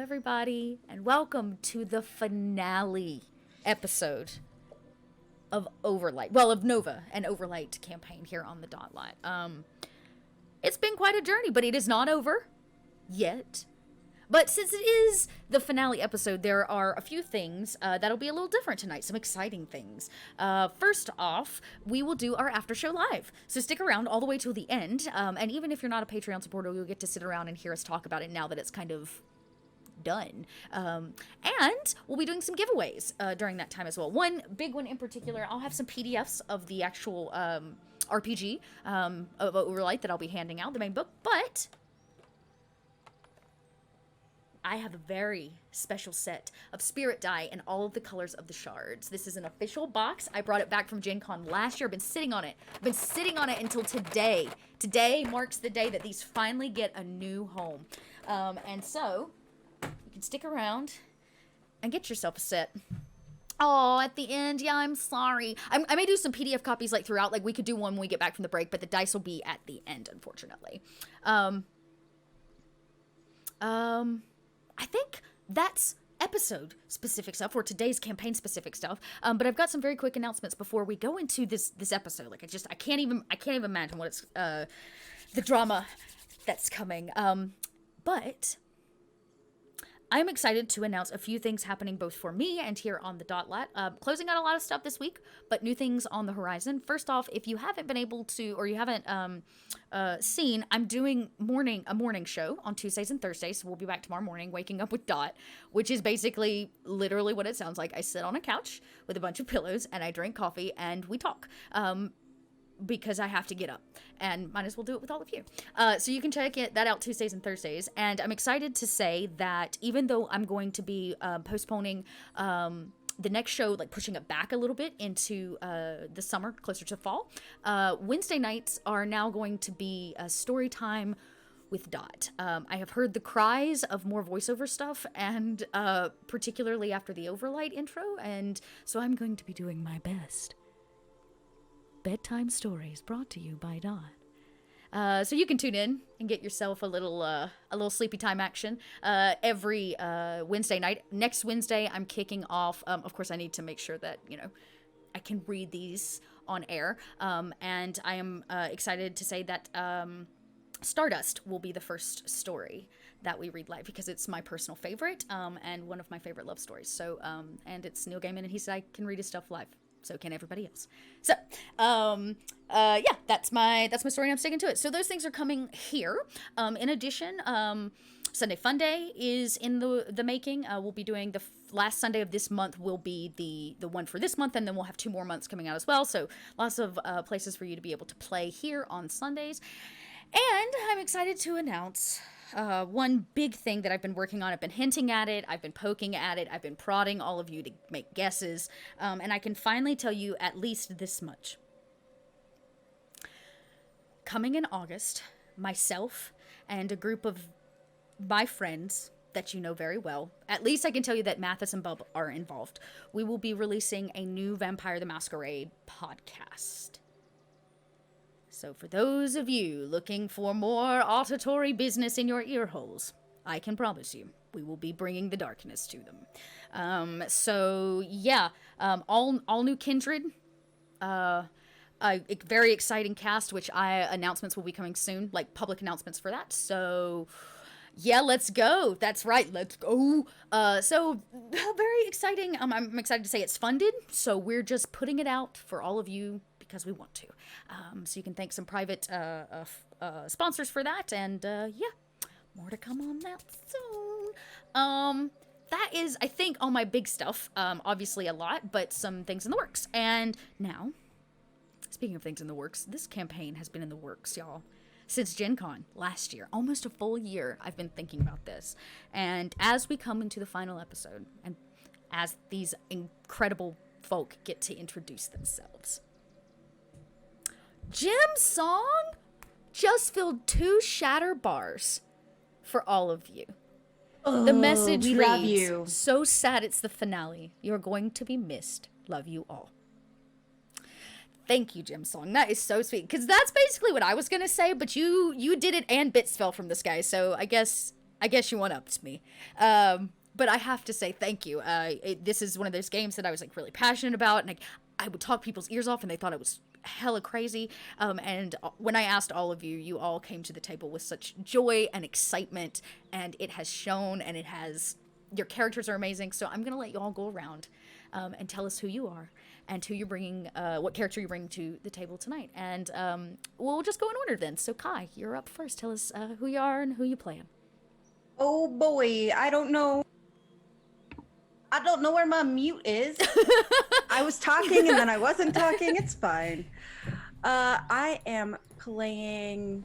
everybody, and welcome to the finale episode of Overlight. Well, of Nova and Overlight campaign here on the Dotlight. It's been quite a journey, but it is not over yet. But since it is the finale episode, there are a few things that'll be a little different tonight. Some exciting things. First off, we will do our after show live. So stick around all the way till the end. And even if you're not a Patreon supporter, you'll get to sit around and hear us talk about it now that it's kind of done. And we'll be doing some giveaways during that time as well. One big one in particular, I'll have some PDFs of the actual RPG of Overlight that I'll be handing out, the main book. But I have a very special set of spirit die in all of the colors of the shards. This is an official box. I brought it back from Gen Con last year. I've been sitting on it. I've been sitting on it until today. Today marks the day that these finally get a new home. And so you can stick around and get yourself a set. Oh, at the end, yeah, I'm sorry. I may do some PDF copies like throughout. Like we could do one when we get back from the break, but the dice will be at the end, unfortunately. I think that's episode specific stuff or today's campaign specific stuff. But I've got some very quick announcements before we go into this episode. Like I can't even imagine what it's the drama that's coming. But I'm excited to announce a few things happening both for me and here on the Dotlight. Closing out a lot of stuff this week, but new things on the horizon. First off, if you haven't been able to, or you haven't seen, I'm doing a morning show on Tuesdays and Thursdays. So we'll be back tomorrow morning, waking up with Dot, which is basically literally what it sounds like. I sit on a couch with a bunch of pillows and I drink coffee and we talk. Because I have to get up and might as well do it with all of you. So you can check that out Tuesdays and Thursdays. And I'm excited to say that even though I'm going to be postponing the next show, like pushing it back a little bit into the summer, closer to fall, Wednesday nights are now going to be a story time with Dot. I have heard the cries of more voiceover stuff, and particularly after the Overlight intro, and so I'm going to be doing my best. Bedtime stories brought to you by Dot. So you can tune in and get yourself a little sleepy time action every Wednesday night. Next Wednesday, I'm kicking off. Of course, I need to make sure that I can read these on air. And I am excited to say that Stardust will be the first story that we read live because it's my personal favorite and one of my favorite love stories. So and it's Neil Gaiman, and he said I can read his stuff live. So can everybody else. So, yeah, that's my story and I'm sticking to it. So those things are coming here. In addition, Sunday Fun Day is in the making. We'll be doing the last Sunday of this month will be the one for this month, and then we'll have 2 more months coming out as well. So lots of places for you to be able to play here on Sundays. And I'm excited to announce one big thing that I've been working on. I've been hinting at it, I've been poking at it, I've been prodding all of you to make guesses, and I can finally tell you at least this much. Coming in August, myself and a group of my friends that you know very well, at least I can tell you that Mathis and Bub are involved, we will be releasing a new Vampire the Masquerade podcast. So for those of you looking for more auditory business in your ear holes, I can promise you we will be bringing the darkness to them. So yeah, all new Kindred, a very exciting cast, which announcements will be coming soon, like public announcements for that. So yeah, let's go. That's right, let's go. So very exciting. I'm excited to say it's funded, so we're just putting it out for all of you because we want to. So you can thank some private sponsors for that, and yeah, more to come on that soon. That is, I think, all my big stuff. Obviously a lot, but some things in the works. And now, speaking of things in the works, this campaign has been in the works, y'all, since Gen Con last year. Almost a full year I've been thinking about this. And as we come into the final episode, and as these incredible folk get to introduce themselves, Jim's song just filled 2 shatter bars for all of you. The message reads, love you. So sad it's the finale. You're going to be missed. Love you all. Thank you, Jim's song. That is so sweet. Because that's basically what I was going to say, but you did it and bits fell from the sky. So I guess I guess you one-upped me. But I have to say thank you. This is one of those games that I was like really passionate about, and I would talk people's ears off, and they thought it was hella crazy. And when I asked all of you, you all came to the table with such joy and excitement, and it has shown, and your characters are amazing. So I'm gonna let you all go around and tell us who you are and who you're bringing, what character you're bringing to the table tonight. And we'll just go in order then. So Kai, you're up first. Tell us who you are and who you play. Oh boy, I don't know where my mute is. I was talking and then I wasn't talking. It's fine. I am playing.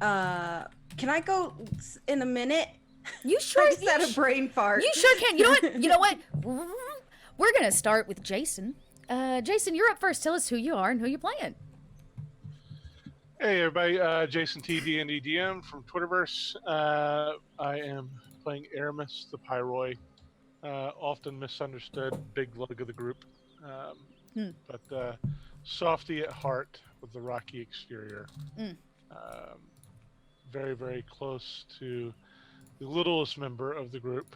Can I go in a minute? You sure? I just had a brain fart. You sure can. You know what? We're gonna start with Jason. Jason, you're up first. Tell us who you are and who you're playing. Hey everybody, Jason T, D&D DM from Twitterverse. I am playing Aramis the Pyroi, often misunderstood, big lug of the group, but softy at heart with the rocky exterior. Very, very close to the littlest member of the group,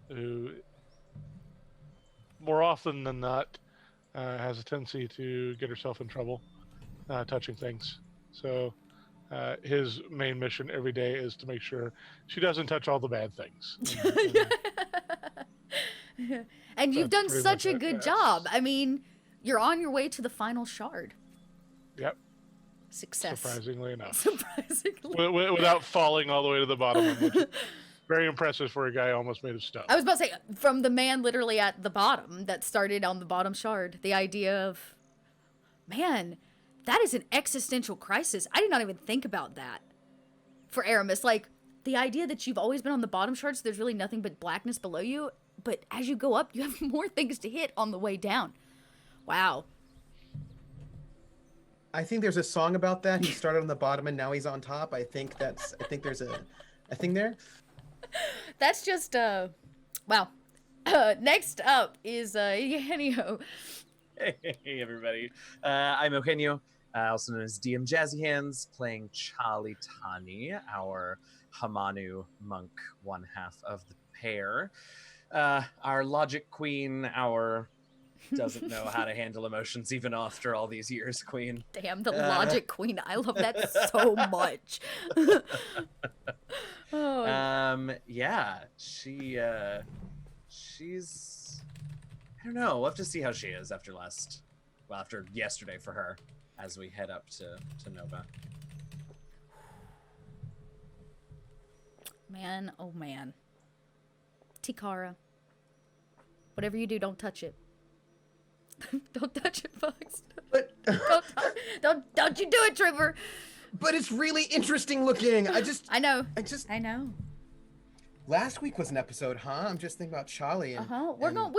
who more often than not has a tendency to get herself in trouble. Touching things. So his main mission every day is to make sure she doesn't touch all the bad things. And you've done such a good job. I mean, you're on your way to the final shard. Yep. Success. Surprisingly enough. Surprisingly. Without falling all the way to the bottom, which is very impressive for a guy almost made of stone. I was about to say, from the man literally at the bottom that started on the bottom shard, the idea of, man, that is an existential crisis. I did not even think about that for Aramis. Like, the idea that you've always been on the bottom shard, so there's really nothing but blackness below you, but as you go up, you have more things to hit on the way down. Wow. I think there's a song about that. He started on the bottom and now he's on top. I think there's a thing there. That's just, wow. Next up is Eugenio. Hey everybody, I'm Eugenio, also known as DM Jazzy Hands, playing Charlie Tani, our Hamanu monk, one half of the pair. Our logic queen, our doesn't know how to handle emotions even after all these years queen. Damn, the logic queen. I love that so much. Yeah, she's... I don't know. We'll have to see how she is after yesterday for her, as we head up to Nova. Man, oh man. Tikara. Whatever you do, don't touch it. Don't touch it, folks. But don't you do it, Trevor. but it's really interesting looking. I know. Last week was an episode, huh? I'm just thinking about Charlie and we're gonna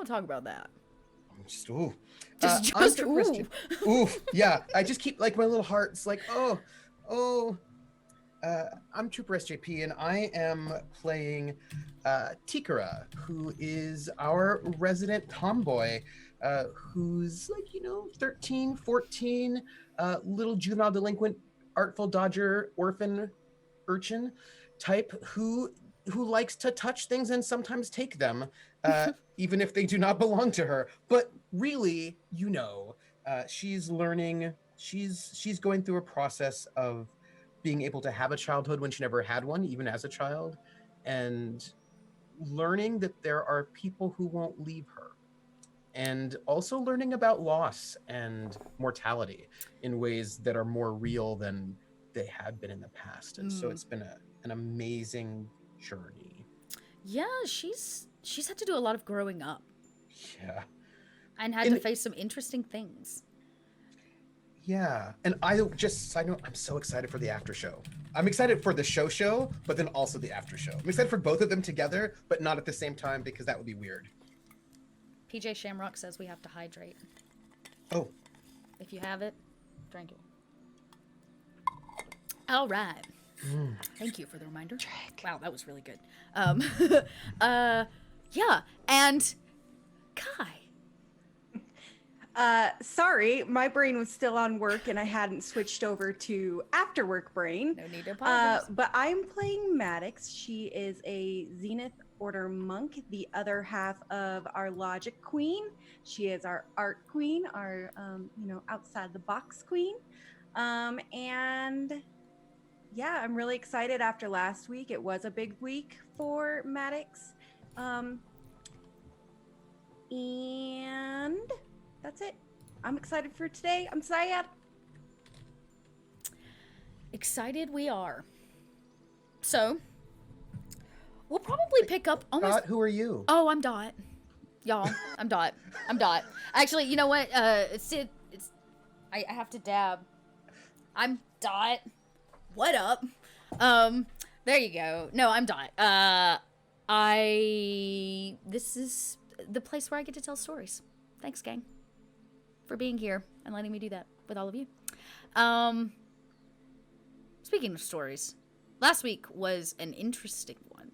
talk about that. Ooh. Just ooh. Ooh, yeah. I just keep like my little heart's like, I'm Trooper SJP and I am playing Tikara, who is our resident tomboy, who's like, 13, 14, little juvenile delinquent, artful dodger, orphan urchin type who likes to touch things and sometimes take them, even if they do not belong to her. But really, she's learning, she's going through a process of being able to have a childhood when she never had one, even as a child, and learning that there are people who won't leave her, and also learning about loss and mortality in ways that are more real than they had been in the past. And so it's been an amazing journey. Yeah, she's had to do a lot of growing up. Yeah. And had to face some interesting things. Yeah, and I'm so excited for the after show. I'm excited for the show, but then also the after show. I'm excited for both of them together, but not at the same time because that would be weird. PJ Shamrock says we have to hydrate. Oh. If you have it, drink it. All right. Thank you for the reminder. Drink. Wow, that was really good. Yeah, and Kai. Sorry, my brain was still on work and I hadn't switched over to after work brain. No need to apologize. But I'm playing Maddox. She is a Zenith Order monk, the other half of our Logic Queen. She is our art queen, our outside the box queen. And yeah, I'm really excited after last week. It was a big week for Maddox. And that's it. I'm excited for today. I'm Syed. Excited we are. So, we'll probably pick up almost... Dot, who are you? Oh, I'm Dot. Y'all, I'm Dot. I'm Dot. Actually, you know what? Sid, I have to dab. I'm Dot. What up? There you go. No, I'm Dot. This is the place where I get to tell stories. Thanks, gang, for being here and letting me do that with all of you. Speaking of stories, last week was an interesting one.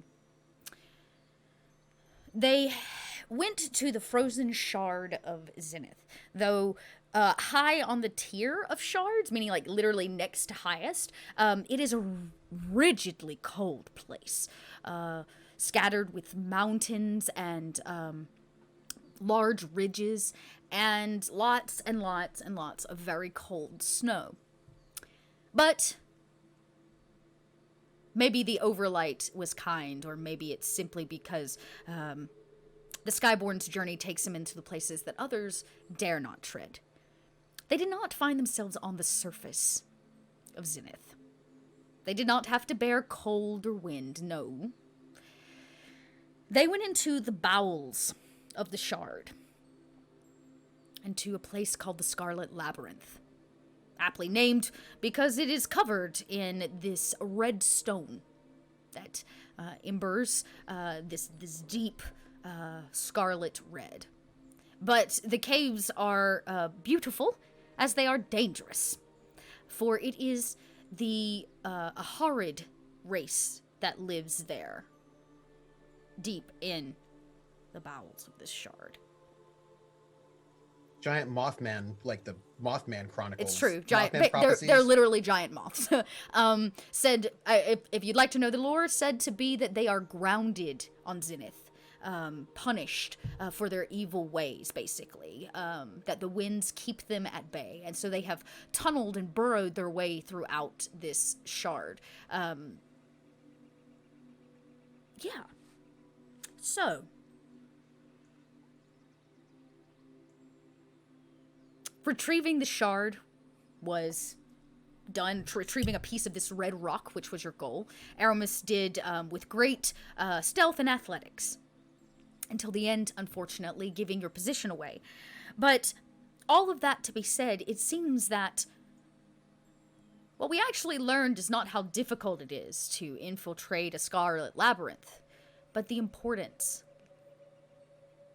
They went to the frozen shard of Zenith, though high on the tier of shards, meaning like literally next to highest. It is a rigidly cold place, scattered with mountains and large ridges and lots and lots and lots of very cold snow. But maybe the Overlight was kind, or maybe it's simply because the Skyborn's journey takes him into the places that others dare not tread. They did not find themselves on the surface of Zenith. They did not have to bear cold or wind, no. They went into the bowels of the shard, and to a place called the Scarlet Labyrinth, aptly named because it is covered in this red stone that embers this deep scarlet red. But the caves are beautiful as they are dangerous, for it is the a horrid race that lives there, deep in the bowels of this shard. Giant Mothman, like the Mothman Chronicles. It's true. Giant. Mothman They're literally giant moths. Said, if you'd like to know the lore, said to be that they are grounded on Zenith, punished for their evil ways, basically. That the winds keep them at bay, and so they have tunneled and burrowed their way throughout this shard. Yeah. So, retrieving the shard was done. Retrieving a piece of this red rock, which was your goal, Aramis did with great stealth and athletics, until the end, unfortunately, giving your position away. But all of that to be said, it seems that what we actually learned is not how difficult it is to infiltrate a Scarlet Labyrinth, but the importance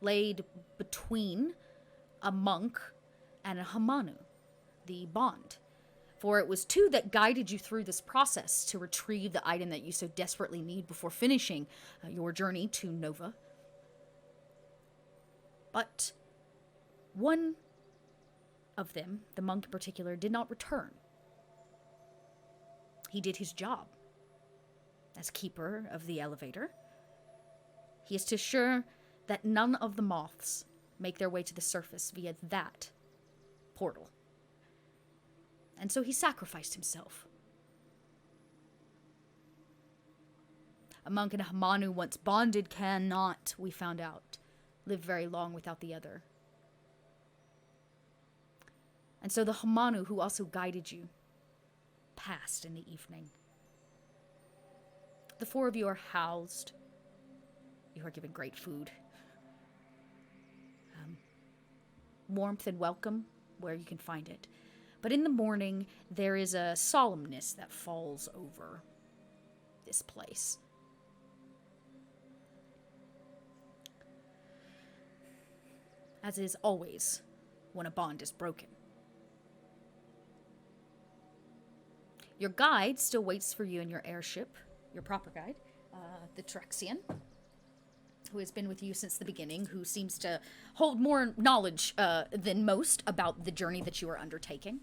laid between a monk and a Hamanu, the bond. For it was two that guided you through this process to retrieve the item that you so desperately need before finishing your journey to Nova. But one of them, the monk in particular, did not return. He did his job as keeper of the elevator. He is to assure that none of the moths make their way to the surface via that portal. And so he sacrificed himself. A monk and a Hamanu once bonded cannot, we found out, live very long without the other. And so the Hamanu, who also guided you, passed in the evening. The four of you are housed. You are given great food. Warmth and welcome where you can find it. But in the morning, there is a solemnness that falls over this place. As is always when a bond is broken. Your guide still waits for you in your airship, your proper guide, the Trexian. who has been with you since the beginning, who seems to hold more knowledge than most about the journey that you are undertaking.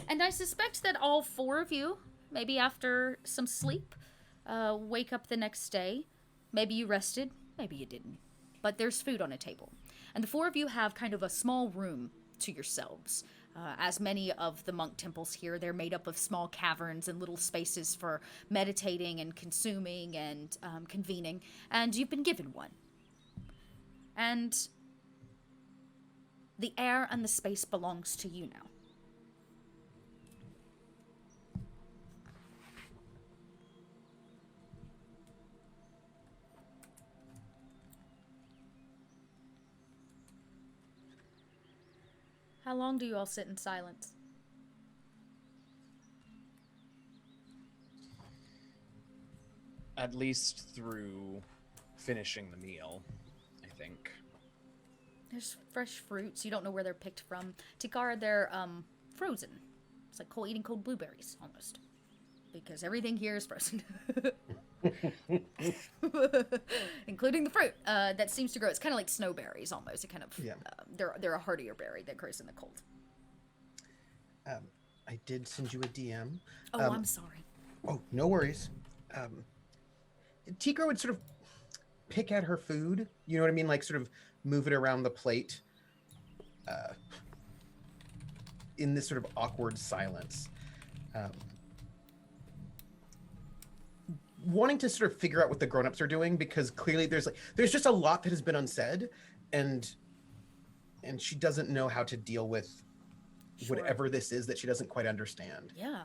And I suspect that all four of you, maybe after some sleep, wake up the next day. Maybe you rested, maybe you didn't. But there's food on a table. And the four of you have kind of a small room to yourselves. As many of the monk temples here, they're made up of small caverns and little spaces for meditating and consuming and convening. And you've been given one. And the air and the space belongs to you now. How long do you all sit in silence? At least through finishing the meal, I think. There's fresh fruits. You don't know where they're picked from. Tikara, they're frozen. It's like eating cold blueberries, almost. Because everything here is frozen. Including the fruit that seems to grow. It's kind of like snowberries, almost. It kind of, they're a hardier berry that grows in the cold. I did send you a DM. Oh, I'm sorry. Oh, no worries. Tikra would sort of pick at her food. You know what I mean? Like sort of move it around the plate in this sort of awkward silence. Wanting to sort of figure out what the grown-ups are doing, because clearly there's just a lot that has been unsaid, and she doesn't know how to deal with whatever this is that she doesn't quite understand. Yeah.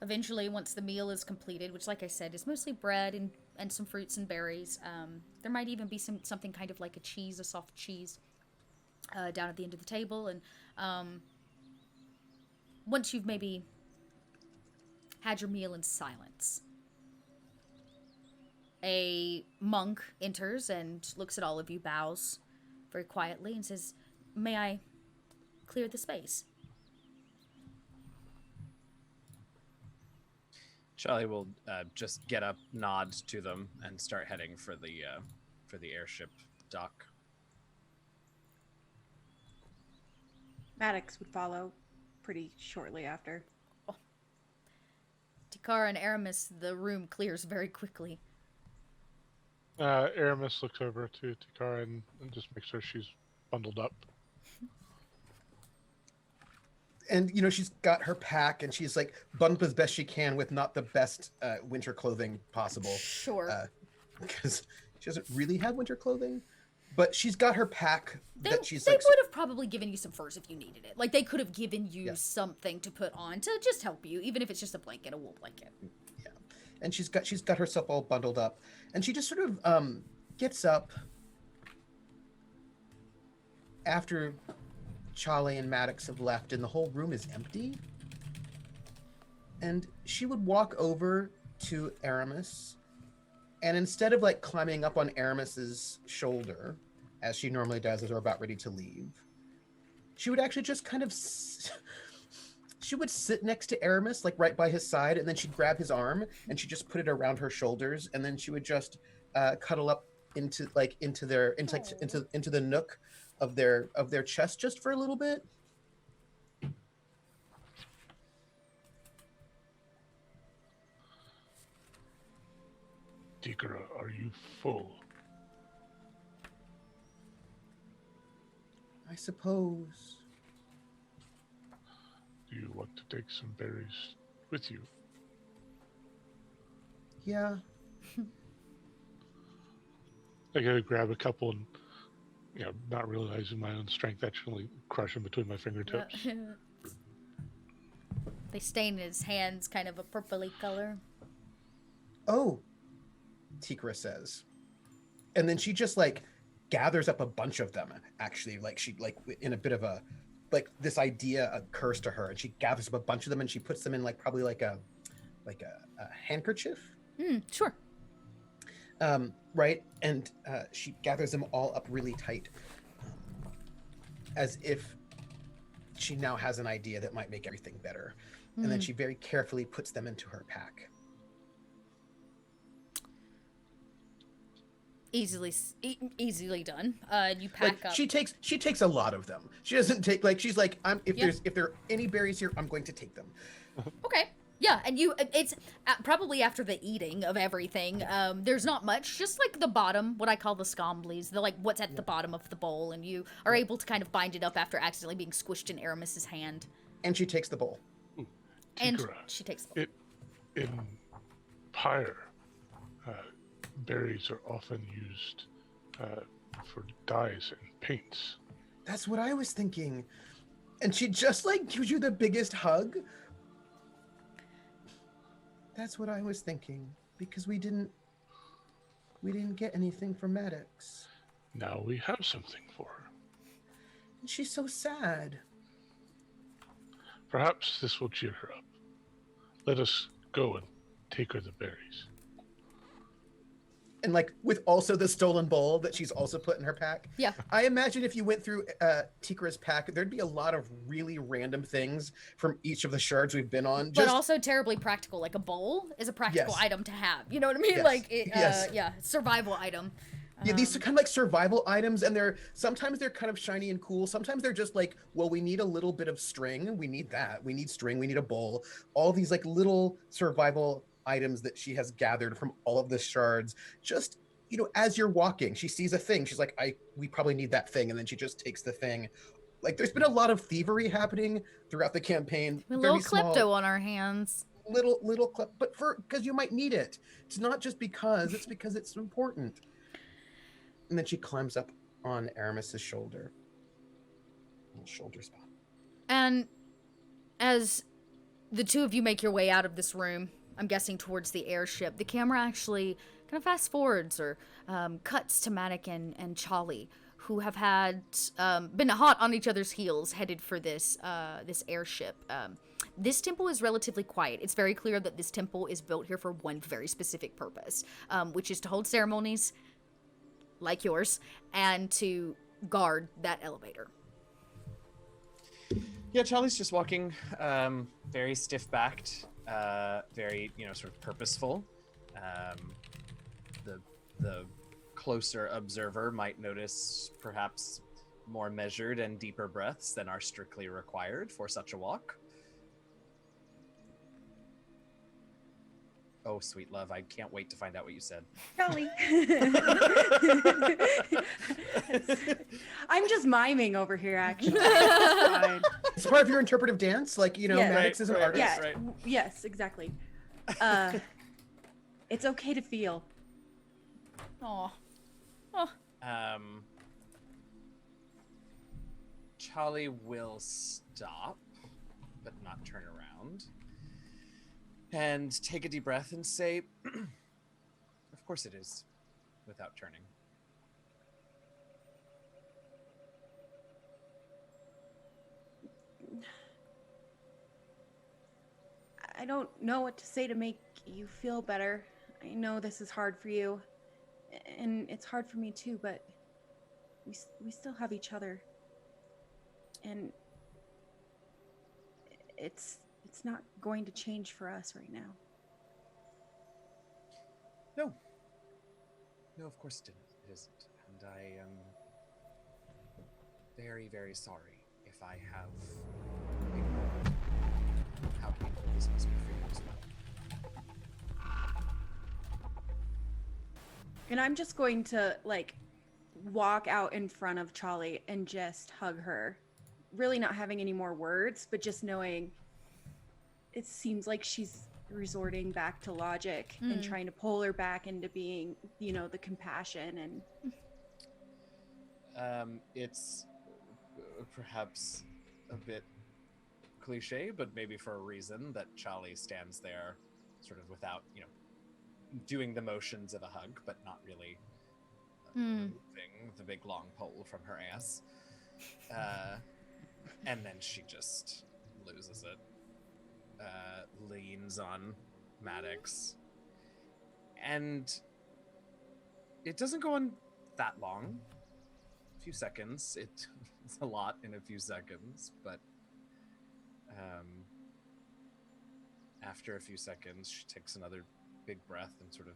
Eventually, once the meal is completed, which, like I said, is mostly bread and some fruits and berries, there might even be something kind of like a soft cheese, down at the end of the table. And once you've maybe had your meal in silence, a monk enters and looks at all of you, bows very quietly, and says, "May I clear the space?" Charlie will just get up, nod to them, and start heading for the airship dock. Maddox would follow pretty shortly after. Oh. Tikara and Aramis, the room clears very quickly. Aramis looks over to Tikara and just makes sure she's bundled up. And, she's got her pack, and she's, like, bundled as best she can with not the best winter clothing possible. Sure. Because she doesn't really have winter clothing. But she's got her pack that she's, they like... They would have probably given you some furs if you needed it. Like, they could have given you something to put on to just help you, even if it's just a blanket, a wool blanket. Yeah. And she's got herself all bundled up. And she just sort of gets up after Charlie and Maddox have left and the whole room is empty. And she would walk over to Aramis, and instead of like climbing up on Aramis's shoulder, as she normally does as we're about ready to leave, she would actually just kind of she would sit next to Aramis, like right by his side, and then she'd grab his arm and she'd just put it around her shoulders, and then she would just cuddle up into the nook of their chest just for a little bit. Tikara, are you full? I suppose. Do you want to take some berries with you? Yeah. I gotta grab a couple and, not realizing my own strength, actually crush them between my fingertips. They stain his hands kind of a purpley color. Oh, Tikra says. And then she just like gathers up a bunch of them, actually, like she like in a bit of a like this idea occurs to her, and she gathers up a bunch of them and she puts them in like probably like a handkerchief. Sure. right? And she gathers them all up really tight, as if she now has an idea that might make everything better. And then she very carefully puts them into her pack. Easily done. You pack up. She takes a lot of them. She doesn't take she's like, if there are any berries here, I'm going to take them. Okay. Yeah, and it's probably after the eating of everything. There's not much, just like the bottom, what I call the scomblies, the what's at the bottom of the bowl, and you are able to kind of bind it up after accidentally being squished in Aramis's hand. And she takes the bowl. And Tikra, she takes the bowl. in Pyre, berries are often used for dyes and paints. That's what I was thinking. And she just gives you the biggest hug. That's what I was thinking, because we didn't get anything from Maddox. Now we have something for her. And she's so sad. Perhaps this will cheer her up. Let us go and take her the berries. And with also the stolen bowl that she's also put in her pack. Yeah. I imagine if you went through Tikra's pack, there'd be a lot of really random things from each of the shards we've been on. But also terribly practical. Like a bowl is a practical item to have. You know what I mean? Yes. Survival item. Yeah, these are kind of survival items, and sometimes they're kind of shiny and cool. Sometimes they're just well, we need a little bit of string. We need that. We need string. We need a bowl. All these little survival items that she has gathered from all of the shards. Just, as you're walking, she sees a thing. She's like, we probably need that thing. And then she just takes the thing. There's been a lot of thievery happening throughout the campaign. A little klepto on our hands. Little clip, but because you might need it. It's not just because, it's because it's important. And then she climbs up on Aramis's shoulder. Shoulder spot. And as the two of you make your way out of this room, I'm guessing towards the airship, the camera actually kind of fast forwards or cuts to Matic and Charlie, who have been hot on each other's heels, headed for this airship. This temple is relatively quiet. It's very clear that this temple is built here for one very specific purpose, which is to hold ceremonies like yours and to guard that elevator. Yeah, Charlie's just walking, very stiff-backed, very, sort of purposeful. The closer observer might notice perhaps more measured and deeper breaths than are strictly required for such a walk. Oh, sweet love, I can't wait to find out what you said. Golly. I'm just miming over here, actually. It's fine. It's part of your interpretive dance, Maddox is an artist. Yeah, right. Yes, exactly. It's okay to feel. Aw. Charlie will stop, but not turn around. And take a deep breath and say, of course it is, without turning. I don't know what to say to make you feel better. I know this is hard for you, and it's hard for me too, but we still have each other. And it's not going to change for us right now. No, of course it isn't. And I am very, very sorry if I have ignored how painful this must be for you as well. And I'm just going to walk out in front of Charlie and just hug her. Really not having any more words, but just knowing it seems like she's resorting back to logic and trying to pull her back into being, the compassion and it's perhaps a bit cliche, but maybe for a reason that Charlie stands there sort of without, doing the motions of a hug, but not really removing the big long pole from her ass. And then she just loses it. Leans on Maddox. And It doesn't go on that long. A few seconds. It's a lot in a few seconds, but after a few seconds, she takes another big breath and sort of,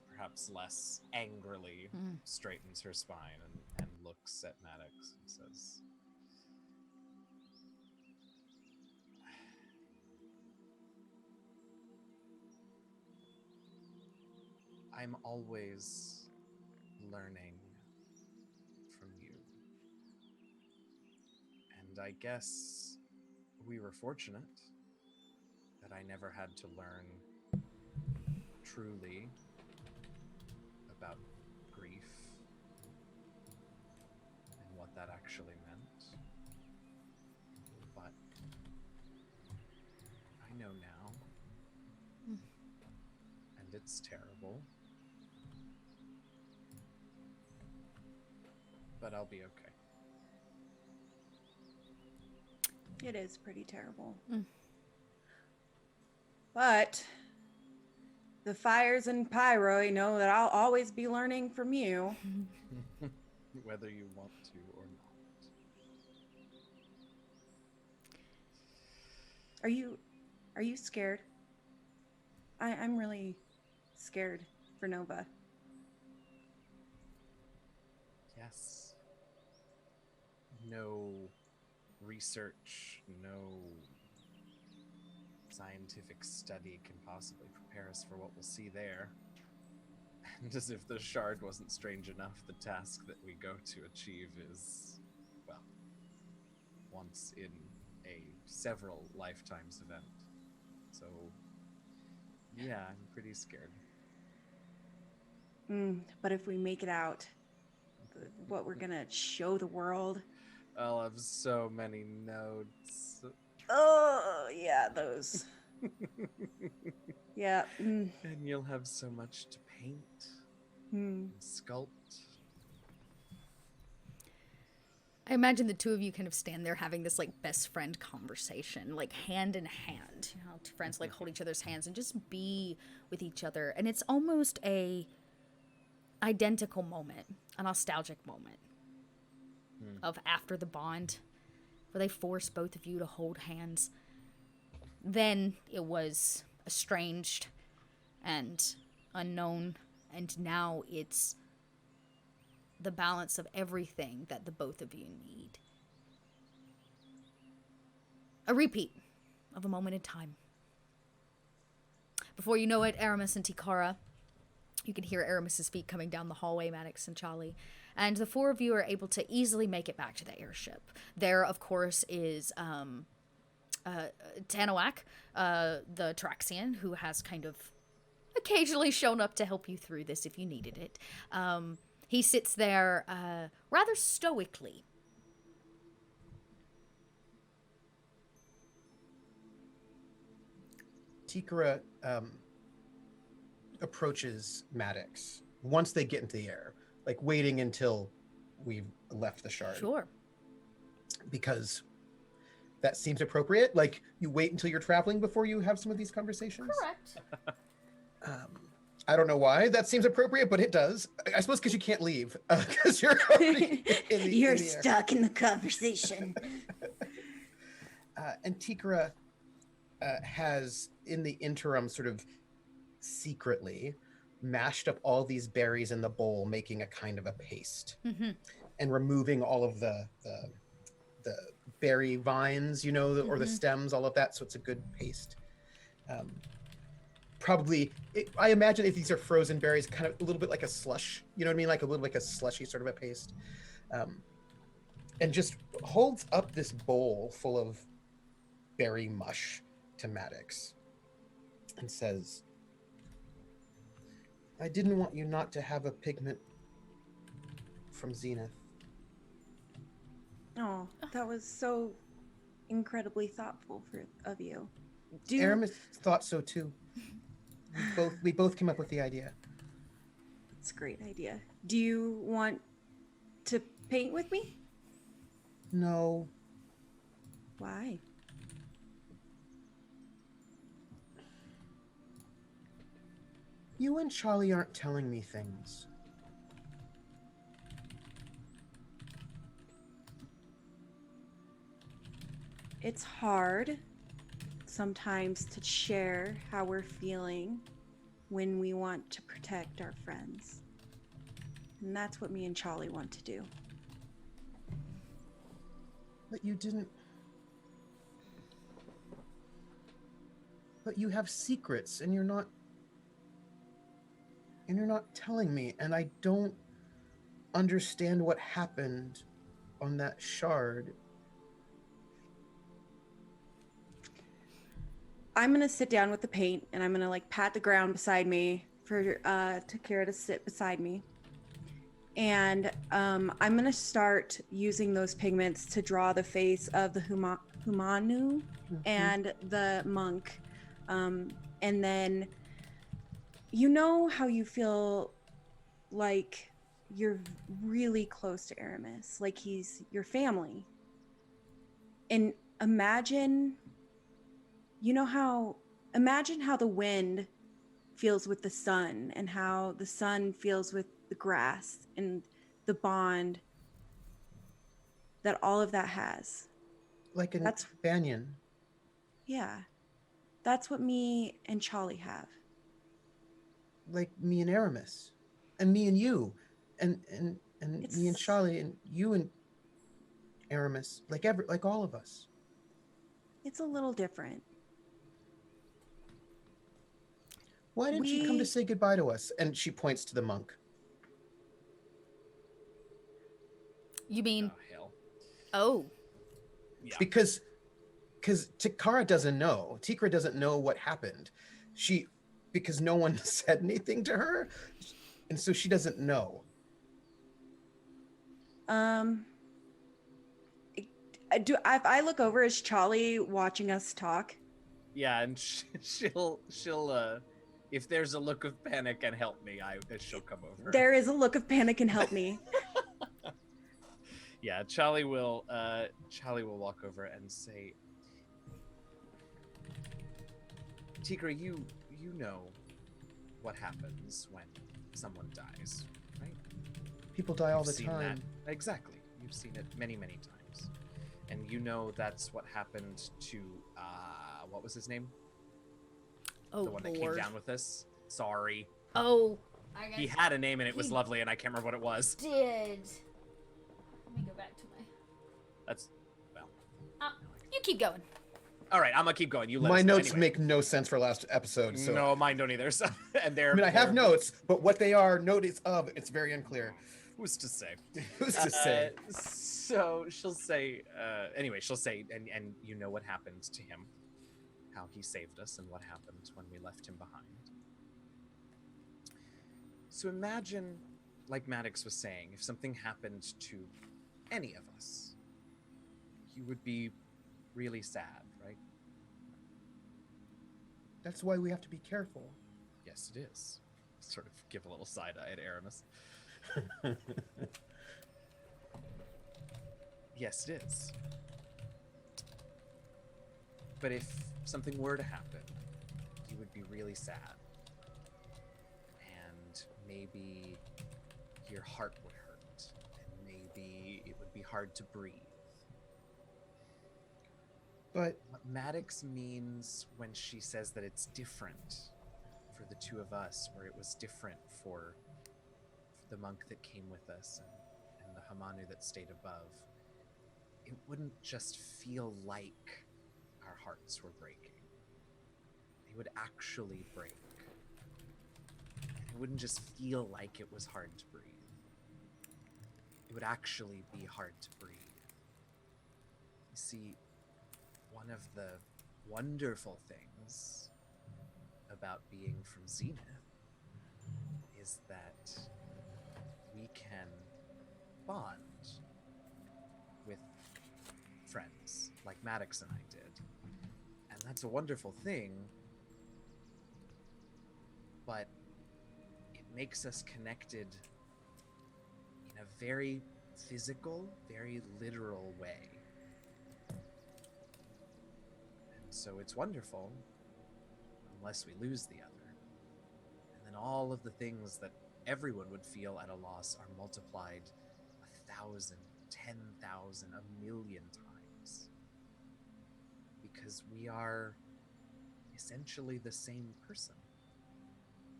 perhaps less angrily, straightens her spine and looks at Maddox and says, I'm always learning from you. And I guess we were fortunate that I never had to learn truly about grief and what that actually meant. But I know now. And it's terrible. But I'll be okay. It is pretty terrible. But the fires and Pyro know that I'll always be learning from you. Whether you want to or not. Are you scared? I'm really scared for Nova. Yes. No research, no scientific study can possibly prepare us for what we'll see there. And as if the shard wasn't strange enough, the task that we go to achieve is, well, once in a several lifetimes event. So, yeah, I'm pretty scared. But if we make it out, what we're gonna show the world? I'll have so many notes. Oh, yeah, those. Yeah. And you'll have so much to paint and sculpt. I imagine the two of you kind of stand there having this like best friend conversation, like hand in hand. You know, two friends like hold each other's hands and just be with each other. And it's almost a identical moment, a nostalgic moment of after the bond, where they force both of you to hold hands. Then it was estranged and unknown, and now it's the balance of everything that the both of you need. A repeat of a moment in time. Before you know it, Aramis and Tikara, you can hear Aramis's feet coming down the hallway, Maddox and Charlie, and the four of you are able to easily make it back to the airship. There, of course, is Tanawak, the Traxian, who has kind of occasionally shown up to help you through this if you needed it. He sits there rather stoically. Tikara approaches Maddox once they get into the air, like waiting until we've left the shard. Sure. Because that seems appropriate. Like, you wait until you're traveling before you have some of these conversations. Correct. I don't know why that seems appropriate, but it does. I suppose because you can't leave, because you're already You're in the air. stuck in the conversation. And Tikara has, in the interim, sort of secretly mashed up all these berries in the bowl, making a kind of a paste, and removing all of the berry vines, you know, or the stems, all of that. So it's a good paste. Probably, I imagine if these are frozen berries, kind of a little bit like a slush, you know what I mean? Like a little like a slushy sort of a paste. And just holds up this bowl full of berry mush to Maddox and says, I didn't want you not to have a pigment from Zenith. Oh, that was so incredibly thoughtful of you. Aramis thought so too. We both came up with the idea. It's a great idea. Do you want to paint with me? No. Why? You you and Charlie aren't telling me things. It's hard sometimes to share how we're feeling when we want to protect our friends. And that's what me and Charlie want to do. But you didn't... But you have secrets, and you're not telling me, and I don't understand what happened on that shard. I'm gonna sit down with the paint, and I'm gonna like pat the ground beside me for Takira to sit beside me. And I'm gonna start using those pigments to draw the face of the Humanu and the monk. And then, you know how you feel like you're really close to Aramis, like he's your family. And imagine how the wind feels with the sun, and how the sun feels with the grass, and the bond that all of that has. Like a That's companion. Yeah. That's what me and Charlie have. Like me and Aramis. And me and you. And me and It's- Charlie, and you and Aramis. Like all of us. It's a little different. Why didn't you come to say goodbye to us? And she points to the monk. You mean? Oh, hell. Oh, Yeah. Because Tikara doesn't know. Tikra doesn't know what happened. Because no one said anything to her, and so she doesn't know. If I look over, is Charlie watching us talk? Yeah, and she'll if there's a look of panic and help me, she'll come over. There is a look of panic and help me. Yeah, Charlie will walk over and say, Tigra, you know what happens when someone dies, right? People die all the You've seen time. that. Exactly. You've seen it many, many times. And you know that's what happened to what was his name? oh, The one that Lord. came down with us. Sorry. Oh, He had a name and it was He lovely and I can't remember what it was. did. Let me go back to my. That's well. You keep going. All right, I'm gonna keep going. You let My us know. notes Anyway. make no sense for last episode. So No, mine don't either. So, and they're. I mean, I have they're- notes, but what they are notice of, it's very unclear. Who's to say? Who's to say? So she'll say. Anyway, she'll say, and you know what happened to him, how he saved us, and what happened when we left him behind. So imagine, like Maddox was saying, if something happened to any of us, you would be really sad, right? That's why we have to be careful. Yes, it is. Sort of give a little side eye at Aramis. Yes, it is. But if something were to happen, you would be really sad. And maybe your heart would hurt. And maybe it would be hard to breathe. But What Maddox means when she says that it's different for the two of us, where it was different for the monk that came with us and the Hamanu that stayed above, it wouldn't just feel like our hearts were breaking. They would actually break. It wouldn't just feel like it was hard to breathe. It would actually be hard to breathe. You see, one of the wonderful things about being from Zenith is that we can bond with friends like Maddox and I did. And that's a wonderful thing, but it makes us connected in a very physical, very literal way. And so it's wonderful unless we lose the other. And then all of the things that everyone would feel at a loss are multiplied 1,000, 10,000, 1,000,000 times. Because we are essentially the same person,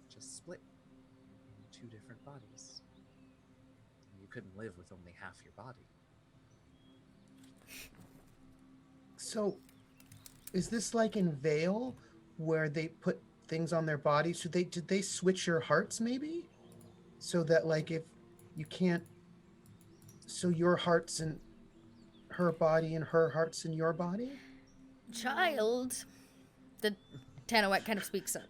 just split in two different bodies. You couldn't live with only half your body. So, is this like in Vale, where they put things on their bodies? Did they switch your hearts maybe, so that like if you can't, so your heart's in her body and her heart's in your body? Child, the Tanawak kind of speaks up.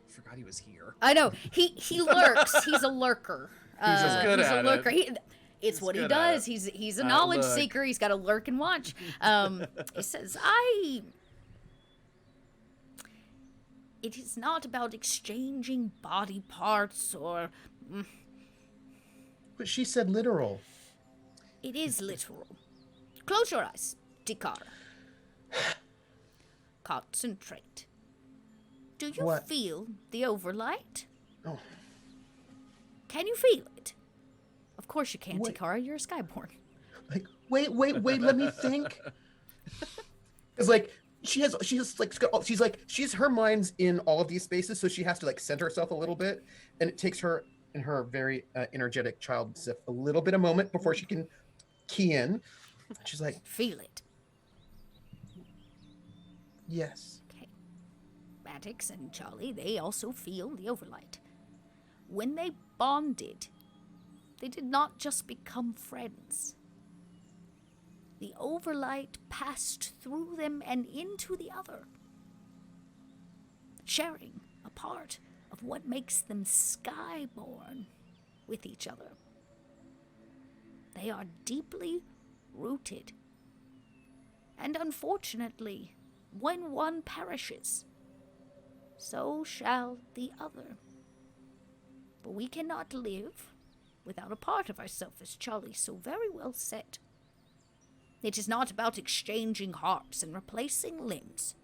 Forgot he was here. I know he lurks. He's a lurker. He's just good he's at a lurker. it. It's He's what he good at does. it. He's a knowledge Look. seeker. He's got to lurk and watch. He says, it is not about exchanging body parts or. But she said literal. It is literal. Close your eyes, Tikara. Concentrate. Do you What? feel the overlight? Oh, Can you feel it? Of course you can, Wait. Tikara. You're a Skyborn. like wait, let me think. It's like she's her mind's in all of these spaces, so she has to like center herself a little bit, and it takes her in her very energetic child Sif a little bit a moment before she can key in. She's like, Feel it. yes. Okay. Maddox and Charlie, they also feel the overlight. When they bonded, they did not just become friends. The overlight passed through them and into the other, sharing a part of what makes them Skyborn with each other. They are deeply rooted. And unfortunately, when one perishes, so shall the other. But we cannot live without a part of ourselves, as Charlie so very well said. It is not about exchanging hearts and replacing limbs,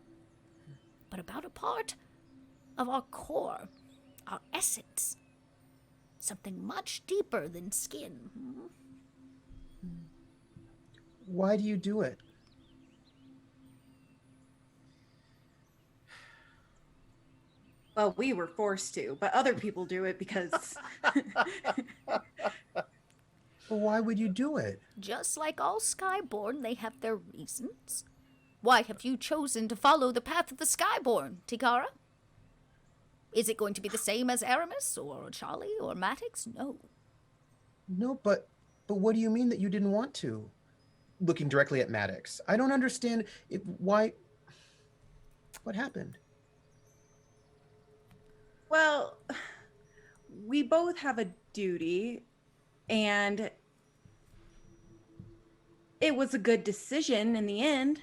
but about a part of our core, our essence, something much deeper than skin. Why do you do it? Well, we were forced to, but other people do it because But why would you do it? Just like all Skyborn, they have their reasons. Why have you chosen to follow the path of the Skyborn, Tikara? Is it going to be the same as Aramis, or Charlie, or Maddox? No. No, but what do you mean that you didn't want to? Looking directly at Maddox. I don't understand why. What happened? well, we both have a duty, and it was a good decision in the end.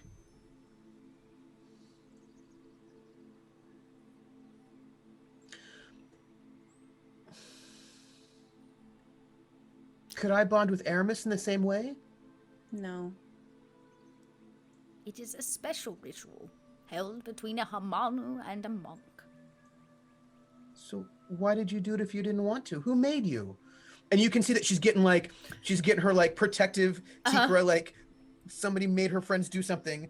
Could I bond with Aramis in the same way? No. It is a special ritual held between a Hamanu and a monk. So why did you do it if you didn't want to? Who made you? And you can see that she's getting her like protective Tikra, like somebody made her friends do something.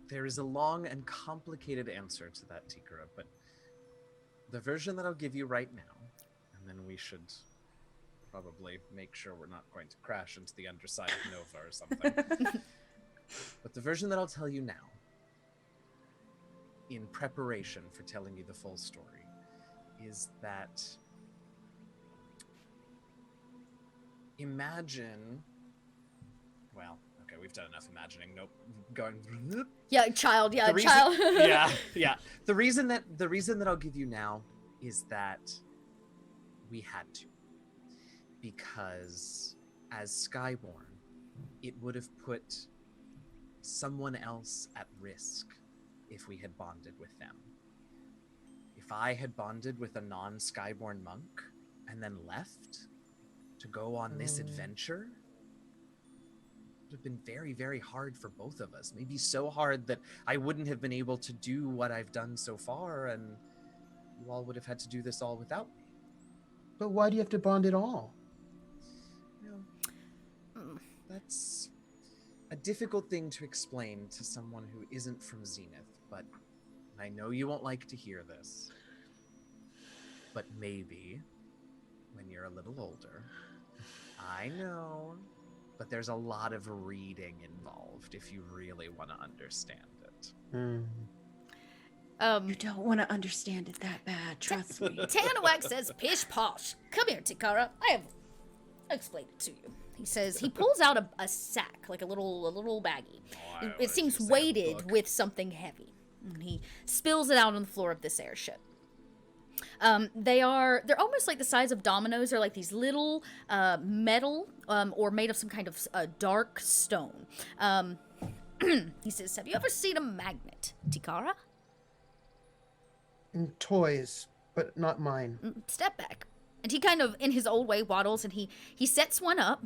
There is a long and complicated answer to that, Tikara, but the version that I'll give you right now, and then we should probably make sure we're not going to crash into the underside of Nova or something. But the version that I'll tell you now, in preparation for telling you the full story, is that imagine, well, okay, we've done enough imagining. Nope, going. Yeah, child. Yeah, The reason- child. yeah. The reason that I'll give you now is that we had to, because as Skyborn, it would have put someone else at risk if we had bonded with them. If I had bonded with a non-Skyborn monk and then left to go on this adventure, have been very, very hard for both of us. Maybe so hard that I wouldn't have been able to do what I've done so far, and you all would have had to do this all without me. But why do you have to bond at all? Well, that's a difficult thing to explain to someone who isn't from Zenith, but I know you won't like to hear this. But maybe when you're a little older, I know, but there's a lot of reading involved if you really want to understand it. You don't want to understand it that bad, trust me. Tanawak says, "Pish posh. Come here, Tikara. I'll explain it to you." He says, he pulls out a sack, like a little baggie. It seems weighted with something heavy. And he spills it out on the floor of this airship. They're almost like the size of dominoes. They're like these little metal or made of some kind of dark stone. He says, "Have you ever seen a magnet, Tikara?" Toys, but not mine. Step back. And he kind of, in his old way, waddles, and he sets one up.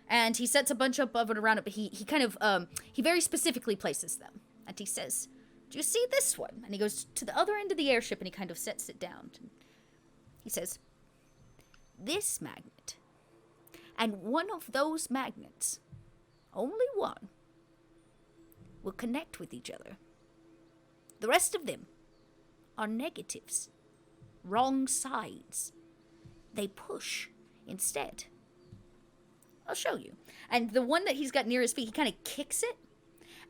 And he sets a bunch up of it around it, but he kind of, he very specifically places them. And he says, "Do you see this one?" And he goes to the other end of the airship, and he kind of sets it down. He says, "This magnet, and one of those magnets, only one, will connect with each other. The rest of them are negatives, wrong sides. They push instead. I'll show you." And the one that he's got near his feet, he kind of kicks it,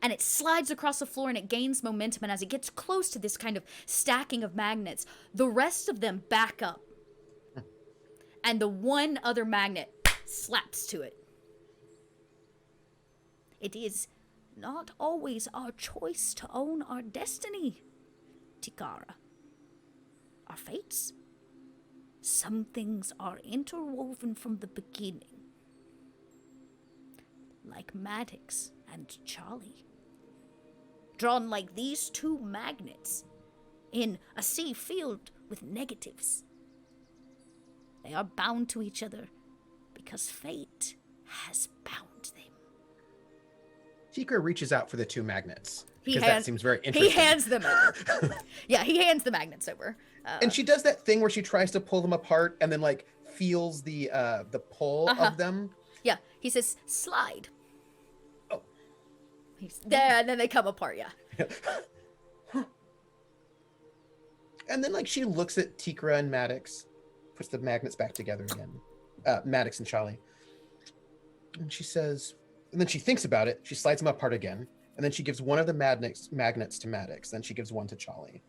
and it slides across the floor, and it gains momentum. And as it gets close to this kind of stacking of magnets, the rest of them back up. And the one other magnet slaps to it. "It is not always our choice to own our destiny, Tikara. Our fates. Some things are interwoven from the beginning. Like Maddox and Charlie. Drawn like these two magnets in a sea filled with negatives. They are bound to each other because fate has bound them." Tikara reaches out for the two magnets. He Because that seems very interesting. He hands them over. Yeah, he hands the magnets over. And she does that thing where she tries to pull them apart and then like feels the pull of them. Yeah, he says, "Slide." Oh. He's there, and then they come apart, yeah. And then like she looks at Tikara and Maddox, puts the magnets back together again. Maddox and Charlie. And she says, and then she thinks about it, she slides them apart again, and then she gives one of the magnets to Maddox, then she gives one to Charlie.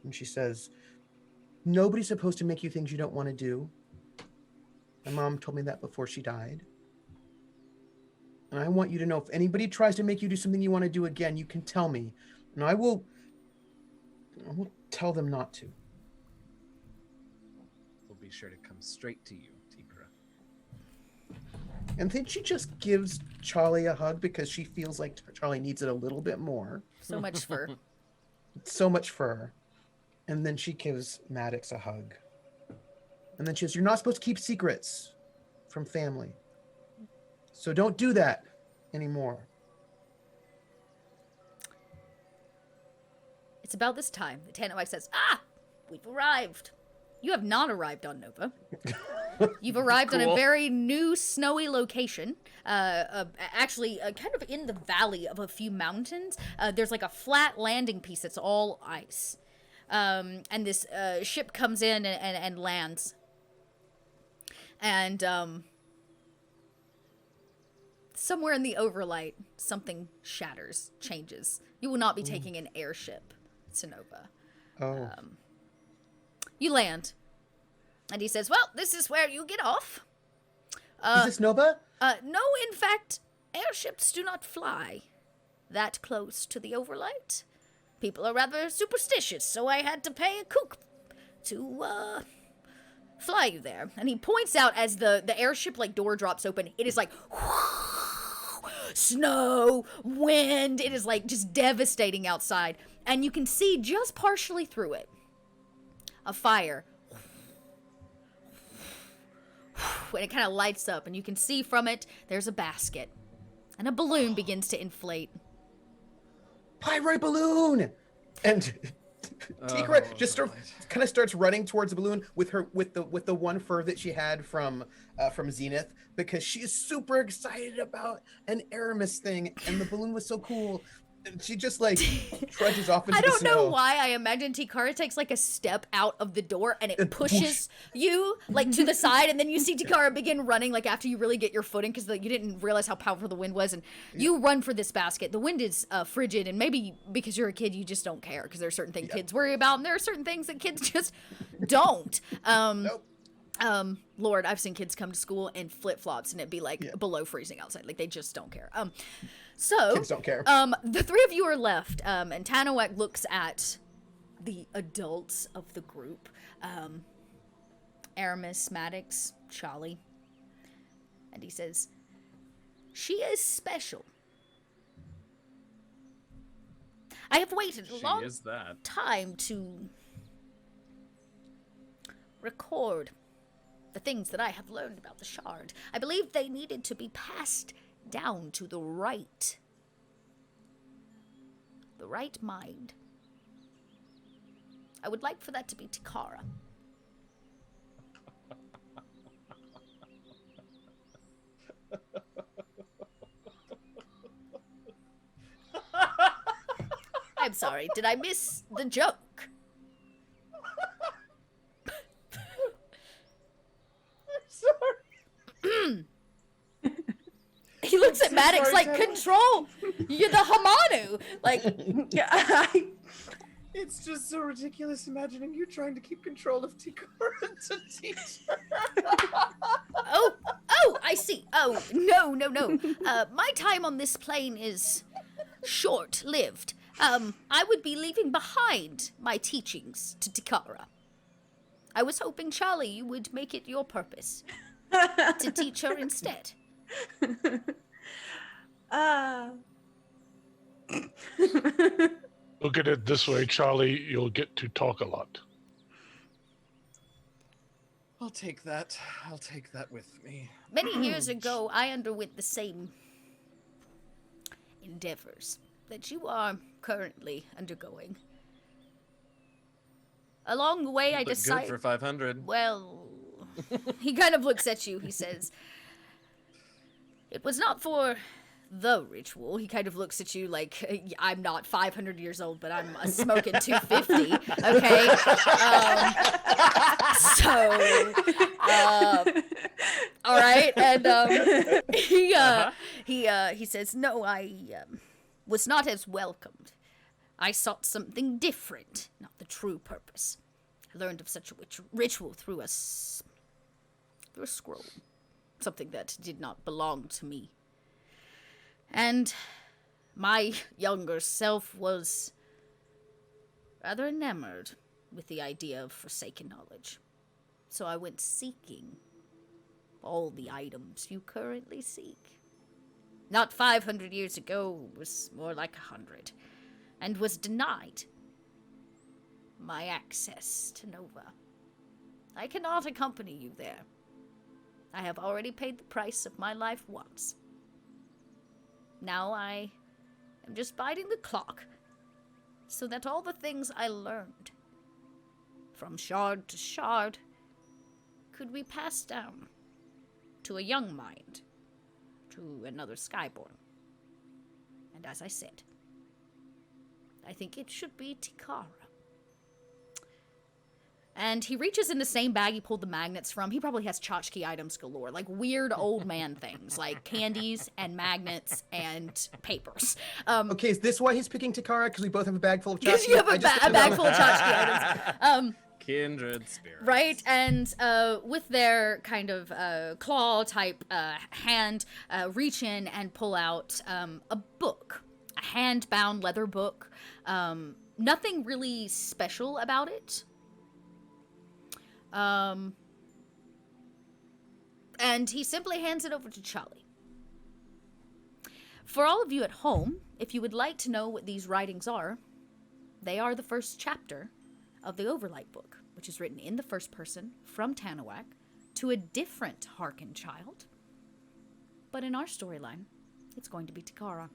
And she says, "Nobody's supposed to make you things you don't want to do. My mom told me that before she died. And I want you to know if anybody tries to make you do something you want to do again, you can tell me. And I will tell them not to." We'll be sure to come straight to you, Tikara. And then she just gives Charlie a hug because she feels like Charlie needs it a little bit more. So much fur. So much fur. And then she gives Maddox a hug. And then she says, "You're not supposed to keep secrets from family. So don't do that anymore." It's about this time that Tanawak says, "Ah, we've arrived." You have not arrived on Nova. You've arrived on a very new snowy location. Actually, kind of in the valley of a few mountains. There's like a flat landing piece that's all ice. And this ship comes in and lands. And somewhere in the Overlight, something shatters, changes. You will not be taking an airship to Nova. Oh. You land. And he says, "Well, this is where you get off." Is this Nova? No, in fact, airships do not fly that close to the Overlight. People are rather superstitious, so I had to pay a kook to fly you there. And he points out as the airship like door drops open, it is like snow, wind. It is like just devastating outside, and you can see just partially through it a fire and it kind of lights up, and you can see from it there's a basket, and a balloon begins to inflate. Pyroid balloon! And Tikra just kind of starts running towards the balloon with the one fur that she had from Zenith, because she is super excited about an Aramis thing, and the balloon was so cool. And she just like trudges off into the snow. I don't know why I imagine Tikara takes like a step out of the door and it pushes you like to the side, and then you see Tikara begin running like after you really get your footing, because you didn't realize how powerful the wind was, and you run for this basket. The wind is frigid, and maybe because you're a kid you just don't care, because there are certain things kids worry about, and there are certain things that kids just don't. Nope. Lord, I've seen kids come to school in flip-flops and it'd be like below freezing outside. Like they just don't care. So kids don't care. The three of you are left, and Tanawak looks at the adults of the group. Aramis, Maddox, Charlie. And he says, "She is special. I have waited a long time to record the things that I have learned about the shard. I believe they needed to be passed down to the right mind. I would like for that to be Tikara. I'm sorry, did I miss the joke? Sorry. He looks at Maddox like, control! You're the Hamanu! Like, It's just so ridiculous imagining you trying to keep control of Tikara to teach her. oh, I see. Oh, no. My time on this plane is short-lived. I would be leaving behind my teachings to Tikara. I was hoping, Charlie, you would make it your purpose to teach her instead. Look at it this way, Charlie, you'll get to talk a lot. I'll take that with me. Many years ago, I underwent the same endeavors that you are currently undergoing. Along the way, I decided... Good for 500. Well, he kind of looks at you, he says, "It was not for the ritual." He kind of looks at you like, I'm not 500 years old, but I'm a smoking 250, okay? All right, and he says, "No, I was not as welcomed. I sought something different, not the true purpose. I learned of such a ritual through a scroll, something that did not belong to me. And my younger self was rather enamored with the idea of forsaken knowledge. So I went seeking all the items you currently seek. Not 500 years ago, it was more like 100, and was denied my access to Nova. I cannot accompany you there. I have already paid the price of my life once. Now I am just biding the clock, so that all the things I learned, from shard to shard, could be passed down to a young mind, to another Skyborn. And as I said, I think it should be Tikara." And he reaches in the same bag he pulled the magnets from. He probably has tchotchke items galore, like weird old man things, like candies and magnets and papers. Okay, is this why he's picking Tikara? Because we both have a bag full of tchotchke? Because you have a bag full of tchotchke items. Kindred spirits. Right, and with their kind of claw-type hand, reach in and pull out a book, a hand-bound leather book. Nothing really special about it. And he simply hands it over to Charlie. For all of you at home, if you would like to know what these writings are, they are the first chapter of the Overlight book, which is written in the first person from Tanawak to a different Harkin child. But in our storyline, it's going to be Takara.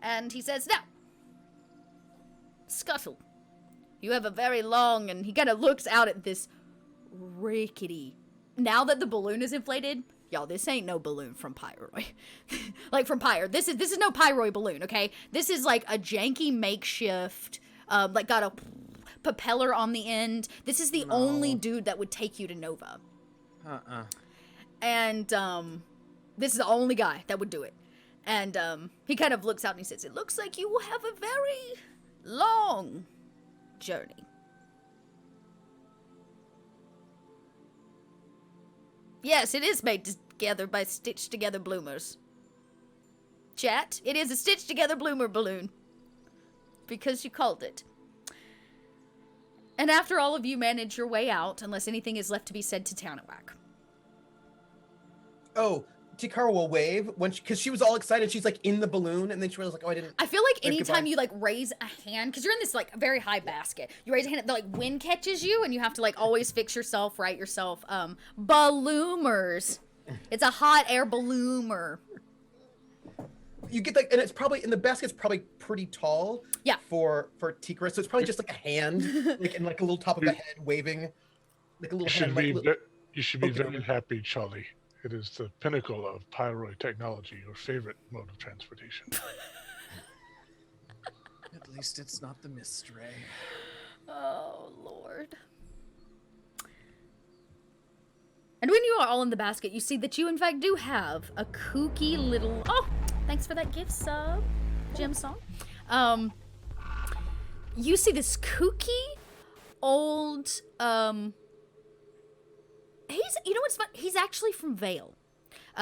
And he says, now, Scuttle, you have a very long, and he kind of looks out at this rickety. Now that the balloon is inflated, y'all, this ain't no balloon from Pyroy. Like from Pyre. This is no Pyroy balloon, okay? This is like a janky makeshift, like got a propeller on the end. This is the only dude that would take you to Nova. And this is the only guy that would do it. And he kind of looks out and he says, it looks like you will have a very long journey. Yes, it is made together by stitched together bloomers. Chat, it is a stitched together bloomer balloon. Because you called it. And after all of you manage your way out, unless anything is left to be said to Tanawak. Oh, Tikara will wave because she was all excited. She's like in the balloon, and then she was like, "Oh, I didn't." I feel like anytime you like raise a hand, because you're in this like very high basket, you raise a hand, the like wind catches you, and you have to like always fix yourself, right yourself. Balloomers. It's a hot air balloomer. You get like, and it's probably in the basket's probably pretty tall. Yeah. For Tikara, so it's probably just like a hand, like in like a little top of the head waving, like a little hand. You should be very happy, Charlie. It is the pinnacle of Pyroid technology, your favorite mode of transportation. At least it's not the mist ray. Oh, Lord. And when you are all in the basket, you see that you, in fact, do have a kooky little... Oh, thanks for that gift sub, Jim Song. You see this kooky old... You know what's fun? He's actually from Vale.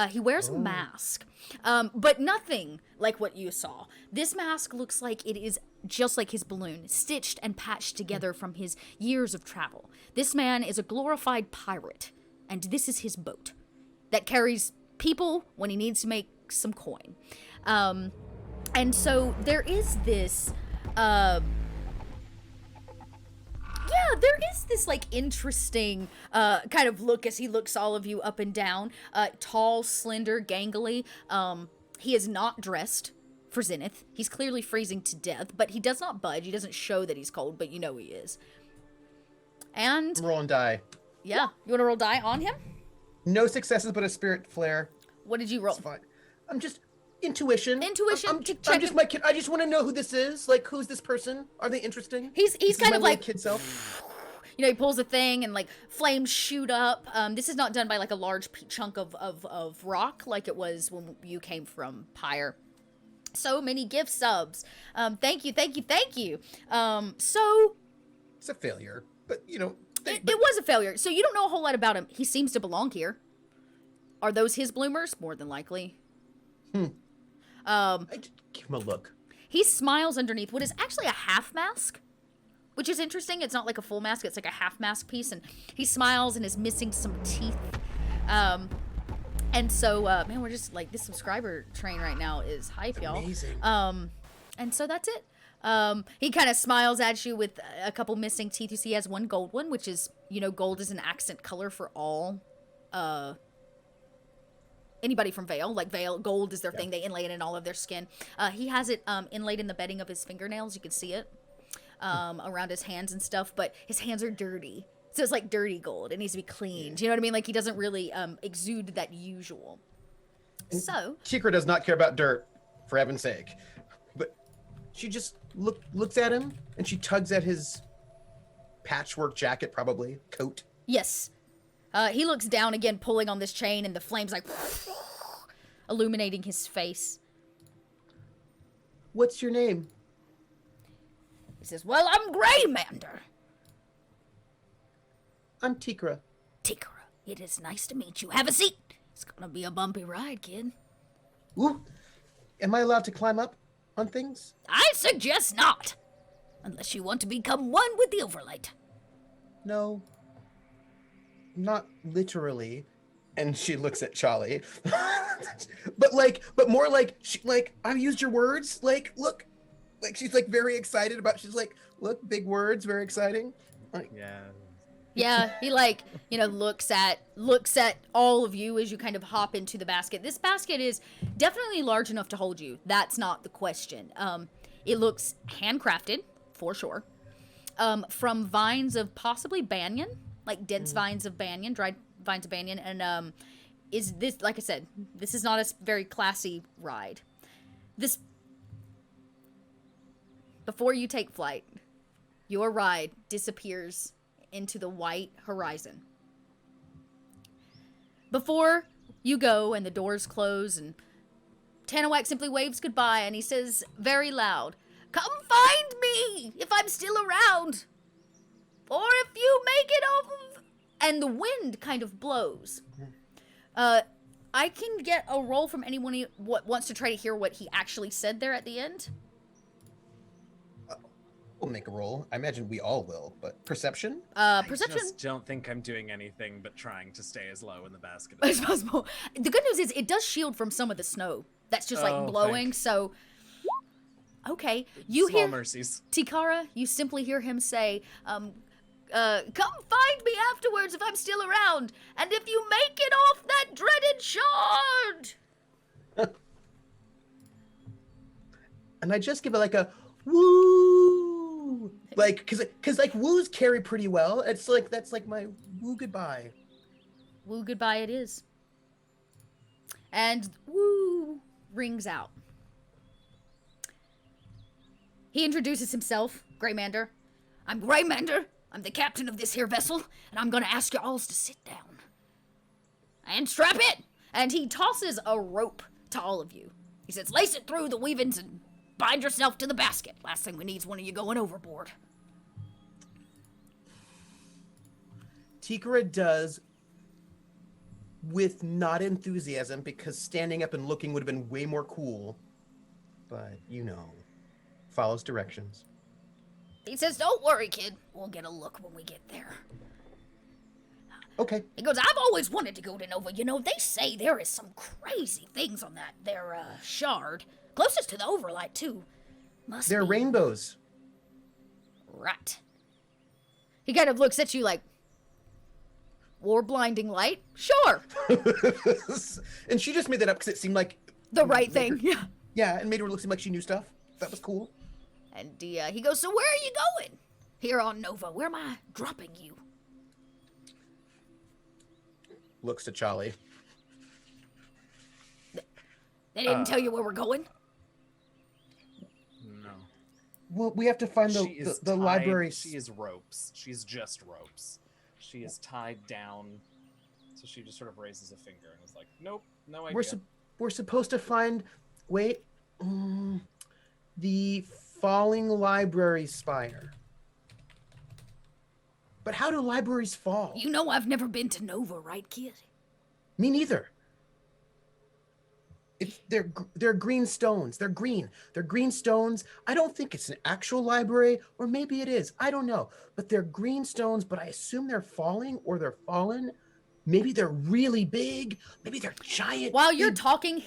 He wears a mask, but nothing like what you saw. This mask looks like it is just like his balloon, stitched and patched together from his years of travel. This man is a glorified pirate, and this is his boat that carries people when he needs to make some coin. And so there is this... Yeah, there is this, like, interesting kind of look as he looks all of you up and down. Tall, slender, gangly. He is not dressed for Zenith. He's clearly freezing to death, but he does not budge. He doesn't show that he's cold, but you know he is. And... Roll and die. Yeah. You want to roll die on him? No successes, but a spirit flare. What did you roll? It's fine. I'm just... Intuition. Intuition. I'm just my kid. I just want to know who this is. Like, who's this person? Are they interesting? He's kind of like kid self. You know, he pulls a thing and like flames shoot up. This is not done by like a large chunk of rock like it was when you came from Pyre. So many gift subs. Thank you. So It's a failure, but you know. It was a failure. So you don't know a whole lot about him. He seems to belong here. Are those his bloomers? More than likely. I just give him a look. He smiles underneath what is actually a half mask, which is interesting. It's not like a full mask. It's like a half mask piece. And he smiles and is missing some teeth. And so, man, we're just like, this subscriber train right now is hype, y'all. Amazing. And so that's it. He kind of smiles at you with a couple missing teeth. You see he has one gold one, which is, you know, gold is an accent color for all, anybody from Vale. Like Vale, gold is their thing. They inlay it in all of their skin. He has it inlaid in the bedding of his fingernails. You can see it around his hands and stuff. But his hands are dirty, so it's like dirty gold. It needs to be cleaned. You know what I mean? Like he doesn't really exude that usual. So Chikra does not care about dirt, for heaven's sake. But she just looks at him and she tugs at his patchwork jacket, probably coat. Yes. He looks down again, pulling on this chain, and the flames like illuminating his face. What's your name? He says, "Well, I'm Greymander." I'm Tikra. Tikra, it is nice to meet you. Have a seat. It's gonna be a bumpy ride, kid. Ooh, am I allowed to climb up on things? I suggest not, unless you want to become one with the Overlight. No. Not literally. And she looks at Charlie. but more like, I've used your words. Like, look. Like, she's like very excited about, she's like, look, big words, very exciting. Like, Yeah. Yeah, he like, looks at all of you as you kind of hop into the basket. This basket is definitely large enough to hold you. That's not the question. It looks handcrafted, for sure. From vines of possibly banyan, like dense vines of banyan, dried vines of banyan, and is this, like I said, this is not a very classy ride. This, before you take flight, your ride disappears into the white horizon. Before you go and the doors close and Tanawak simply waves goodbye and he says very loud, "Come find me if I'm still around, or if you make it off of..." And the wind kind of blows. I can get a roll from anyone who wants to try to hear what he actually said there at the end. We'll make a roll. I imagine we all will, but perception? Perception. I just don't think I'm doing anything but trying to stay as low in the basket as possible. The good news is it does shield from some of the snow that's just like blowing, so... Okay, you Small hear... mercies. Tikara, you simply hear him say, "Come find me afterwards if I'm still around, and if you make it off that dreaded shard!" And I just give it like a woo, like, cause like woos carry pretty well. It's like, that's like my woo goodbye. Woo goodbye it is. And woo rings out. He introduces himself, Greymander. "I'm Greymander. I'm the captain of this here vessel, and I'm gonna ask you alls to sit down. And strap it!" And he tosses a rope to all of you. He says, "Lace it through the weavings and bind yourself to the basket. Last thing we need is one of you going overboard." Tikara does with not enthusiasm, because standing up and looking would have been way more cool. But, follows directions. He says, "Don't worry, kid. We'll get a look when we get there." Okay. He goes, "I've always wanted to go to Nova. They say there is some crazy things on their shard. Closest to the Overlight, too. They're rainbows. Right." He kind of looks at you like, "War blinding light? Sure." And she just made that up because it seemed like... The right thing, yeah. Yeah, and made her look seem like she knew stuff. That was cool. And he goes, "So where are you going? Here on Nova, where am I dropping you?" Looks to Charlie. They didn't tell you where we're going? No. Well, we have to find the library. She is ropes. She's just ropes. She is tied down. So she just sort of raises a finger and is like, "Nope, no idea." We're supposed to find... Wait. The falling library spire. But how do libraries fall? I've never been to Nova, right, kid? Me neither. They're green stones. They're green. They're green stones. I don't think it's an actual library, or maybe it is. I don't know. But they're green stones, but I assume they're falling or they're fallen. Maybe they're really big. Maybe they're giant. While you're talking,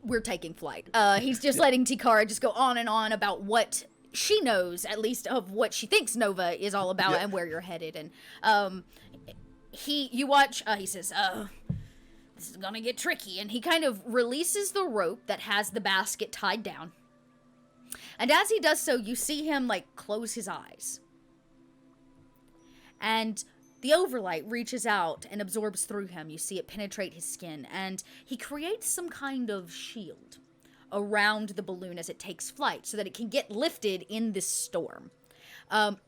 we're taking flight. He's just letting Tikara just go on and on about what she knows, at least of what she thinks Nova is all about and where you're headed. And you watch, he says, "This is gonna get tricky." And he kind of releases the rope that has the basket tied down. And as he does so, you see him, like, close his eyes. And the Overlight reaches out and absorbs through him. You see it penetrate his skin, and he creates some kind of shield around the balloon as it takes flight so that it can get lifted in this storm.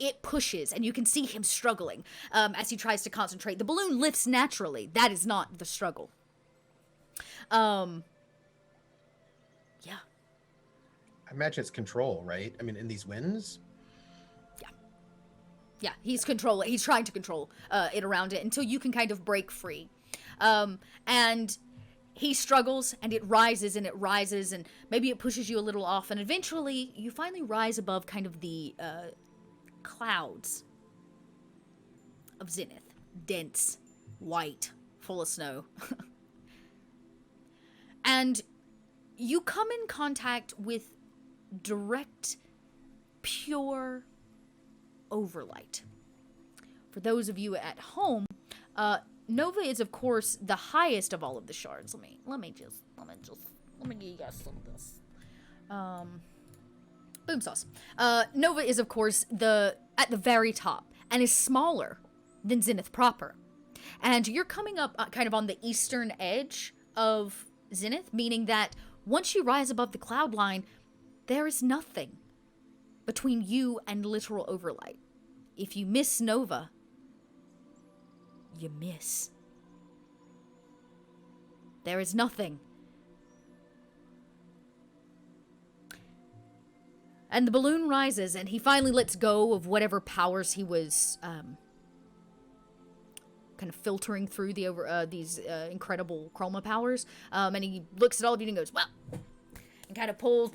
It pushes, and you can see him struggling as he tries to concentrate. The balloon lifts naturally. That is not the struggle. Yeah. I imagine it's control, right? I mean, in these winds? Yeah, he's trying to control it around it until you can kind of break free. And he struggles, and it rises, and maybe it pushes you a little off, and eventually you finally rise above kind of the clouds of Zenith. Dense, white, full of snow. And you come in contact with direct, pure Overlight. for those of you at home, Nova is of course the highest of all of the shards. Let me give you guys some of this. Boom sauce. Nova is of course at the very top and is smaller than Zenith proper. And you're coming up kind of on the eastern edge of Zenith, meaning that once you rise above the cloud line, there is nothing between you and literal Overlight. If you miss Nova, you miss. There is nothing. And the balloon rises, and he finally lets go of whatever powers he was kind of filtering through these incredible chroma powers. And he looks at all of you and goes, well, and kind of pulls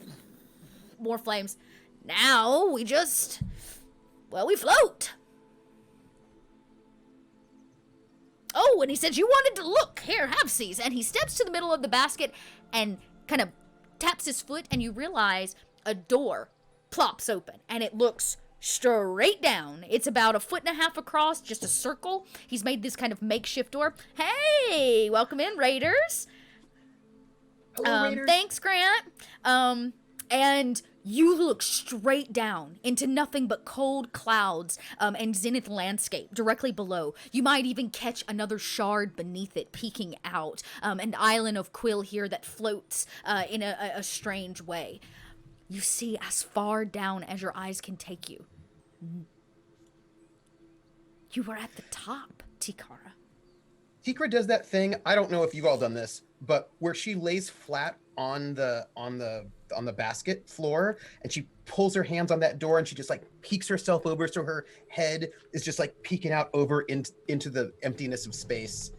more flames. Now we float. Oh, and he says, you wanted to look. Here, have seas. And he steps to the middle of the basket and kind of taps his foot, and you realize a door plops open, and it looks straight down. It's about 1.5 feet across, just a circle. He's made this kind of makeshift door. Hey, welcome in, Raiders. Hello, Raiders. Thanks, Grant. And you look straight down into nothing but cold clouds and Zenith landscape directly below. You might even catch another shard beneath it peeking out. An island of Quill here that floats in a strange way. You see as far down as your eyes can take you. You were at the top, Tikara. Tikra does that thing. I don't know if you've all done this, but where she lays flat on the basket floor and she pulls her hands on that door and she just like peeks herself over so her head is just like peeking out over into the emptiness of space.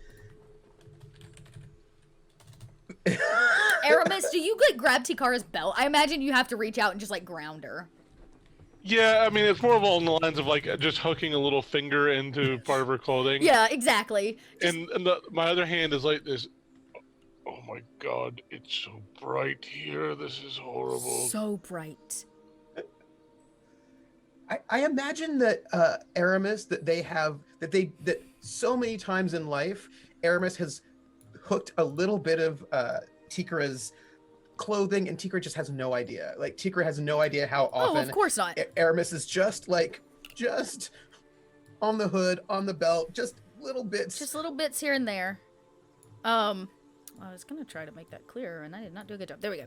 Aramis, do you like grab Tikara's belt? I imagine you have to reach out and just like ground her. Yeah, I mean, it's more along the lines of like just hooking a little finger into part of her clothing. Yeah, exactly. And my other hand is like this. Oh my god, it's so bright here. This is horrible. So bright. I imagine that Aramis, that so many times in life, Aramis has hooked a little bit of Tikra's clothing, and Tikra just has no idea. Like, Tikra has no idea how often. Oh, of course not. Aramis is just on the hood, on the belt, just little bits. Just little bits here and there. I was gonna try to make that clearer, and I did not do a good job. There we go.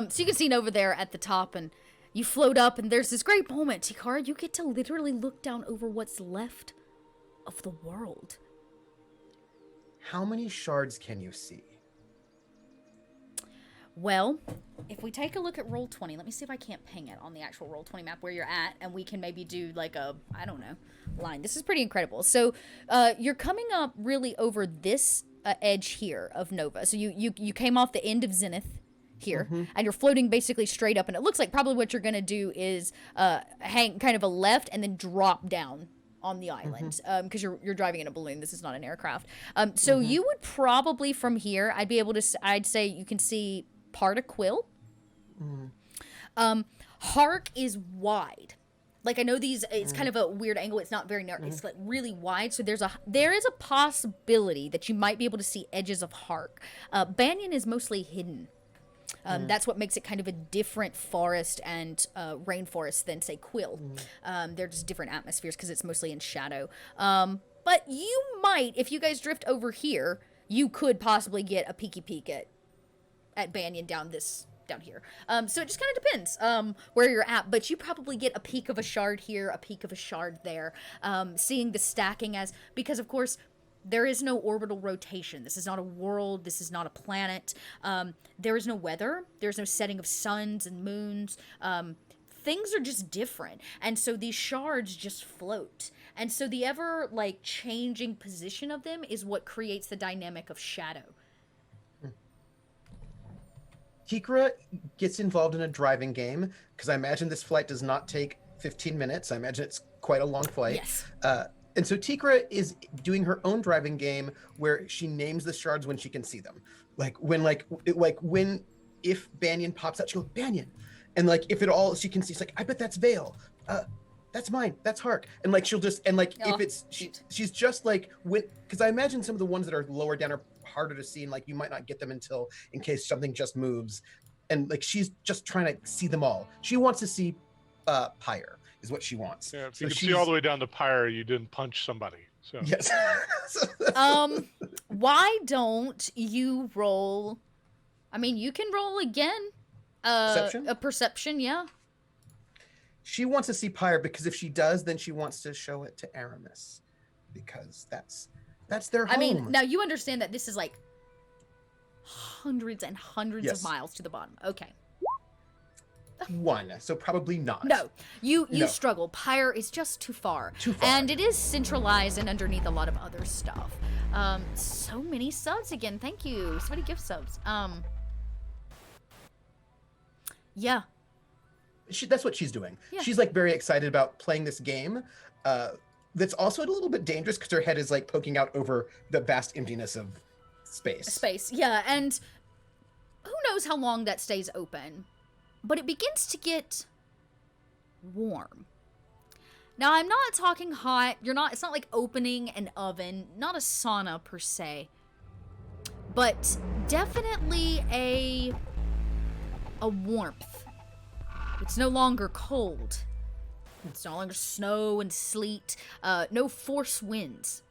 So you can see Nova there at the top, and you float up, and there's this great moment, Tikara. You get to literally look down over what's left of the world. How many shards can you see? Well, if we take a look at Roll20, let me see if I can't ping it on the actual Roll20 map where you're at, and we can maybe do like a, I don't know, line. This is pretty incredible. So you're coming up really over this edge here of Nova. So you came off the end of Zenith here, and you're floating basically straight up, and it looks like probably what you're going to do is hang kind of a left and then drop down on the island, because you're driving in a balloon. This is not an aircraft. So you would probably from here, I'd say you can see part of Quill. Hark is wide. Like, I know it's kind of a weird angle. It's not very narrow. It's like really wide. So there is a possibility that you might be able to see edges of Hark. Banyan is mostly hidden. That's what makes it kind of a different forest and rainforest than, say, Quill. They're just different atmospheres because it's mostly in shadow. But you might, if you guys drift over here, you could possibly get a peeky peek at Banyan down here. So it just kind of depends where you're at, but you probably get a peek of a shard here, a peek of a shard there, seeing the stacking because of course there is no orbital rotation. This is not a world. This is not a planet. There is no weather. There's no setting of suns and moons. Things are just different. And so these shards just float. And so the ever like changing position of them is what creates the dynamic of shadow. Tikra gets involved in a driving game, because I imagine this flight does not take 15 minutes. I imagine it's quite a long flight. Yes. And so Tikra is doing her own driving game where she names the shards when she can see them. If Banyan pops out, she goes, Banyan. And like, if it all, she can see, it's like, I bet that's Vale. that's mine. That's Hark. And like she'll just and like Oh, if it's she's just like because I imagine some of the ones that are lower down are harder to see, and like you might not get them until in case something just moves. And like she's just trying to see them all. She wants to see Pyre is what she wants. Yeah, if So you can see all the way down to Pyre, you didn't punch somebody. So Yes. Why don't you roll? I mean, you can roll again. Perception? A perception, yeah. She wants to see Pyre because if she does, then she wants to show it to Aramis because that's their home. I mean, now you understand that this is like hundreds and hundreds Yes. of miles to the bottom. Okay. 1, so probably not. No, you No. struggle. Pyre is just too far. Too far. And it is centralized and underneath a lot of other stuff. So many subs again. Thank you. So many gift subs. Yeah. That's what she's doing. Yeah. She's like very excited about playing this game. That's also a little bit dangerous because her head is like poking out over the vast emptiness of space. Yeah, and who knows how long that stays open. But it begins to get warm. Now, I'm not talking hot. It's not like opening an oven, not a sauna per se. But definitely a warmth. It's no longer cold. It's no longer snow and sleet. No force winds.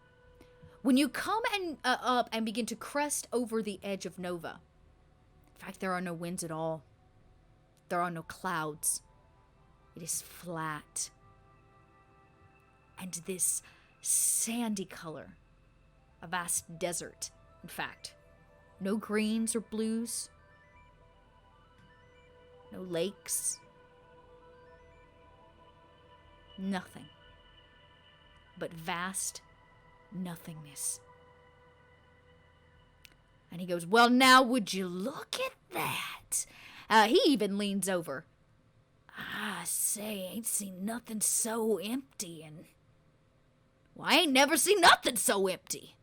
When you come up and begin to crest over the edge of Nova, in fact, there are no winds at all. There are no clouds. It is flat. And this sandy color, a vast desert, in fact. No greens or blues. No lakes. Nothing. But vast nothingness. And he goes, well, now would you look at that? He even leans over. I say, ain't seen nothing so empty and... Well, I ain't never seen nothing so empty.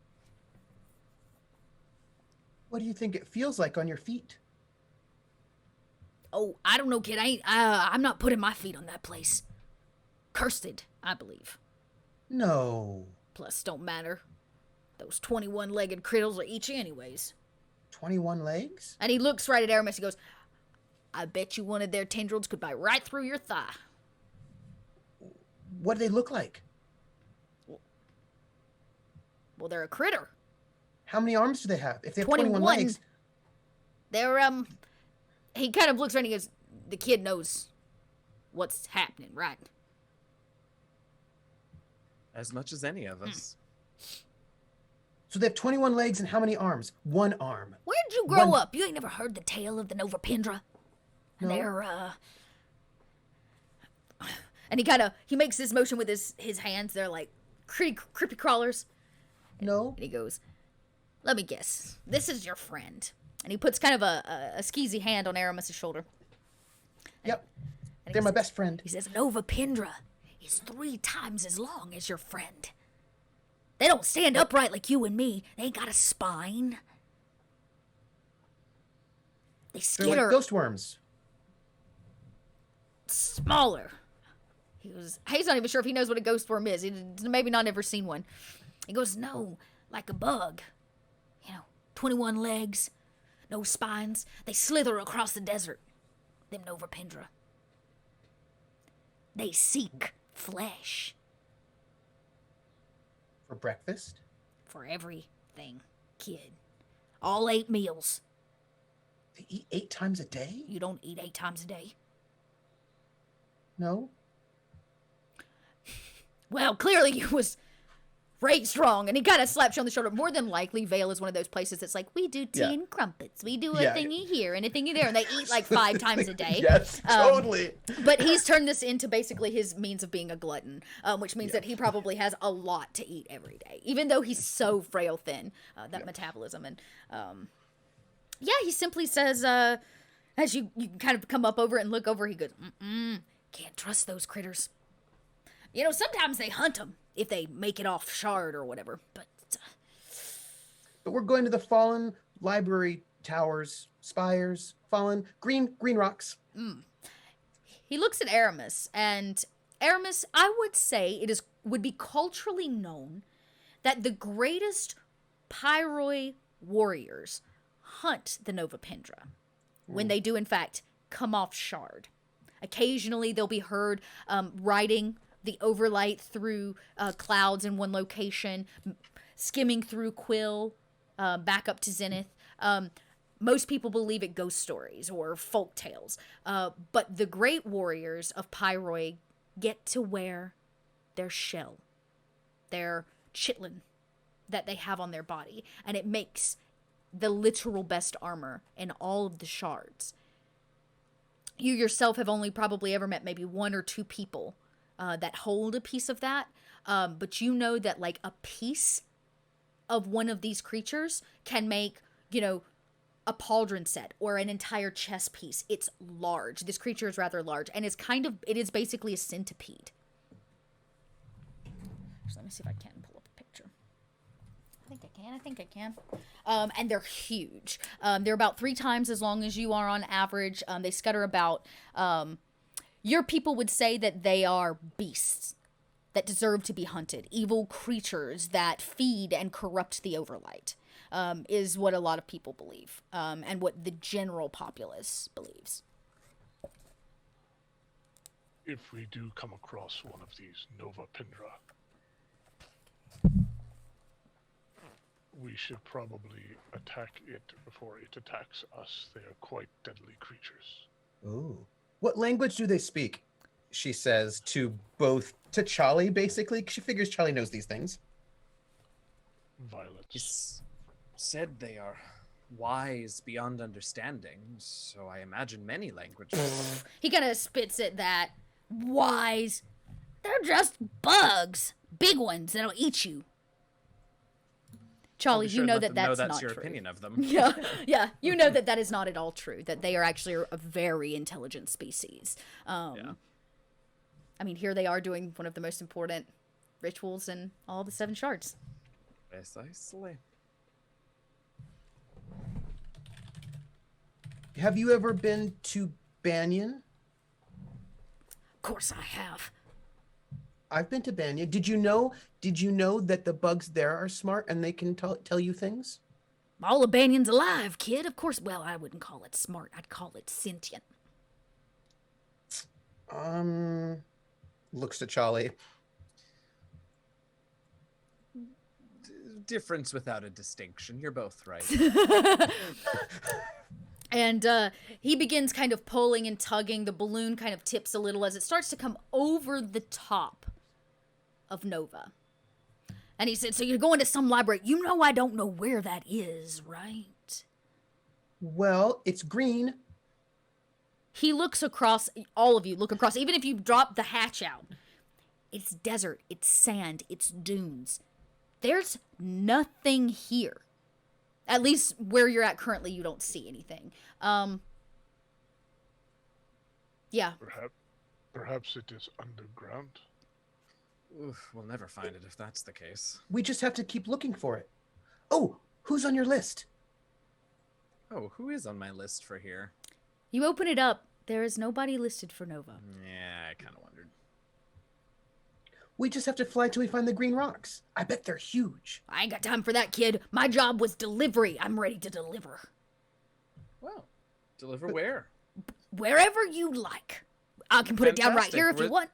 What do you think it feels like on your feet? Oh, I don't know, kid. I'm not putting my feet on that place. Cursed, I believe. No. Plus, don't matter. Those 21-legged critters will eat you anyways. 21 legs? And he looks right at Aramis. He goes, I bet you one of their tendrils could bite right through your thigh. What do they look like? Well, they're a critter. How many arms do they have? If they have 21 legs. They're, he kind of looks around and he goes, the kid knows what's happening, right? As much as any of us. So they have 21 legs and how many arms? 1 arm. Where'd you grow up? You ain't never heard the tale of the Novapindra? And No. they're, and he makes this motion with his hands. They're like creepy crawlers. No. And he goes, let me guess. This is your friend. And he puts kind of a skeezy hand on Aramis' shoulder. Yep. And They're my best friend. He says, Novapindra is 3 times as long as your friend. They don't stand upright like you and me. They ain't got a spine. They They're skitter like ghost worms. smaller. He's not even sure if he knows what a ghost worm is. He's maybe not ever seen one. He goes, no, like a bug. 21 legs, no spines. They slither across the desert. Them Novapindra. They seek flesh For breakfast? for everything, kid. All 8 meals. They eat 8 times a day? You don't eat 8 times a day. No. Well, clearly you was raised wrong. And he kind of slaps you on the shoulder. More than likely, Vale is one of those places that's like, we do tea Yeah. and crumpets. We do a Yeah. thingy here and a thingy there. And they eat like 5 times a day. Yes, totally. But he's turned this into basically his means of being a glutton, which means that he probably has a lot to eat every day, even though he's so frail thin, that metabolism. And yeah, he simply says, as you kind of come up over and look over, he goes, can't trust those critters. Sometimes they hunt them if they make it off shard or whatever, but But we're going to the fallen library towers, spires, fallen green rocks. he looks at Aramis, and Aramis, I would say would be culturally known that the greatest Pyroi warriors hunt the Novapendra when they do, in fact, come off shard. Occasionally, they'll be heard riding the Overlight through clouds in one location, skimming through Quill back up to Zenith. Most people believe it ghost stories or folk tales. But the great warriors of Pyroi get to wear their shell, their chitlin that they have on their body. And it makes the literal best armor in all of the shards. You yourself have only probably ever met maybe one or two people that hold a piece of that. But you know that like a piece of one of these creatures can make, a pauldron set or an entire chess piece. It's large. This creature is rather large and it is basically a centipede. So let me see if I can pull up a picture. I think I can. And they're huge. They're about 3 times as long as you are on average. They scutter about, your people would say that they are beasts that deserve to be hunted. Evil creatures that feed and corrupt the Overlight. Is what a lot of people believe, and what the general populace believes. If we do come across one of these Novapendra, we should probably attack it before it attacks us. They are quite deadly creatures. Ooh. What language do they speak? She says to Charlie, basically. She figures Charlie knows these things. Violence. He's said they are wise beyond understanding, so I imagine many languages. He kind of spits at that. Wise? They're just bugs. Big ones that'll eat you. Charlie, you know that that's not your true. Opinion of them. Yeah. You know that is not at all true. That they are actually a very intelligent species. I mean, here they are doing one of the most important rituals in all the 7 shards. Precisely. Have you ever been to Banyan? Of course I have. I've been to Banyan. Did you know that the bugs there are smart and they can tell you things? All of Banyan's alive, kid. Of course, well, I wouldn't call it smart. I'd call it sentient. Looks to Charlie. Difference without a distinction. You're both right. And he begins kind of pulling and tugging. The balloon kind of tips a little as it starts to come over the top of Nova. And he said, so you're going to some library. You know I don't know where that is, right? Well, it's green. He looks across, all of you look across, even if you drop the hatch out. It's desert, it's sand, it's dunes. There's nothing here. At least where you're at currently, you don't see anything. Yeah. Perhaps it is underground. Oof, we'll never find it if that's the case. We just have to keep looking for it. Oh, who's on your list? Oh, who is on my list for here? You open it up. There is nobody listed for Nova. Yeah, I kind of wondered. We just have to fly till we find the green rocks. I bet they're huge. I ain't got time for that, kid. My job was delivery. I'm ready to deliver. Well, deliver where? Wherever you like. I can put it down right here if you want.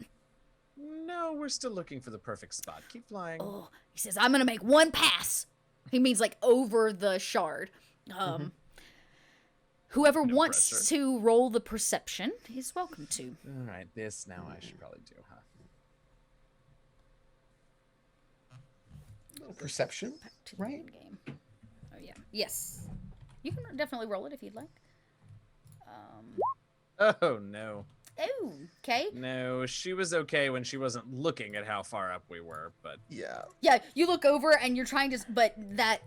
No, we're still looking for the perfect spot. Keep flying. Oh, he says, I'm going to make one pass. He means like over the shard. Whoever wants to roll the perception is welcome to. All right, this now I should probably do, huh? Perception, right? Game. Oh, yeah. Yes. You can definitely roll it if you'd like. Oh, no. Oh, okay. No, she was okay when she wasn't looking at how far up we were, but... Yeah. Yeah, you look over and you're trying to... But that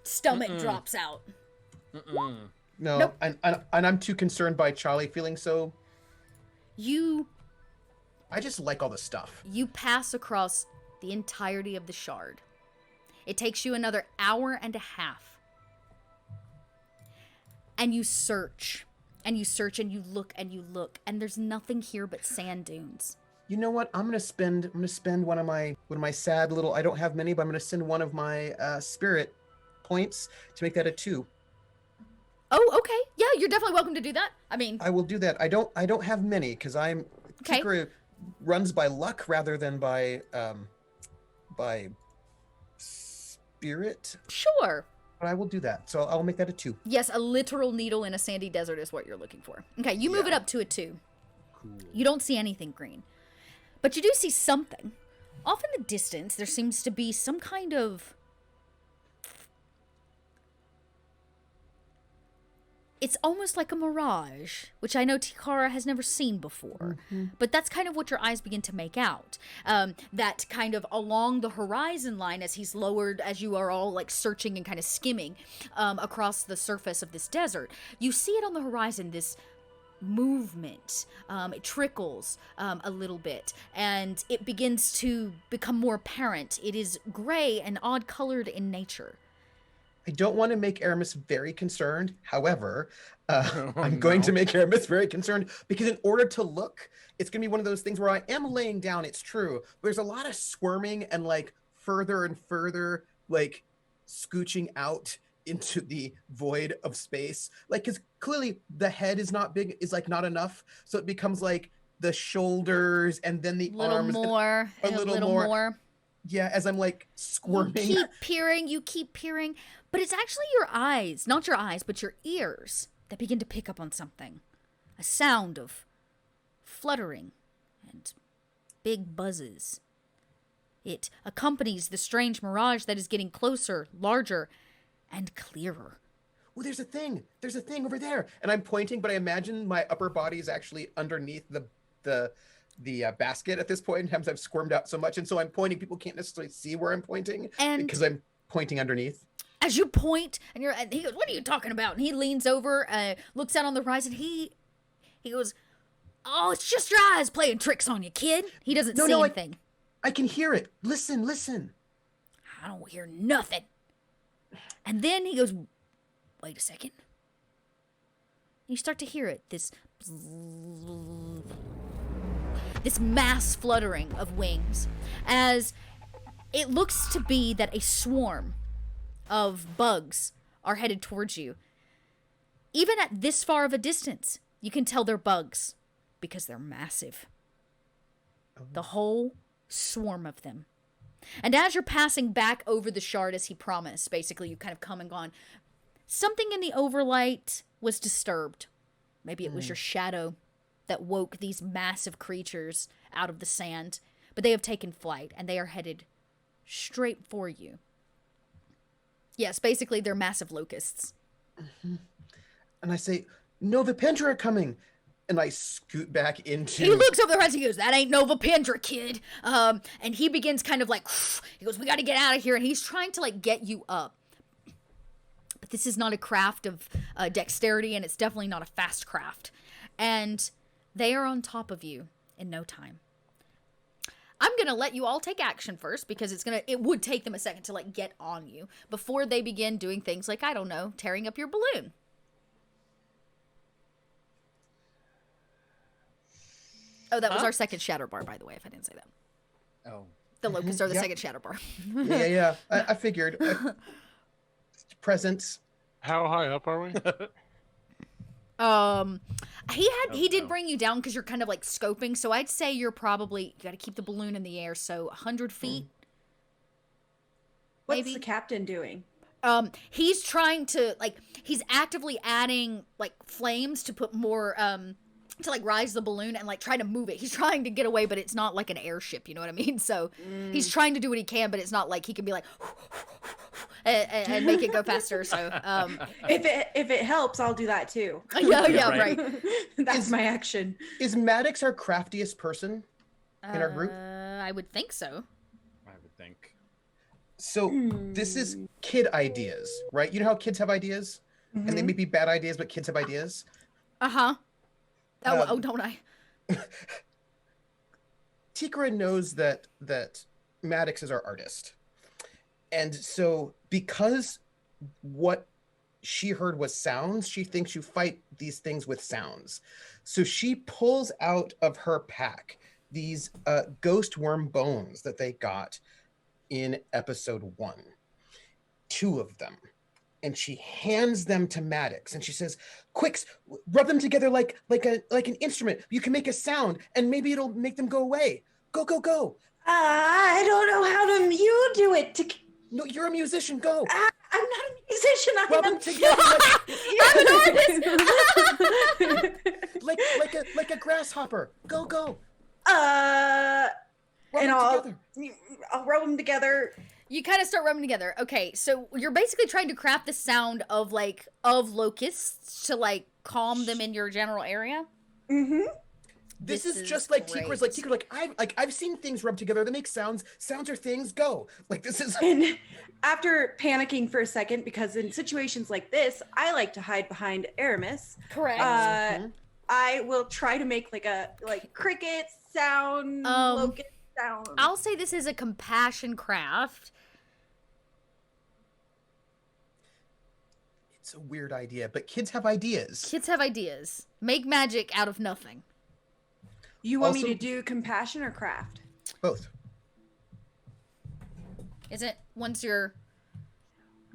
stomach drops out. Mm-mm. No, Nope. and I'm too concerned by Charlie feeling so... I just like all the stuff. You pass across the entirety of the shard. It takes you another hour and a half. And you search. And you search and you look, and there's nothing here but sand dunes. You know what? I'm gonna spend one of my sad little. I don't have many, but I'm gonna send one of my spirit points to make that a 2. Oh, okay. Yeah, you're definitely welcome to do that. I mean, I will do that. I don't have many because I'm Okay. Tikra runs by luck rather than by spirit. sure. But I will do that. So I'll make that a 2. Yes, a literal needle in a sandy desert is what you're looking for. Okay, you move it Yeah. up to a 2. Cool. You don't see anything green. But you do see something. Off in the distance, there seems to be some kind of... It's almost like a mirage, which I know Tikara has never seen before. But that's kind of what your eyes begin to make out. That kind of along the horizon line as he's lowered, as you are all like searching and kind of skimming across the surface of this desert. You see it on the horizon, this movement. It trickles a little bit and it begins to become more apparent. It is gray and odd colored in nature. I don't want to make Aramis very concerned. However, I'm going to make Aramis very concerned because in order to look, it's going to be one of those things where I am laying down. It's true. But there's a lot of squirming and like further and further, like scooching out into the void of space. Like, because clearly the head is not big, is like not enough. So it becomes like the shoulders and then the arms. More, and a little more. Yeah, as I'm like squirming. You keep peering, but it's actually your eyes, not your eyes, but your ears that begin to pick up on something. A sound of fluttering and big buzzes. It accompanies the strange mirage that is getting closer, larger, and clearer. Oh, there's a thing over there. And I'm pointing, but I imagine my upper body is actually underneath the basket at this point. Sometimes I've squirmed out so much, and so I'm pointing. People can't necessarily see where I'm pointing because I'm pointing underneath. As you point, and he goes, "What are you talking about?" And he leans over, looks out on the horizon. He goes, "Oh, it's just your eyes playing tricks on you, kid." He doesn't see anything. I can hear it. Listen. I don't hear nothing. And then he goes, "Wait a second." You start to hear it. This mass fluttering of wings as it looks to be that a swarm of bugs are headed towards you. Even at this far of a distance, you can tell they're bugs because they're massive. The whole swarm of them. And as you're passing back over the shard as he promised, basically you kind of come and gone, something in the overlight was disturbed. Maybe it was your shadow that woke these massive creatures out of the sand, but they have taken flight and they are headed straight for you. Yes, basically they're massive locusts. And I say, "Nova Pendra are coming." And I scoot back into... He looks over the horizon, he goes, "That ain't Nova Pendra, kid." And he begins kind of like, he goes, "We got to get out of here." And he's trying to like get you up. But this is not a craft of dexterity, and it's definitely not a fast craft. And they are on top of you in no time. I'm going to let you all take action first because it would take them a second to like get on you before they begin doing things like, I don't know, tearing up your balloon. Oh, that was our second shatter bar, by the way, if I didn't say that. Oh. The locusts are the second shatter bar. Yeah. I figured. Presents. How high up are we? He did bring you down because you're kind of like scoping, so I'd say you got to keep the balloon in the air, so 100 feet. What's Maybe. the captain doing? He's trying to he's actively adding like flames to put more to like rise the balloon and like try to move it. He's trying to get away, but it's not like an airship, you know what I mean? So he's trying to do what he can, but it's not like he can be like and make it go faster. So if it helps, I'll do that too. yeah, right. That's my action. Is Maddox our craftiest person in our group? I would think so. I would think. So this is kid ideas, right? You know how kids have ideas? And they may be bad ideas, but kids have ideas? Uh-huh. Don't I? Tikra knows that Maddox is our artist. And so because what she heard was sounds, she thinks you fight these things with sounds. So she pulls out of her pack these ghost worm bones that they got in episode 1. 2 of them. And she hands them to Maddox, and she says, "Quicks, rub them together like an instrument. You can make a sound, and maybe it'll make them go away. Go, go, go!" I don't know how to you do it. No, you're a musician. Go. I'm not a musician. Rub them together I'm an artist. like a grasshopper. Go, go. And Rub them I'll rub them together. You kind of start rubbing together. Okay, so you're basically trying to craft the sound of locusts to like calm them in your general area. Mm-hmm. This is just like Tikura's I've seen things rub together that make sounds. Sounds are things. Go. Like this is. And after panicking for a second, because in situations like this, I like to hide behind Aramis. Correct. I will try to make like cricket sound, locust sound. I'll say this is a compassion craft. It's a weird idea, but kids have ideas. Kids have ideas. Make magic out of nothing. You want me to do compassion or craft? Both. Is it once you're...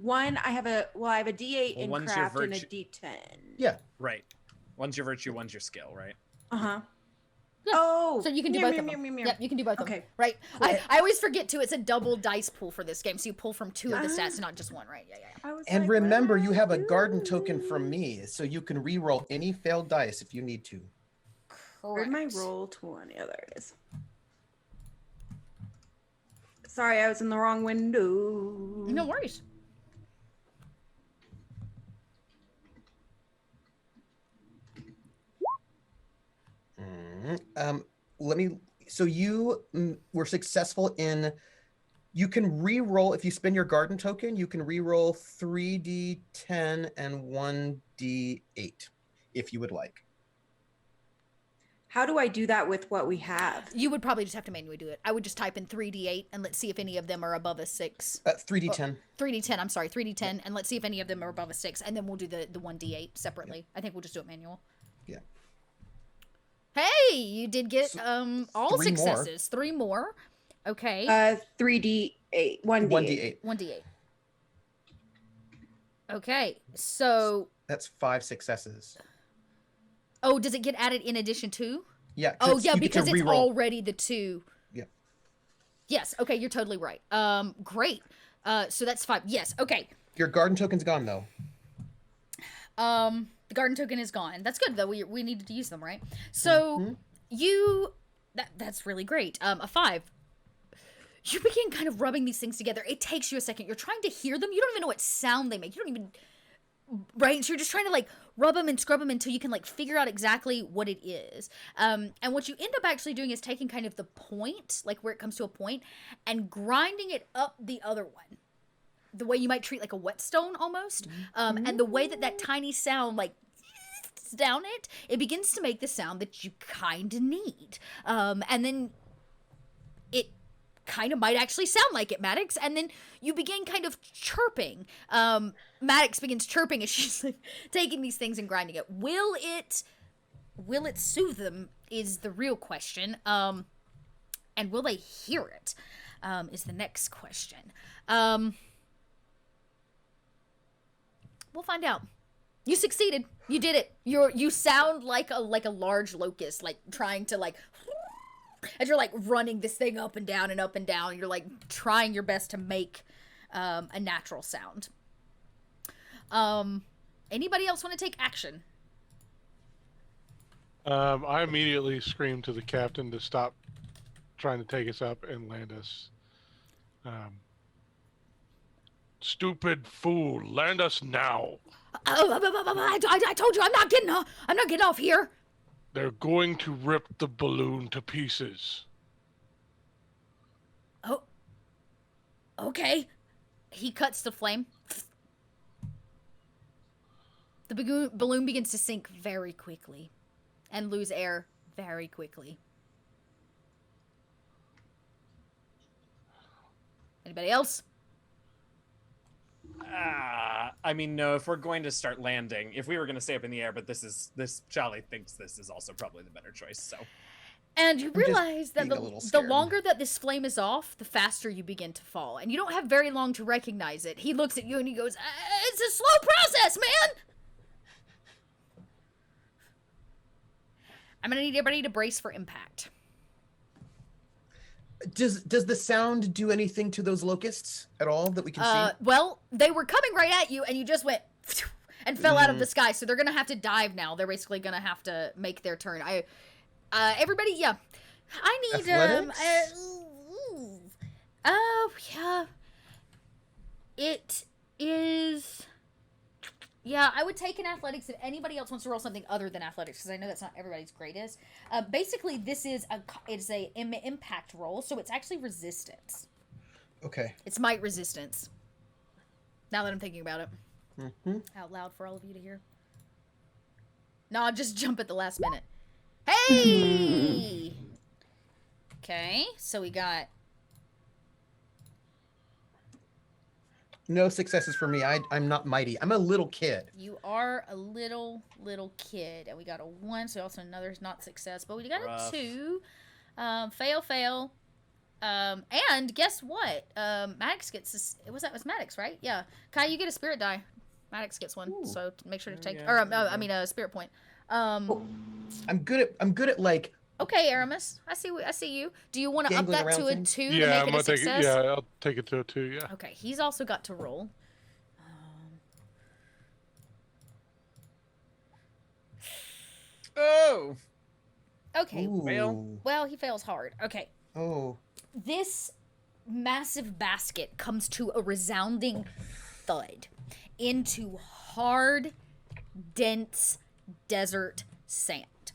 One, I have a D8 in one's craft your and a virtue. D10. Yeah. Right. One's your virtue, one's your skill, right? Uh-huh. Yeah. Oh, So you can do both of them. Yep, you can do both of them. Okay. Right. I always forget, too, it's a double dice pool for this game, so you pull from 2 of the stats, not just one, right? Yeah. And remember, you have a garden token from me, so you can re-roll any failed dice if you need to. Where'd my roll 20? Oh, there it is. Sorry, I was in the wrong window. No worries. So you were successful in, you can re-roll, if you spend your garden token, you can re-roll 3d10 and 1d8, if you would like. How do I do that with what we have? You would probably just have to manually do it. I would just type in 3d8 and let's see if any of them are above a 6. 3d10. 3d10, I'm sorry, 3d10, and let's see if any of them are above a 6, and then we'll do the 1d8 separately. Yeah. I think we'll just do it manual. Yeah. Hey, you did get all 3 successes. More. 3 more. Okay. 3d8. 1d8. 1d8. Okay, so... That's 5 successes. Oh, does it get added in addition to? Yeah. Oh, yeah, because it's already the 2. Yeah. Yes, okay, you're totally right. Great. So that's 5. Yes, okay. Your garden token's gone, though. The garden token is gone. That's good, though. We needed to use them, right? So, that's really great. A 5. You begin kind of rubbing these things together. It takes you a second. You're trying to hear them. You don't even know what sound they make. You don't even... Right? So you're just trying to, like, rub them and scrub them until you can, like, figure out exactly what it is. And what you end up actually doing is taking kind of the point, like, where it comes to a point, and grinding it up the other one. The way you might treat, like, a whetstone, almost. And the way that tiny sound, like, down it begins to make the sound that you kind of need. And then it kind of might actually sound like it, Maddox, and then you begin kind of chirping. Maddox begins chirping as she's like taking these things and grinding it. Will it soothe them is the real question. And will they hear it? Is the next question. We'll find out. You succeeded. You did it. You sound like a large locust, like trying to like, as you're like running this thing up and down and up and down. You're like trying your best to make a natural sound. Anybody else want to take action? I immediately screamed to the captain to stop trying to take us up and land us. Stupid fool, land us now. I told you I'm not getting off here. They're going to rip the balloon to pieces. Oh. Okay. He cuts the flame. The balloon begins to sink very quickly and lose air very quickly. Anybody else? I mean, no, if we're going to start landing, if we were going to stay up in the air, but Charlie thinks this is also probably the better choice, so. And you I'm just realize that being a little the scared. longer that this flame is off, the faster you begin to fall. And you don't have very long to recognize it. He looks at you and he goes, it's a slow process, man! I'm gonna need everybody to brace for impact. Does the sound do anything to those locusts at all that we can see? Well, they were coming right at you and you just went and fell out of the sky. So they're gonna have to dive now. They're basically gonna have to make their turn. Everybody, yeah. I need, Athletics? yeah. It is... Yeah, I would take an athletics if anybody else wants to roll something other than athletics, because I know that's not everybody's greatest. Basically, this is it's a impact roll, so it's actually resistance. Okay. It's might resistance. Now that I'm thinking about it. Mm-hmm. Out loud for all of you to hear. No, I'll just jump at the last minute. Hey! Okay, so we got... No successes for me. I'm not mighty. I'm a little kid. You are a little kid. And we got a 1, so also another not success. But we got Rough. a 2. Fail. And guess what? Maddox gets this. Was Maddox, right? Yeah. Kai, you get a spirit die. Maddox gets one. Ooh. So make sure to take... Yeah, or, yeah. I mean, a spirit point. I'm good at like Okay, Aramis. I see you. Do you want to up Dangling that to a around 2 Yeah, to I'm make it gonna a take success? it. Yeah, I'll take it to a 2. Yeah. Okay, he's also got to roll. Oh! Okay. ooh. Well, he fails hard. Okay. Oh. This massive basket comes to a resounding thud into hard, dense desert sand.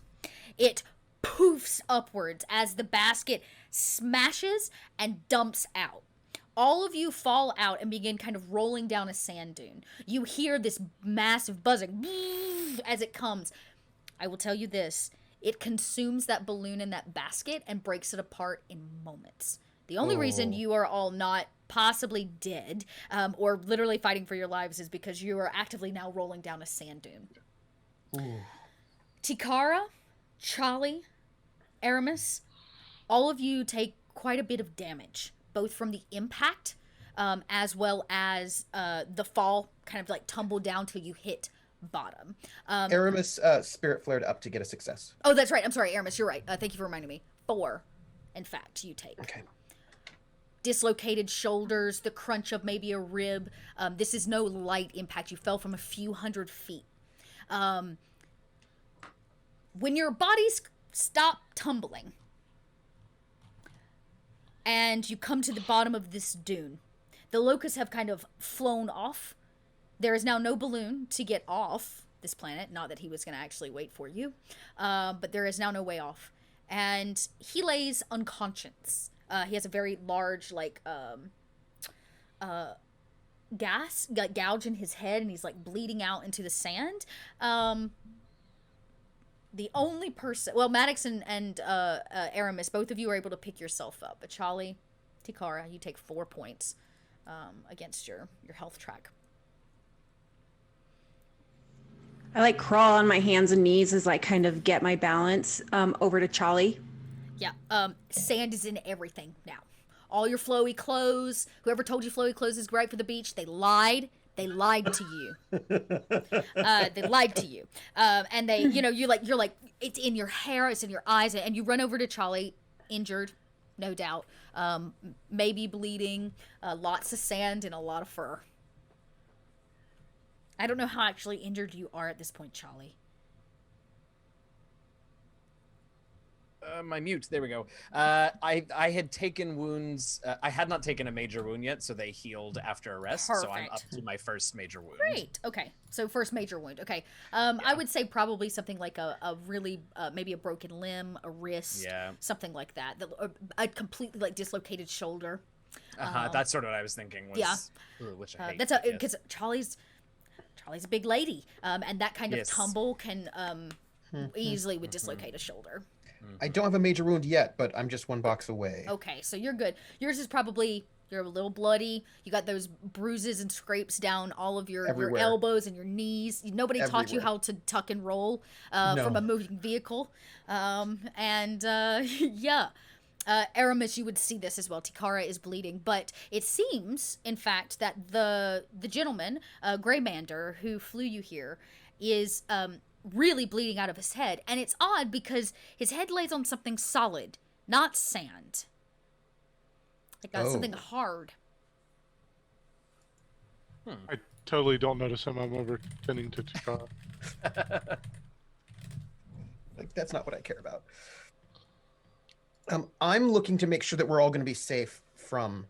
It poofs upwards as the basket smashes and dumps out. All of you fall out and begin kind of rolling down a sand dune. You hear this massive buzzing as it comes. I will tell you this. It consumes that balloon in that basket and breaks it apart in moments. The only reason you are all not possibly dead or literally fighting for your lives is because you are actively now rolling down a sand dune. Ooh. Tikara, Charlie, Aramis, all of you take quite a bit of damage, both from the impact as well as the fall, kind of like tumble down till you hit bottom. Aramis spirit flared up to get a success. Oh, that's right. I'm sorry, Aramis. You're right. Thank you for reminding me. 4, in fact, you take. Okay. Dislocated shoulders, the crunch of maybe a rib. This is no light impact. You fell from a few hundred feet. When your bodies stop tumbling and you come to the bottom of this dune, the locusts have kind of flown off. There is now no balloon to get off this planet. Not that he was going to actually wait for you, but there is now no way off. And he lays unconscious. He has a very large, like, gouge in his head, and he's, like, bleeding out into the sand. The only person... Well, Maddox and Aramis, both of you are able to pick yourself up. But Charlie, Tikara, you take 4 points against your health track. I like crawl on my hands and knees as I kind of get my balance over to Charlie. Yeah, sand is in everything now. All your flowy clothes. Whoever told you flowy clothes is great for the beach, they lied. They lied to you. They lied to you. And they, you're like, it's in your hair, it's in your eyes, and you run over to Charlie, injured, no doubt. Maybe bleeding, lots of sand and a lot of fur. I don't know how actually injured you are at this point, Charlie. My mute. There we go. I had taken wounds. I had not taken a major wound yet, so they healed after a rest. So I'm up Perfect. to my first major wound. Great. Okay. So first major wound. Okay. I would say probably something like a really maybe a broken limb, a wrist, Yeah. something like that. A completely like dislocated shoulder. That's sort of what I was thinking. Was, Yeah. Which I hate. That's because Charlie's a big lady, and that kind of Yes. tumble can easily would dislocate a shoulder. I don't have a major wound yet, but I'm just 1 box away. Okay, so you're good. Yours is probably You're a little bloody. You got those bruises and scrapes down all of your Everywhere. elbows and your knees. Nobody taught you Everywhere. how to tuck and roll No. from a moving vehicle. Yeah. Aramis, you would see this as well. Tikara is bleeding, but it seems, in fact, that the gentleman, Greymander, who flew you here, is really bleeding out of his head. And it's odd because his head lays on something solid, not sand. Like something hard. I totally don't notice him. I'm over tending to Takara. Like, that's not what I care about. I'm looking to make sure that we're all going to be safe from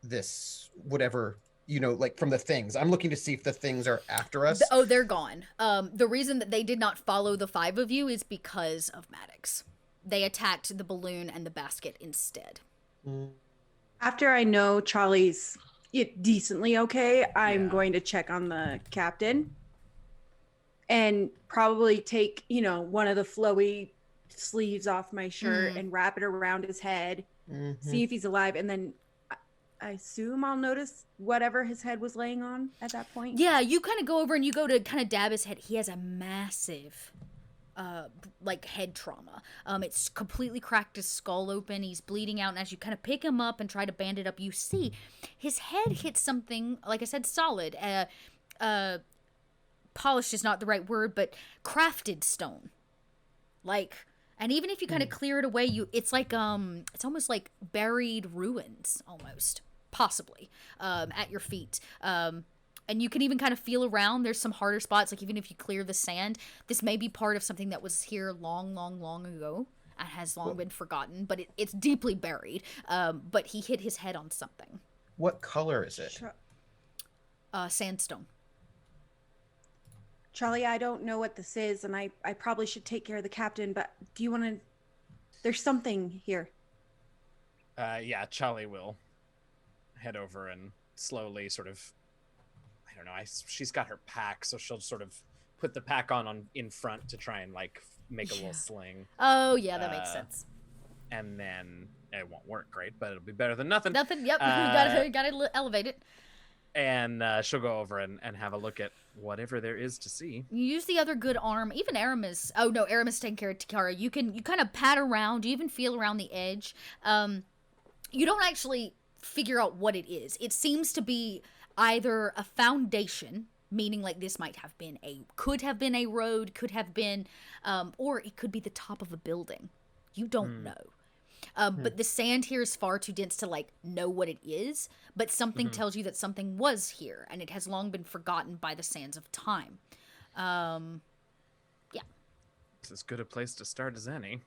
this, whatever, like from the things. I'm looking to see if the things are after us. Oh, they're gone. The reason that they did not follow the 5 of you is because of Maddox. They attacked the balloon and the basket instead. After I know Charlie's decently okay, I'm going to check on the captain and probably take, one of the flowy sleeves off my shirt and wrap it around his head, see if he's alive, and then I assume I'll notice whatever his head was laying on at that point. Yeah, you kind of go over and you go to kind of dab his head. He has a massive head trauma. It's completely cracked his skull open. He's bleeding out, and as you kind of pick him up and try to band it up, you see his head hits something, like I said, solid. Polished is not the right word, but crafted stone. And even if you kind of clear it away, it's almost like buried ruins, almost, possibly, at your feet. And you can even kind of feel around. There's some harder spots. Like, even if you clear the sand, this may be part of something that was here long, long, long ago and has long been forgotten. But it's deeply buried. But he hit his head on something. What color is it? Sandstone. Charlie, I don't know what this is, and I probably should take care of the captain, but do you want to... There's something here. Yeah, Charlie will head over and slowly sort of... I don't know, she's got her pack, so she'll sort of put the pack on in front to try and, make a little sling. Oh, yeah, that makes sense. And then it won't work great, but it'll be better than nothing. Nothing, yep, you gotta elevate it. And she'll go over and have a look at whatever there is to see. You use the other good arm. Even Aramis. Oh, no, Aramis taking care of Tikara. You kind of pat around. You even feel around the edge. You don't actually figure out what it is. It seems to be either a foundation, meaning like this could have been a road, could have been, or it could be the top of a building. You don't know. But the sand here is far too dense to know what it is, but something tells you that something was here and it has long been forgotten by the sands of time. Yeah. It's as good a place to start as any.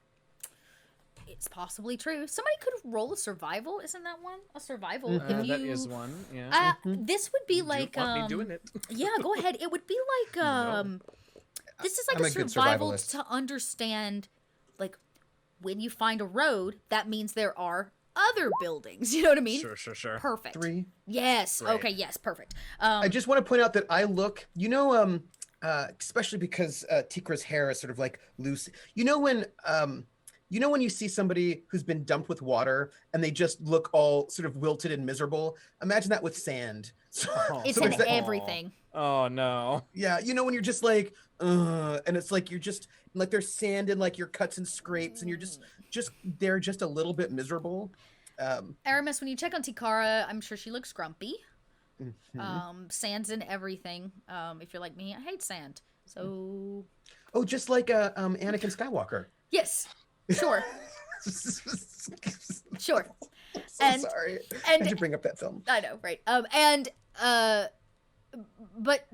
It's possibly true. Somebody could roll a survival. Isn't that one? A survival. That is one, yeah. This would be like... want me doing it? Yeah, go ahead. It would be like... No. This is like I'm a a good survival survivalist. to understand, when you find a road, that means there are other buildings. You know what I mean? Sure. Perfect. 3. Yes. Great. Okay, yes, perfect. I just want to point out that I look, especially because Tikra's hair is sort of loose. When you see somebody who's been dumped with water and they just look all sort of wilted and miserable? Imagine that with sand. It's so in there's that- everything. Oh, no. Yeah, when you're just and it's you're just there's sand in your cuts and scrapes and you're just they're just a little bit miserable. Aramis, when you check on Tikara, I'm sure she looks grumpy. Sand's in everything. If you're like me, I hate sand. So... Oh, just like Anakin Skywalker. Yes. Sure. Sure. So sorry. I had to bring up that film. I know, right? But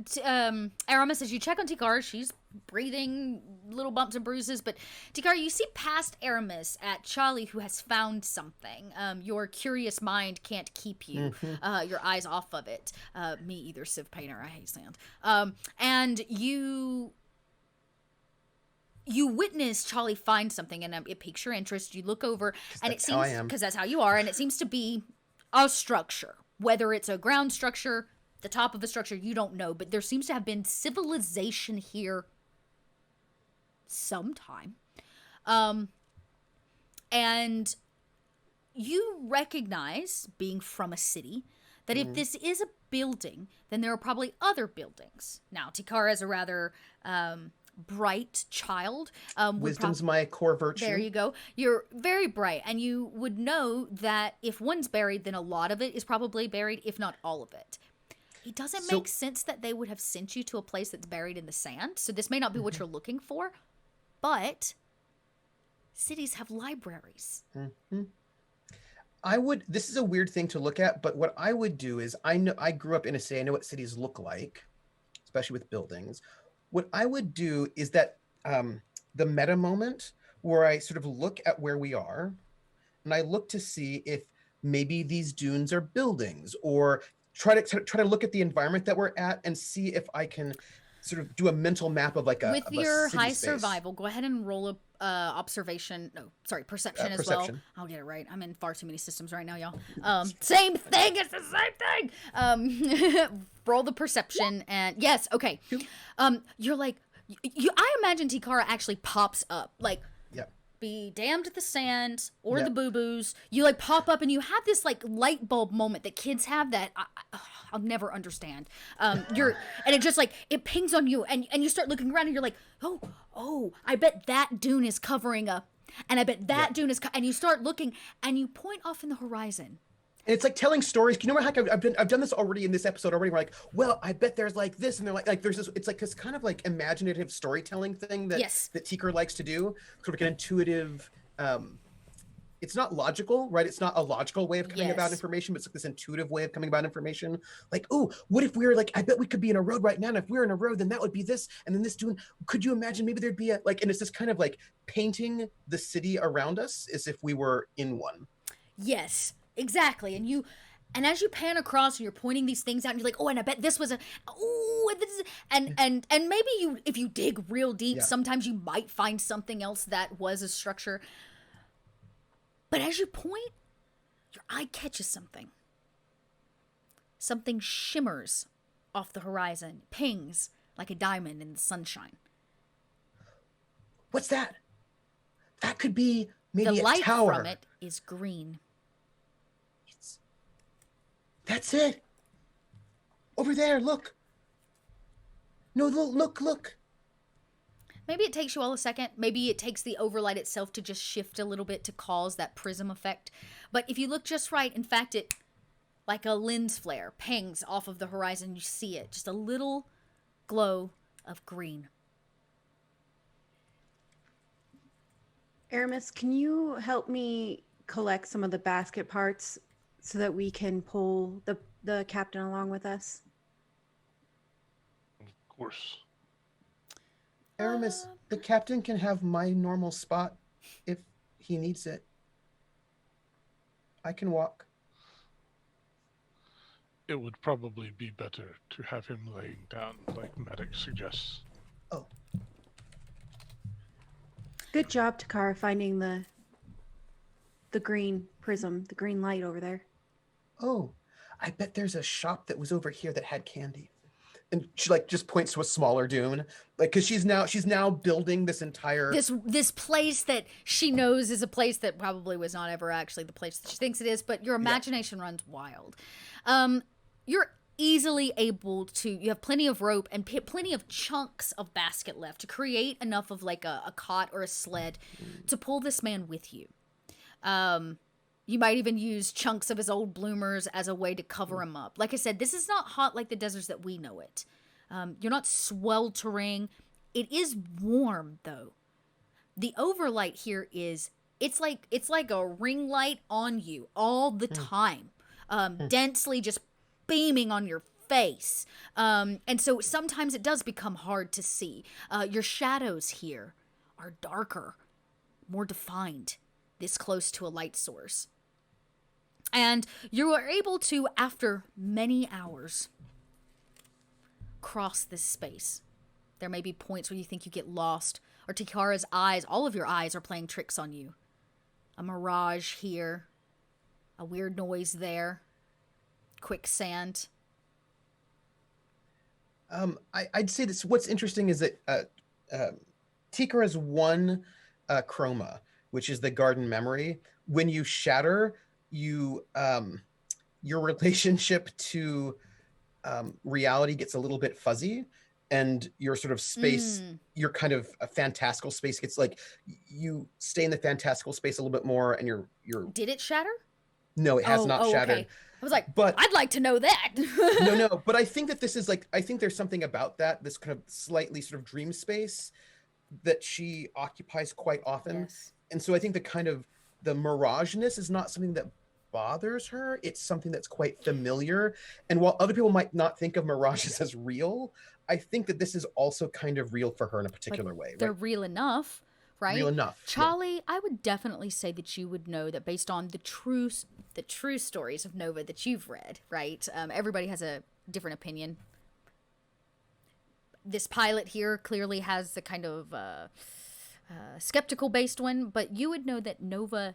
Aramis, as you check on Tikara, she's breathing little bumps and bruises. But Tikara, you see past Aramis at Charlie, who has found something. Your curious mind can't keep you, your eyes off of it. Me either, Civ Painter. I hate sand. And you witness Charlie find something, and it piques your interest. You look over, and it seems, because that's how you are, and it seems to be a structure. Whether it's a ground structure, the top of a structure, you don't know, but there seems to have been civilization here sometime. And you recognize, being from a city, that if this is a building, then there are probably other buildings. Now, Tikara is a rather bright child. Wisdom's my core virtue. There you go. You're very bright, and you would know that if one's buried, then a lot of it is probably buried, if not all of it. It doesn't make sense that they would have sent you to a place that's buried in the sand, so this may not be what you're looking for, but cities have libraries. This is a weird thing to look at, but what I would do is, I grew up in a city, I know what cities look like, especially with buildings. What I would do is that the meta moment where I sort of look at where we are, and I look to see if maybe these dunes are buildings, or try to look at the environment that we're at and see if I can sort of do a mental map of like with your city high space. Survival. Go ahead and roll a perception as well. I'll get it right. I'm in far too many systems right now, y'all. Same thing. It's the same thing. Roll the perception, and yes, okay. You're like, I imagine Tikara actually pops up, like, be damned the sand or the boo-boos. You like pop up and you have this like light bulb moment that kids have that I'll never understand. And it just like, it pings on you, and you start looking around and you're like, oh, I bet that dune is covering up, and I bet that dune is, and you start looking and you point off in the horizon. And it's like telling stories. You know what? I've done this already in this episode already. We're like, well, I bet there's like this, and they're like there's this. It's like this kind of like imaginative storytelling thing that Tikar likes to do. Sort of like an intuitive. It's not logical, right? It's not a logical way of coming about information, but it's like this intuitive way of coming about information. Like, oh, what if we were like? I bet we could be in a road right now, and if we were in a road, then that would be this, and then this doing. Could you imagine? Maybe there'd be a like, and it's this kind of like painting the city around us as if we were in one. Yes. Exactly, and as you pan across and you're pointing these things out, and you're like, oh, and I bet this was and maybe if you dig real deep, sometimes you might find something else that was a structure. But as you point, your eye catches something. Something shimmers off the horizon, pings like a diamond in the sunshine. What's that? That could be maybe the light a tower. From it is green. That's it. Over there, look. No, look. Maybe it takes you all a second. Maybe it takes the overlight itself to just shift a little bit to cause that prism effect. But if you look just right, in fact, it, like a lens flare, pings off of the horizon. You see it. Just a little glow of green. Aramis, can you help me collect some of the basket parts so that we can pull the captain along with us? Of course. Aramis, the captain can have my normal spot if he needs it. I can walk. It would probably be better to have him laying down, like Medic suggests. Oh. Good job, Takara, finding the green prism, the green light over there. Oh, I bet there's a shop that was over here that had candy. And she like just points to a smaller dune, like because she's now building this entire this place that she knows is a place that probably was not ever actually the place that she thinks it is. But your imagination runs wild. You're easily able to. You have plenty of rope and plenty of chunks of basket left to create enough of like a cot or a sled to pull this man with you. You might even use chunks of his old bloomers as a way to cover him up. Like I said, this is not hot like the deserts that we know it. You're not sweltering. It is warm, though. The overlight here it's like a ring light on you all the time. Densely just beaming on your face. And so sometimes it does become hard to see. Your shadows here are darker, more defined, this close to a light source. And you are able to, after many hours, cross this space. There may be points where you think you get lost, or Tikara's eyes, all of your eyes are playing tricks on you. A mirage here, a weird noise there, quicksand. I'd say this. What's interesting is that Tikar has one chroma, which is the garden memory, when you shatter, you your relationship to reality gets a little bit fuzzy, and your sort of space, your kind of a fantastical space gets like, you stay in the fantastical space a little bit more, and you're Did it shatter? no, it has not shattered. Okay. I was like, but I'd like to know that. no, but I think that this is like, I think there's something about that, this kind of slightly sort of dream space that she occupies quite often. Yes. And so I think the kind of the mirageness is not something that bothers her. It's something that's quite familiar. And while other people might not think of mirages as real, I think that this is also kind of real for her in a particular way. They're right? real enough, right? Real enough. Charlie, I would definitely say that you would know that based on the true stories of Nova that you've read, right? Everybody has a different opinion. This pilot here clearly has the kind of skeptical based one, but you would know that Nova,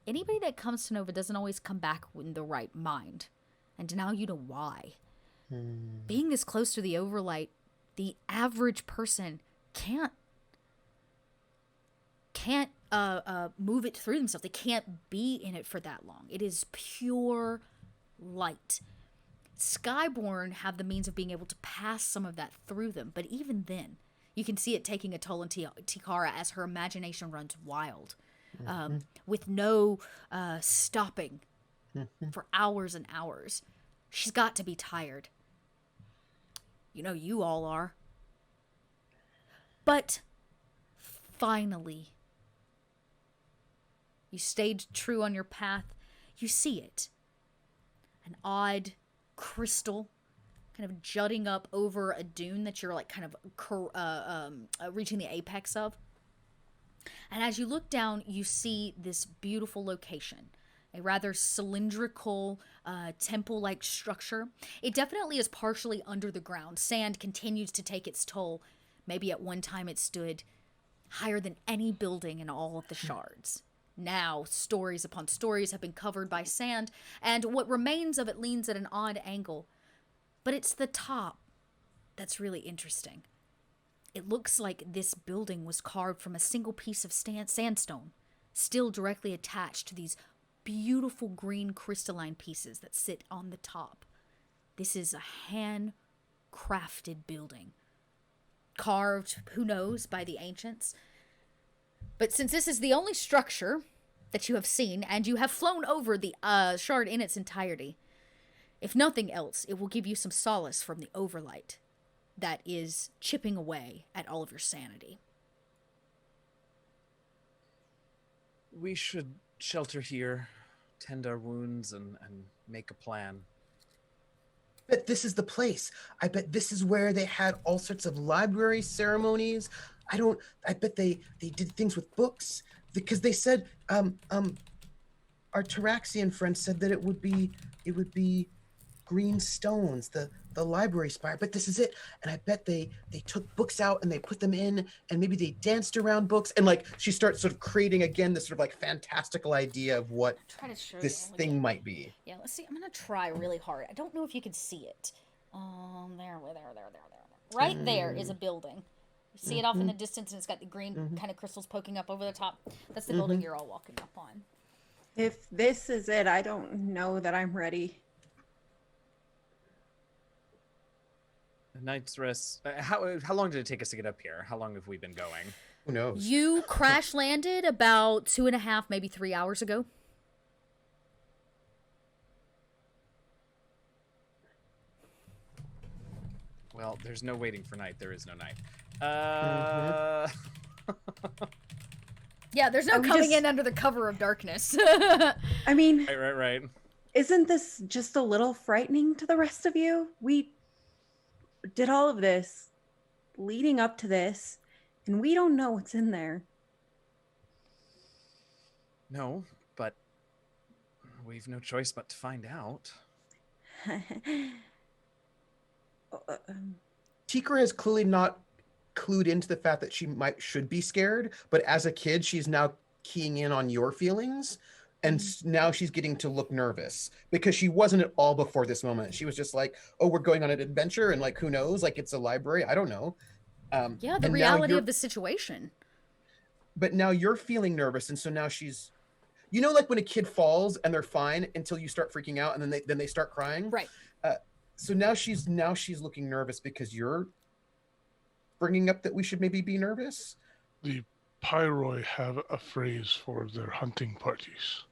anybody that comes to Nova doesn't always come back in the right mind. And now you know why. Being this close to the Overlight, the average person can't move it through themselves. They can't be in it for that long. It is pure light. Skyborn have the means of being able to pass some of that through them, but even then, you can see it taking a toll on Tikara as her imagination runs wild, with no stopping for hours and hours. She's got to be tired. You know, you all are. But finally, you stayed true on your path. You see it. An odd crystal kind of jutting up over a dune that you're like kind of reaching the apex of. And as you look down, you see this beautiful location. A rather cylindrical temple-like structure. It definitely is partially under the ground. Sand continues to take its toll. Maybe at one time it stood higher than any building in all of the shards. Now, stories upon stories have been covered by sand, and what remains of it leans at an odd angle. But it's the top that's really interesting. It looks like this building was carved from a single piece of sandstone, still directly attached to these beautiful green crystalline pieces that sit on the top. This is a handcrafted building. Carved, who knows, by the ancients. But since this is the only structure that you have seen, and you have flown over the shard in its entirety, if nothing else, it will give you some solace from the Overlight that is chipping away at all of your sanity. We should shelter here, tend our wounds, and make a plan. I bet this is the place. I bet this is where they had all sorts of library ceremonies. I bet they did things with books, because they said our Taraxian friend said that it would be green stones, the library spire. But this is it. And I bet they took books out and they put them in, and maybe they danced around books, and like she starts sort of creating again this sort of like fantastical idea of what this thing might be. Yeah, let's see. I'm gonna try really hard. I don't know if you can see it. There. Right there is a building. You see it off in the distance, and it's got the green kind of crystals poking up over the top. That's the building you're all walking up on. If this is it, I don't know that I'm ready. Night's rest. How long did it take us to get up here? How long have we been going? Who knows? You crash landed about 2.5, maybe 3 hours ago. Well, there's no waiting for night. There is no night. Yeah, there's no coming in under the cover of darkness. I mean, Right. Isn't this just a little frightening to the rest of you? We did all of this leading up to this, and we don't know what's in there. No, but we've no choice but to find out. Tikra has clearly not clued into the fact that she should be scared, but as a kid, she's now keying in on your feelings, and now she's getting to look nervous because she wasn't at all before this moment. She was just like, "Oh, we're going on an adventure, and like, who knows? Like, it's a library. I don't know." Yeah, the reality of the situation. But now you're feeling nervous, and so now you know, like when a kid falls and they're fine until you start freaking out, and then they start crying. Right. So now she's looking nervous because you're bringing up that we should maybe be nervous. The Pyroi have a phrase for their hunting parties.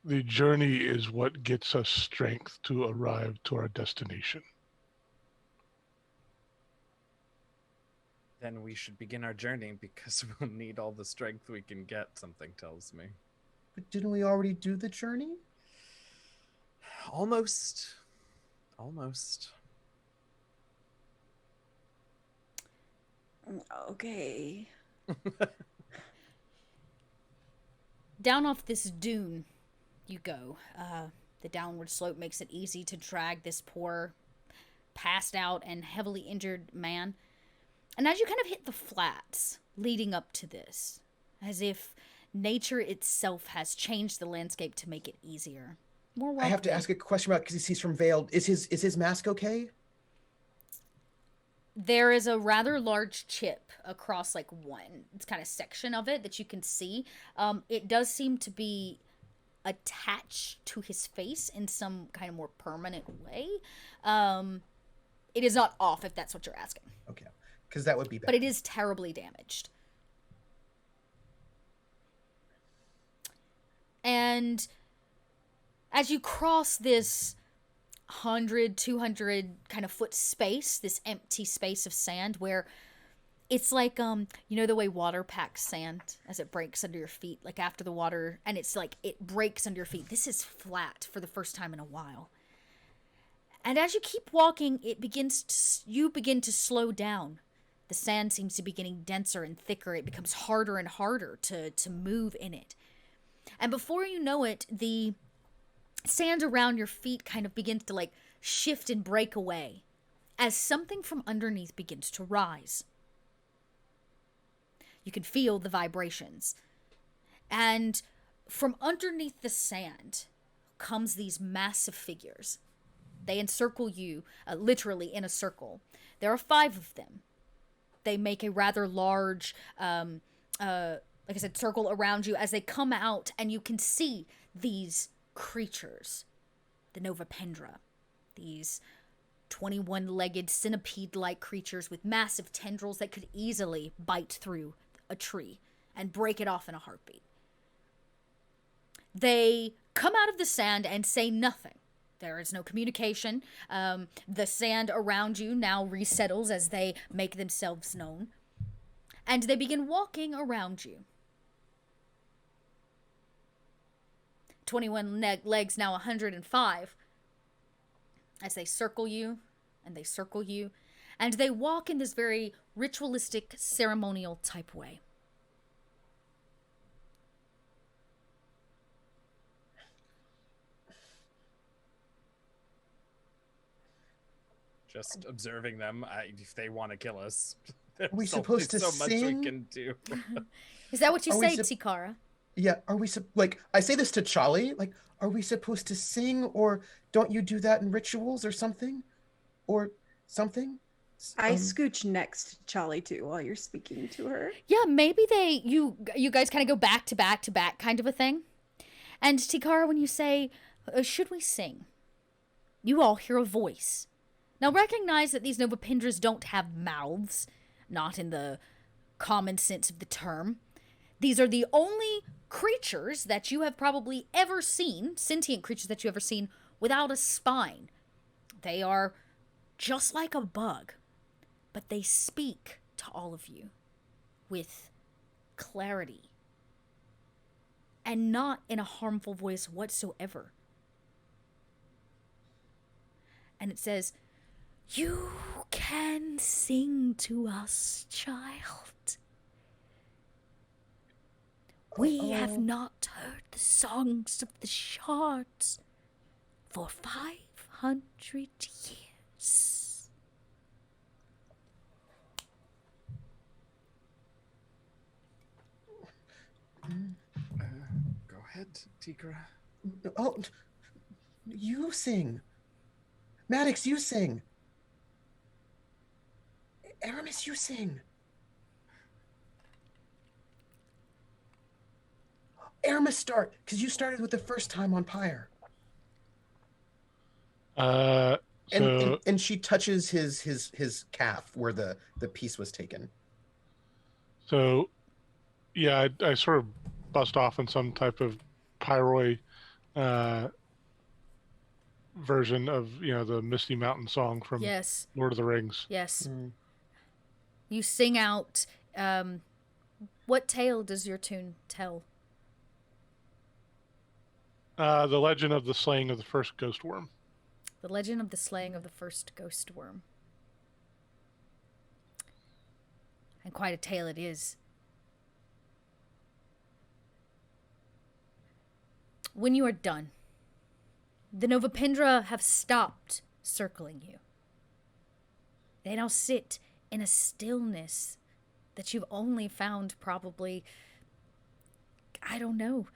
The journey is what gets us strength to arrive to our destination. Then we should begin our journey because we'll need all the strength we can get, something tells me. But didn't we already do the journey? Almost. Okay. Down off this dune you go. The downward slope makes it easy to drag this poor, passed out and heavily injured man. And as you kind of hit the flats leading up to this, as if nature itself has changed the landscape to make it easier. More welcoming. I have to ask a question about, because he's from Veiled. Is his mask okay? There is a rather large chip across like one kind of section of it that you can see. It does seem to be attached to his face in some kind of more permanent way. It is not off, if that's what you're asking. Okay, because that would be bad. But it is terribly damaged. And as you cross this 100, 200 kind of foot space, this empty space of sand where it's like, you know the way water packs sand as it breaks under your feet, like after the water, and it's like it breaks under your feet. This is flat for the first time in a while. And as you keep walking, you begin to slow down. The sand seems to be getting denser and thicker. It becomes harder and harder to move in it. And before you know it, the sand around your feet kind of begins to like shift and break away as something from underneath begins to rise. You can feel the vibrations. And from underneath the sand comes these massive figures. They encircle you, literally in a circle. There are 5 of them. They make a rather large, like I said, circle around you as they come out, and you can see these creatures, the Novapendra, these 21-legged centipede-like creatures with massive tendrils that could easily bite through a tree and break it off in a heartbeat. They come out of the sand and say nothing. There is no communication. The sand around you now resettles as they make themselves known. And they begin walking around you. 21 legs, now 105. As they circle you, and they circle you. And they walk in this very ritualistic, ceremonial type way. Just observing them, if they want to kill us, Are we supposed to so much we sing? can do. Is that what you Are we say, Tikara? Yeah, are we like, I say this to Charlie, like, are we supposed to sing, or don't you do that in rituals or something? Or something? I scooch next to Charlie too while you're speaking to her. Yeah, maybe you guys kind of go back to back to back kind of a thing. And Tikara, when you say, should we sing? You all hear a voice. Now recognize that these Novapendras don't have mouths, not in the common sense of the term. These are the only creatures that you have probably ever seen, sentient creatures that you have ever seen, without a spine. They are just like a bug, but they speak to all of you with clarity and not in a harmful voice whatsoever. And it says, "You can sing to us, child. We have not heard the songs of the shards for 500 years." Go ahead, Tikra. Oh, you sing. Maddox, you sing. Aramis, you sing. Aramis start? Because you started with the first time on Pyre. So And she touches his calf where the piece was taken. so yeah, I sort of bust off in some type of pyroi version of the Misty Mountain song from Yes. Lord of the Rings. Yes. You sing out. What tale does your tune tell? The legend of the slaying of the first ghost worm. The legend of the slaying of the first ghost worm. And quite a tale it is. When you are done, the Novapindra have stopped circling you. They now sit in a stillness that you've only found probably, I don't know,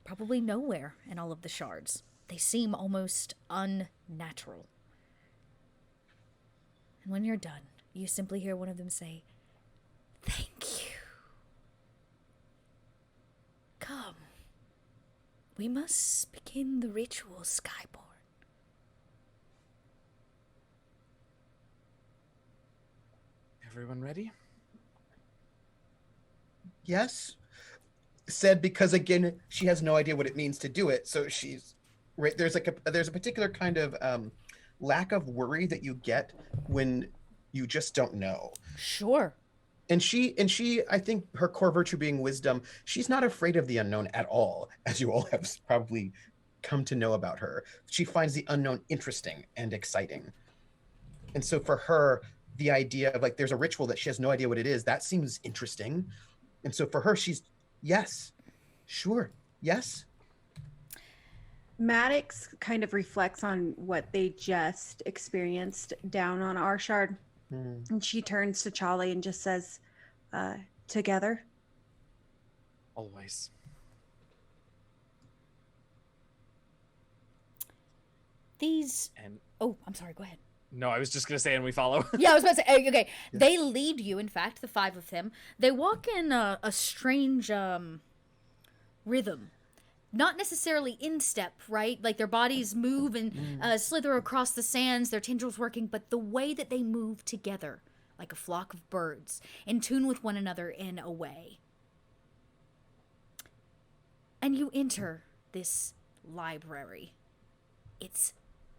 probably nowhere in all of the shards. They seem almost unnatural. And when you're done, you simply hear one of them say, "Thank you. Come. We must begin the ritual, Skyborn." Everyone ready? Yes. Said because again she has no idea what it means to do it, so she's right. There's a particular kind of lack of worry that you get when you just don't know. Sure. And she, I think her core virtue being wisdom, she's not afraid of the unknown at all, as you all have probably come to know about her. She finds the unknown interesting and exciting. And so for her, the idea of like there's a ritual that she has no idea what it is, that seems interesting. And so for her, she's, yes, sure, yes. Maddox kind of reflects on what they just experienced down on our shard. And she turns to Charlie and just says, together. Always. These... And Oh, I'm sorry, go ahead. no, I was just gonna say, and we follow. Yeah, I was about to say, okay. They lead you, in fact, the five of them. They walk in a strange rhythm. Not necessarily in step, right? Like their bodies move and slither across the sands, their tendrils working, but the way that they move together, like a flock of birds, in tune with one another in a way. And you enter this library. It's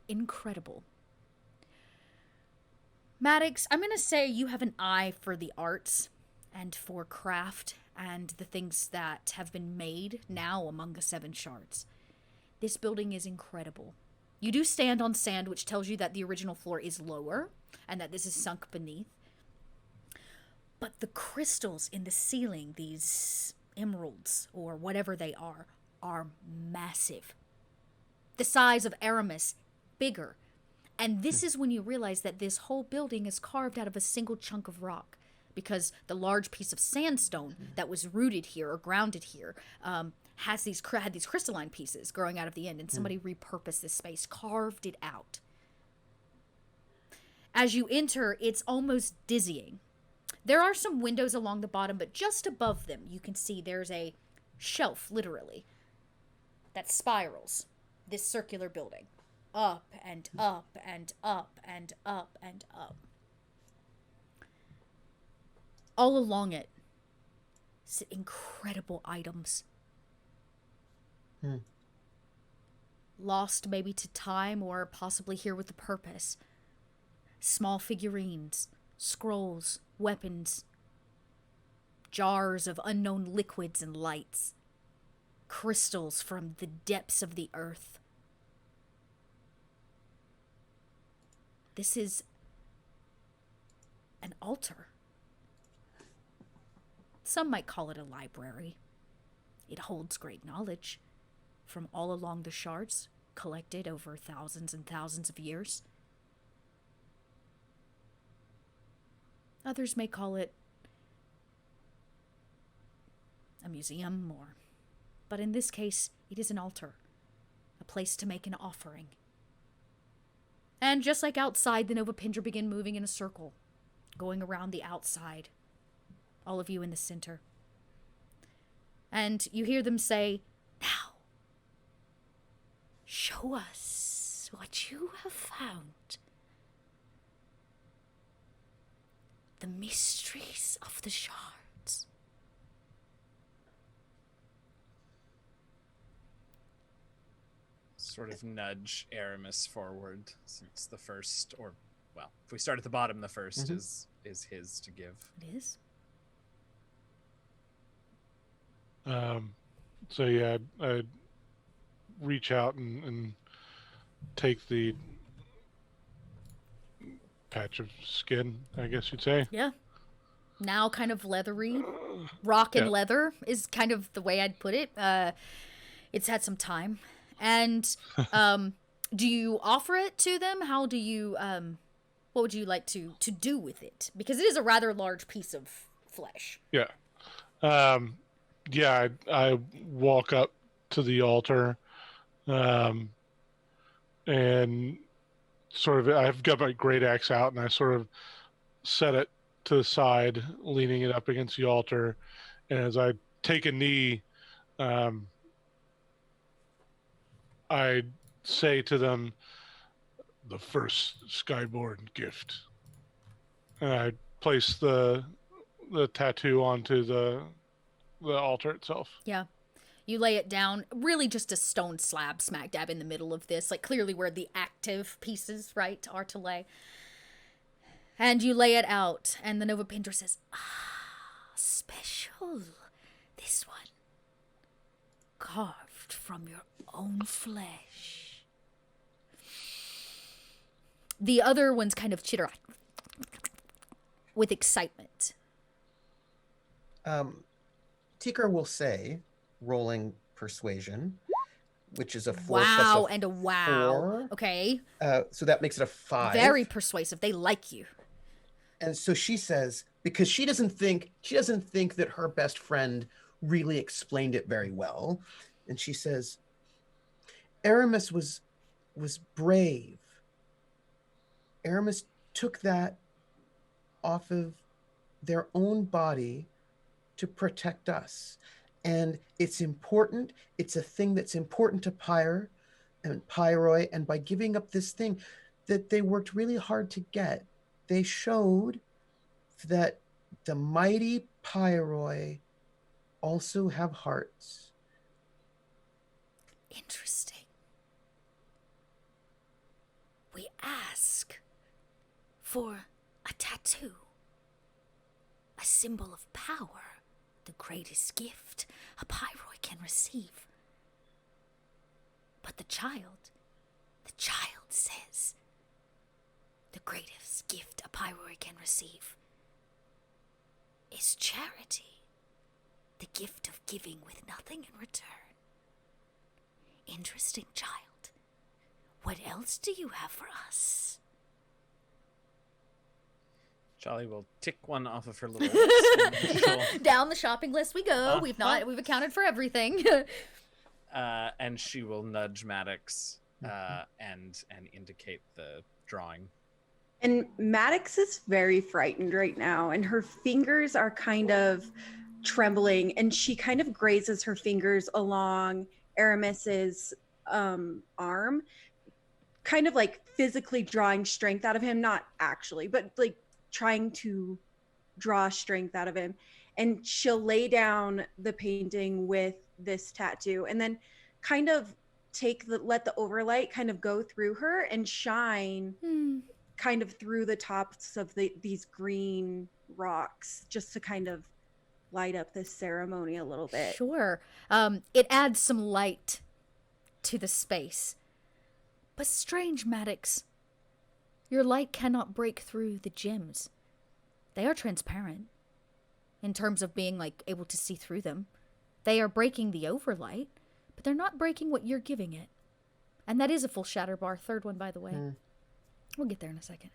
incredible. Maddox, I'm going to say you have an eye for the arts and for craft and the things that have been made now among the seven shards. This building is incredible. You do stand on sand, which tells you that the original floor is lower and that this is sunk beneath. But the crystals in the ceiling, these emeralds or whatever they are massive. The size of Aramis, bigger. And this is when you realize that this whole building is carved out of a single chunk of rock, because the large piece of sandstone that was rooted here or grounded here had these crystalline pieces growing out of the end, and somebody repurposed this space, carved it out. As you enter, it's almost dizzying. There are some windows along the bottom, but just above them, you can see there's a shelf, literally, that spirals this circular building. Up and up and up and up and up. All along it sit incredible items. Lost maybe to time or possibly here with a purpose. Small figurines, scrolls, weapons, jars of unknown liquids and lights, crystals from the depths of the earth. This is an altar. Some might call it a library. It holds great knowledge from all along the shards, collected over thousands and thousands of years. Others may call it a museum, but in this case, it is an altar, a place to make an offering. And just like outside, the Novapindra begin moving in a circle, going around the outside. All of you in the center. And you hear them say, "Now, show us what you have found. The mysteries of the shards." Sort of nudge Aramis forward, since the first, or well, if we start at the bottom, the 1st is his to give. It is. So yeah, I'd reach out and take the patch of skin, I guess you'd say. Yeah. Now kind of leathery. Rock and Yeah. leather is kind of the way I'd put it. It's had some time. And do you offer it to them? How do you what would you like to do with it? Because it is a rather large piece of flesh. Yeah. Yeah, I walk up to the altar, and sort of, I've got my great axe out, and I sort of set it to the side, leaning it up against the altar. And as I take a knee, I say to them, "The first Skyborn gift." And I place the tattoo onto the altar itself. Yeah. You lay it down, really just a stone slab smack dab in the middle of this, like clearly where the active pieces, right, are to lay. And you lay it out, and the Nova Painter says, special. This one. Carved from your own flesh. The other ones kind of chitter with excitement. Tikar will say, rolling persuasion, which is a 4 Wow, plus a and a wow. 4. Okay. So that makes it a 5. Very persuasive. They like you. And so she says, because she doesn't think that her best friend really explained it very well. And she says, Aramis was brave. Aramis took that off of their own body to protect us. And it's important. It's a thing that's important to Pyre and Pyroi. And by giving up this thing that they worked really hard to get, they showed that the mighty Pyroi also have hearts. Interesting. We ask for a tattoo, a symbol of power, the greatest gift a Pyroi can receive. But the child says the greatest gift a Pyroi can receive is charity, the gift of giving with nothing in return. Interesting, child. What else do you have for us? Charlie will tick one off of her little list. And Down the shopping list we go. We've accounted for everything. and she will nudge Maddox and indicate the drawing. And Maddox is very frightened right now, and her fingers are kind of trembling, and she kind of grazes her fingers along Aramis's arm, kind of like physically drawing strength out of him, not actually, but like trying to draw strength out of him. And she'll lay down the painting with this tattoo and then kind of let the overlight kind of go through her and shine kind of through the tops of these green rocks, just to kind of light up this ceremony a little bit. Sure. It adds some light to the space. But strange, Maddox, your light cannot break through the gems. They are transparent in terms of being like able to see through them. They are breaking the overlight, but they're not breaking what you're giving it. And that is a full shatter bar. Third one, by the way. We'll get there in a second.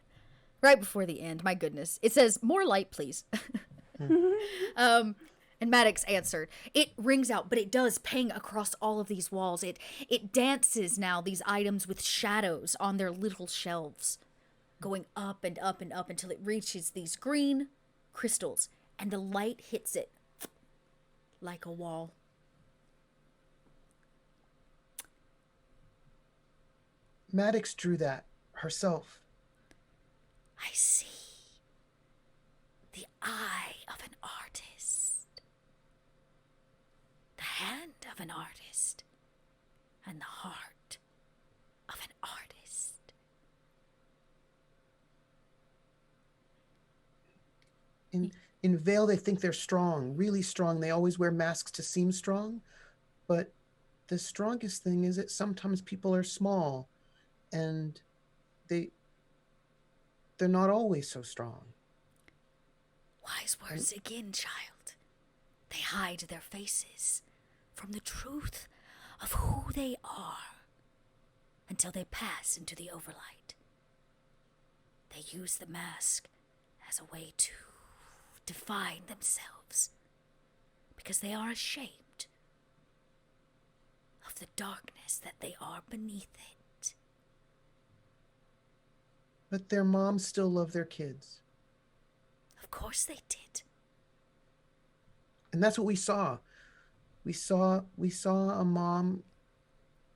Right before the end, my goodness. It says, more light, please. And Maddox answered, it rings out, but it does ping across all of these walls. It dances now, these items with shadows on their little shelves, going up and up and up until it reaches these green crystals, and the light hits it like a wall. Maddox drew that herself. I see. The eye of an artist. The hand of an artist. And the heart of an artist. In Vale, they think they're strong, really strong. They always wear masks to seem strong. But the strongest thing is that sometimes people are small and they're not always so strong. Wise words again, child. They hide their faces from the truth of who they are until they pass into the Overlight. They use the mask as a way to define themselves because they are ashamed of the darkness that they are beneath it. But their moms still love their kids. Of course they did. And that's what we saw. We saw a mom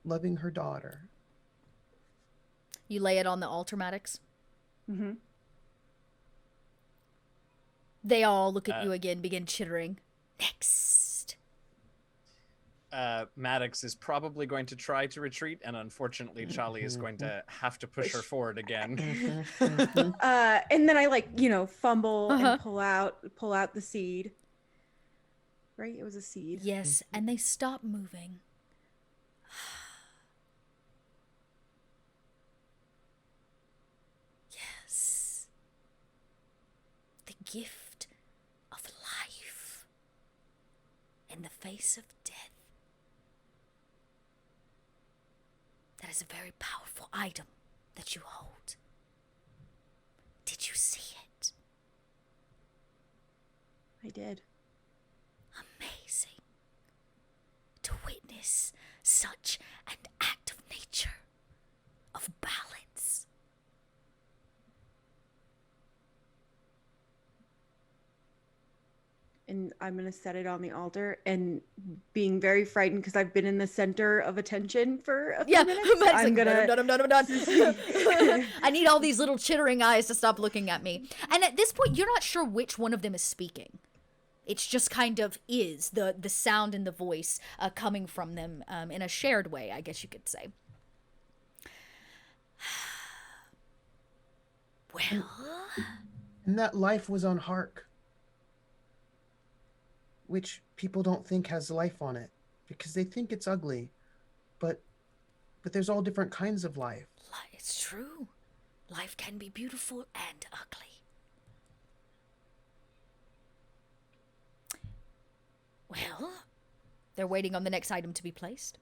loving her daughter. You lay it on the altar, Maddox? Mm-hmm. They all look at you again, begin chittering. Next. Maddox is probably going to try to retreat, and unfortunately, Charlie is going to have to push her forward again. And then I fumble and pull out the seed. Right? It was a seed. Yes, and they stop moving. Yes. The gift of life in the face of death. That is a very powerful item that you hold. Did you see it? I did. Amazing to witness such an act of nature, of balance. And I'm going to set it on the altar, and being very frightened because I've been in the center of attention for a few minutes. I'm going to... I'm done. I need all these little chittering eyes to stop looking at me. And at this point, you're not sure which one of them is speaking. It's just kind of is the sound and the voice coming from them in a shared way, I guess you could say. Well... And that life was on Hark, which people don't think has life on it because they think it's ugly, but there's all different kinds of life. It's true. Life can be beautiful and ugly. Well, they're waiting on the next item to be placed.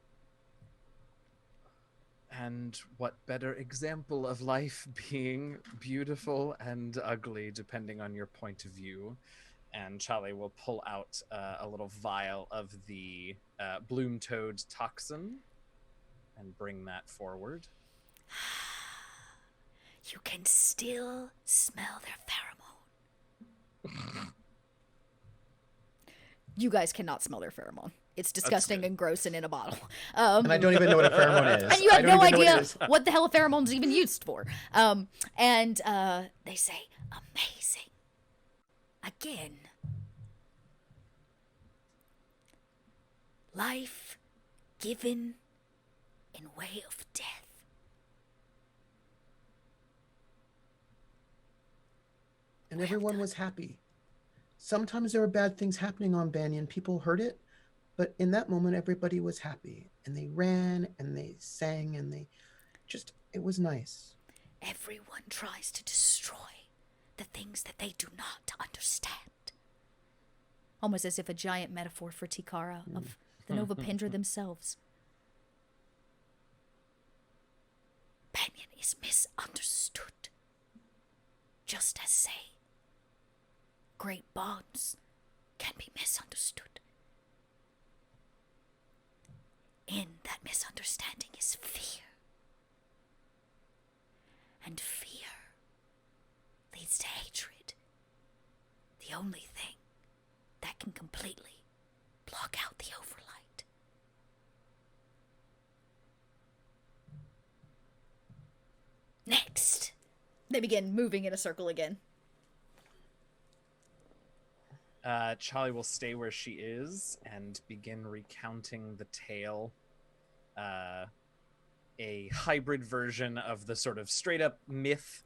And what better example of life being beautiful and ugly, depending on your point of view. And Charlie will pull out a little vial of the bloom toad toxin and bring that forward. You can still smell their pheromone. You guys cannot smell their pheromone. It's disgusting and gross and in a bottle. And I don't even know what a pheromone is. And you have no idea what the hell a pheromone's even used for. And they say, amazing. Again. Life given in way of death. And everyone was happy. Sometimes there were bad things happening on Banyan. People heard it, but in that moment, everybody was happy. And they ran and they sang and it was nice. Everyone tries to destroy the things that they do not understand. Almost as if a giant metaphor for Tikara of the Nova Pendra themselves. Banyan is misunderstood. Just as, say, great bonds can be misunderstood. In that misunderstanding is fear. And fear leads to hatred. The only thing that can completely block out the Overlight. They begin moving in a circle again. Charlie will stay where she is and begin recounting the tale. A hybrid version of the sort of straight up myth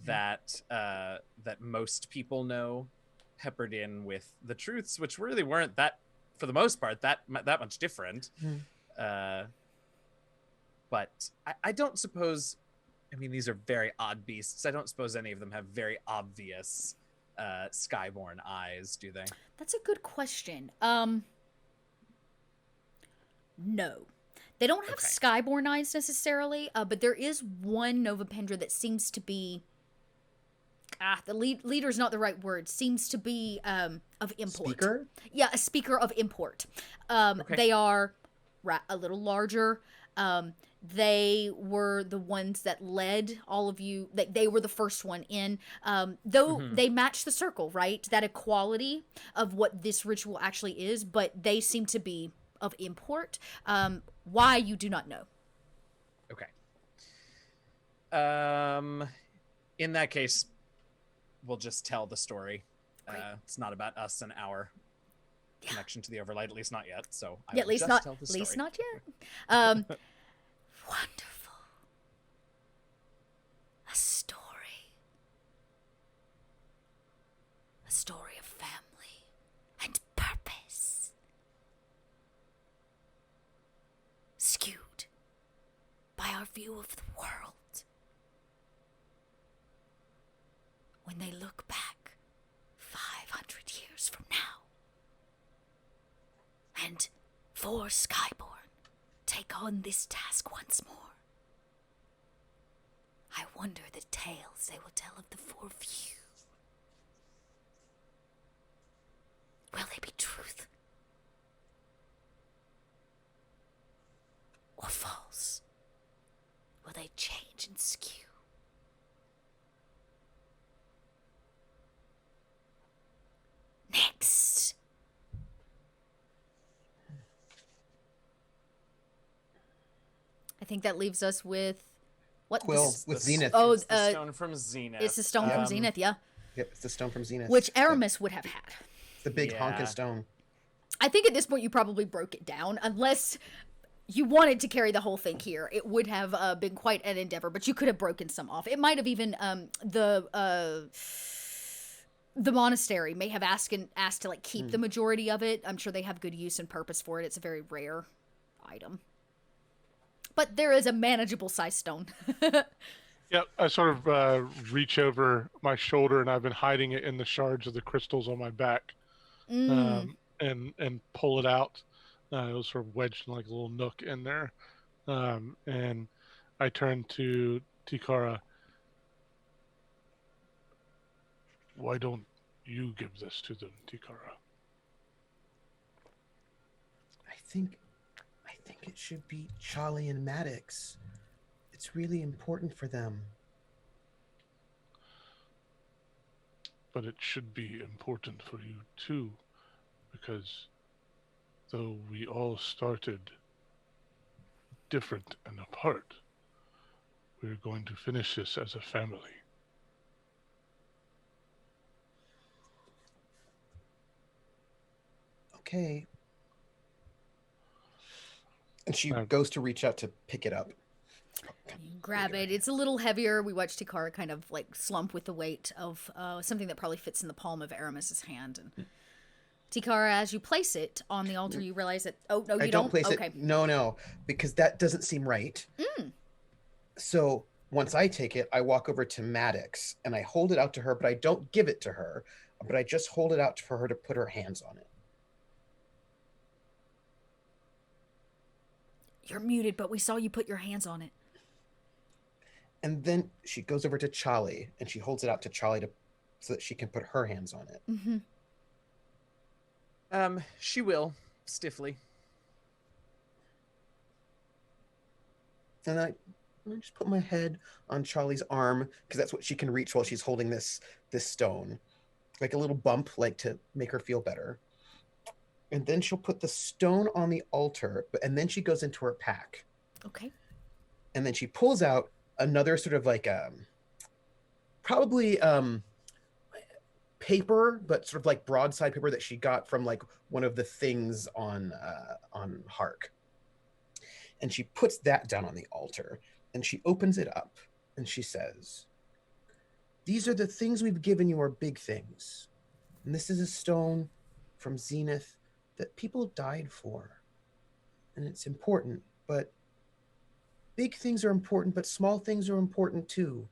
that most people know, peppered in with the truths, which really weren't that, for the most part, that much different. But I don't suppose, I mean, these are very odd beasts. I don't suppose any of them have very obvious Skyborn eyes, do they? That's a good question. No. They don't have Skyborn eyes necessarily, but there is one Novapendra that seems to be... the leader is not the right word. Seems to be of import. Speaker? Yeah, a speaker of import. They are a little larger. They were the ones that led all of you. They were the first one in. Though they match the circle, right? That equality of what this ritual actually is, but they seem to be of import. Why, you do not know. Okay. In that case, we'll just tell the story. It's not about us and our connection to the Overlight, at least not yet. So I will just tell the story. At least not yet. Wonderful. A story. A story of family and purpose. Skewed by our view of the world. When they look back 500 years from now. And for Skyborn take on this task once more. I wonder the tales they will tell of the four of you. Will they be truth? Or false? Will they change and skew? Next. I think that leaves us with what? Quill with Zenith. Oh, it's the stone from Zenith. It's the stone from Zenith, yeah. Yep, it's the stone from Zenith. Which Aramis would have had. The big honkin' stone. I think at this point you probably broke it down, unless you wanted to carry the whole thing here. It would have been quite an endeavor, but you could have broken some off. It might have even the monastery may have asked to like keep the majority of it. I'm sure they have good use and purpose for it. It's a very rare item. But there is a manageable size stone. Yep, I sort of reach over my shoulder, and I've been hiding it in the shards of the crystals on my back, and pull it out. It was sort of wedged in like a little nook in there, and I turn to Tikara. Why don't you give this to them, Tikara? I think it should be Charlie and Maddox. It's really important for them. But it should be important for you too, because though we all started different and apart, we're going to finish this as a family. Okay. And she goes to reach out to pick it up. You grab it. It's a little heavier. We watch Tikara kind of like slump with the weight of something that probably fits in the palm of Aramis's hand. And Tikara, as you place it on the altar, you realize that, oh, no, you don't? Place it. No, because that doesn't seem right. So once I take it, I walk over to Maddox and I hold it out to her, but I don't give it to her, but I just hold it out for her to put her hands on it. You're muted, but we saw you put your hands on it. And then she goes over to Charlie and she holds it out to Charlie so that she can put her hands on it. She will, stiffly. And I just put my head on Charlie's arm because that's what she can reach while she's holding this stone. Like a little bump, like to make her feel better. And then she'll put the stone on the altar, and then she goes into her pack. Okay. And then she pulls out another sort of like probably paper, but sort of like broadside paper that she got from like one of the things on Hark. And she puts that down on the altar, and she opens it up, and she says, "These are the things we've given you are big things. And this is a stone from Zenith that people died for. And it's important, but big things are important, but small things are important too.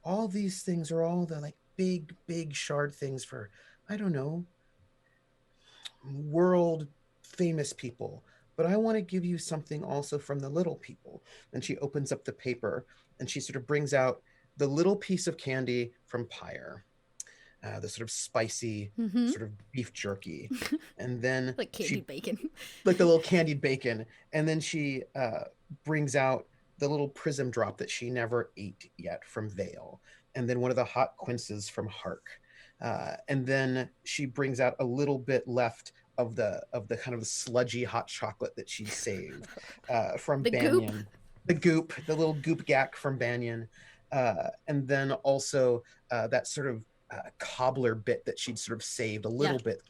All these things are all the like big shard things for, I don't know, world famous people. But I want to give you something also from the little people." And she opens up the paper and she sort of brings out the little piece of candy from Pyre. The sort of spicy sort of beef jerky, and then Like candied bacon. like the little candied bacon, and then she brings out the little prism drop that she never ate yet from Vale, and then one of the hot quinces from Hark, and then she brings out a little bit left of the kind of sludgy hot chocolate that she saved from The Banyan. goop. The goop, the little goop gack from Banyan, and then also that sort of cobbler bit that she'd sort of saved a little bit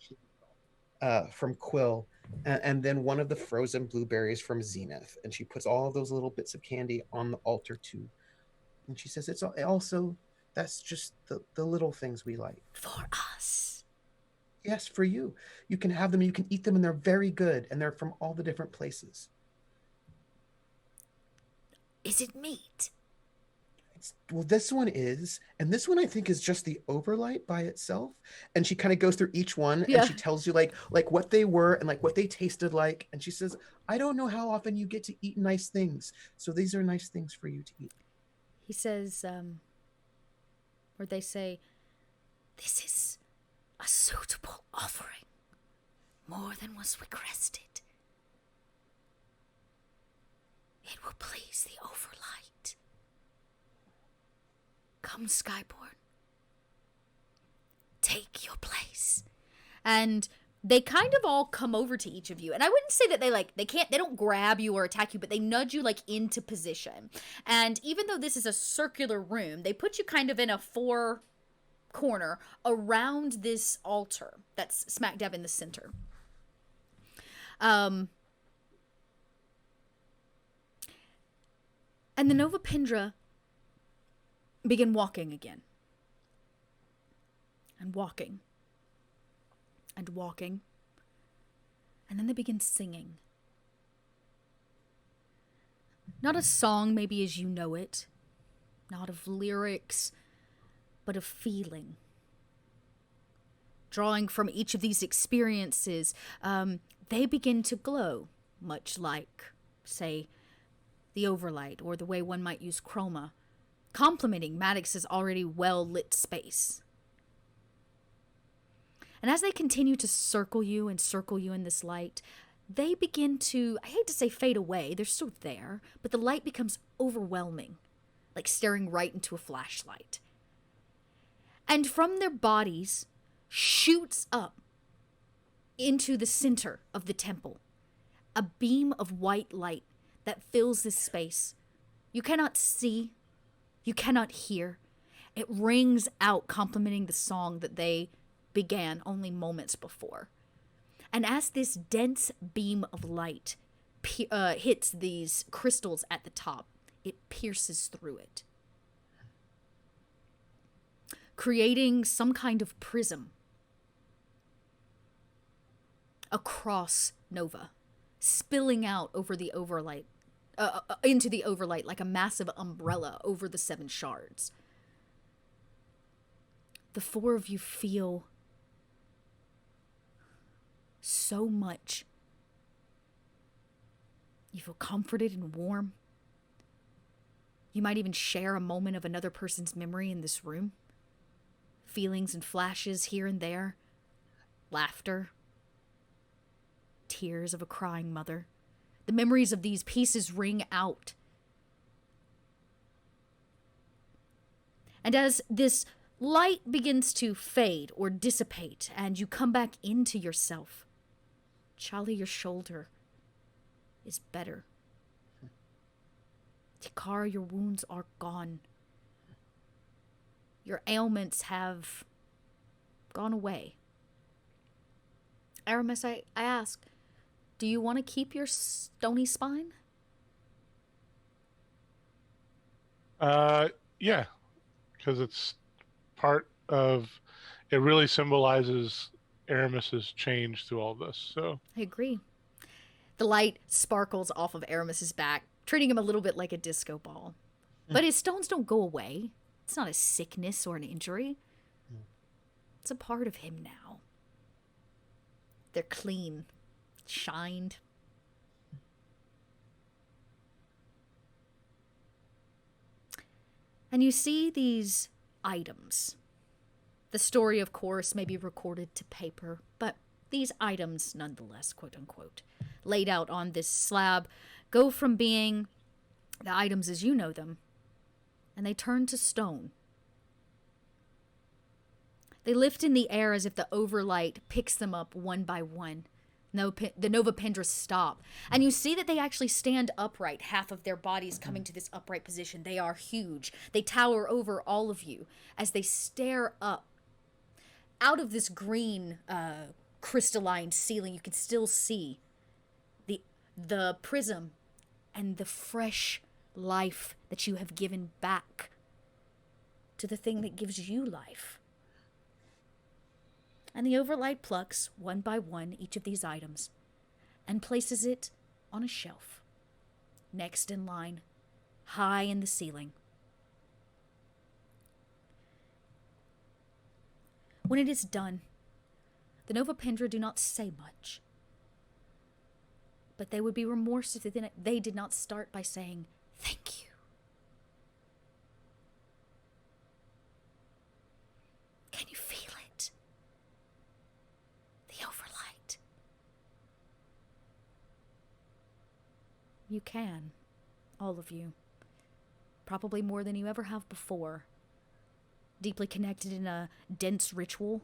from Quill, and then one of the frozen blueberries from Zenith. And she puts all of those little bits of candy on the altar too. And she says, "It's also, that's just the little things we like. For us. Yes, for you. You can have them, you can eat them, and they're very good, and they're from all the different places." Is it meat? Well, this one is, and this one I think is just the Overlight by itself. And she kind of goes through each one, and she tells you like what they were and like what they tasted like. And she says, "I don't know how often you get to eat nice things, so these are nice things for you to eat." He says, or they say, "This is a suitable offering, more than was requested. It will please the Overlight. Come, Skyborn. Take your place." And they kind of all come over to each of you. And I wouldn't say that they don't grab you or attack you, but they nudge you like into position. And even though this is a circular room, they put you kind of in a four corner around this altar that's smack dab in the center. And the Novapindra begin walking again. And walking. And walking. And then they begin singing. Not a song maybe as you know it. Not of lyrics, but of feeling. Drawing from each of these experiences, they begin to glow, much like, say, the Overlight, or the way one might use chroma, complementing Maddox's already well-lit space. And as they continue to circle you in this light, they begin to, I hate to say fade away, they're still there, but the light becomes overwhelming, like staring right into a flashlight. And from their bodies shoots up into the center of the temple a beam of white light that fills this space. You cannot see, you cannot hear. It rings out, complementing the song that they began only moments before. And as this dense beam of light hits these crystals at the top, it pierces through it, creating some kind of prism across Nova, spilling out over the Overlight, into the Overlight like a massive umbrella over the 7 shards. The 4 of you feel so much. You feel comforted and warm. You might even share a moment of another person's memory in this room. Feelings and flashes here and there. Laughter. Tears of a crying mother. The memories of these pieces ring out. And as this light begins to fade or dissipate and you come back into yourself, Charlie, your shoulder is better. Tikara, your wounds are gone. Your ailments have gone away. Aramis, I ask, do you want to keep your stony spine? Yeah, because it's part of. It really symbolizes Aramis's change through all this. So I agree. The light sparkles off of Aramis's back, treating him a little bit like a disco ball. But his stones don't go away. It's not a sickness or an injury. It's a part of him now. They're clean, shined. And you see these items. The story, of course, may be recorded to paper, but these items, nonetheless, quote unquote, laid out on this slab, go from being the items as you know them, and they turn to stone. They lift in the air as if the overlight picks them up one by one. The Nova Pendras stop, and you see that they actually stand upright, half of their bodies coming to this upright position. They are huge. They tower over all of you as they stare up. Out of this green crystalline ceiling, you can still see the prism and the fresh life that you have given back to the thing that gives you life. And the Overlight plucks, one by one, each of these items and places it on a shelf, next in line, high in the ceiling. When it is done, the Nova Pendra do not say much, but they would be remorse if they did not start by saying, "Thank you." Can you feel it? The Overlight. You can, all of you. Probably more than you ever have before. Deeply connected in a dense ritual.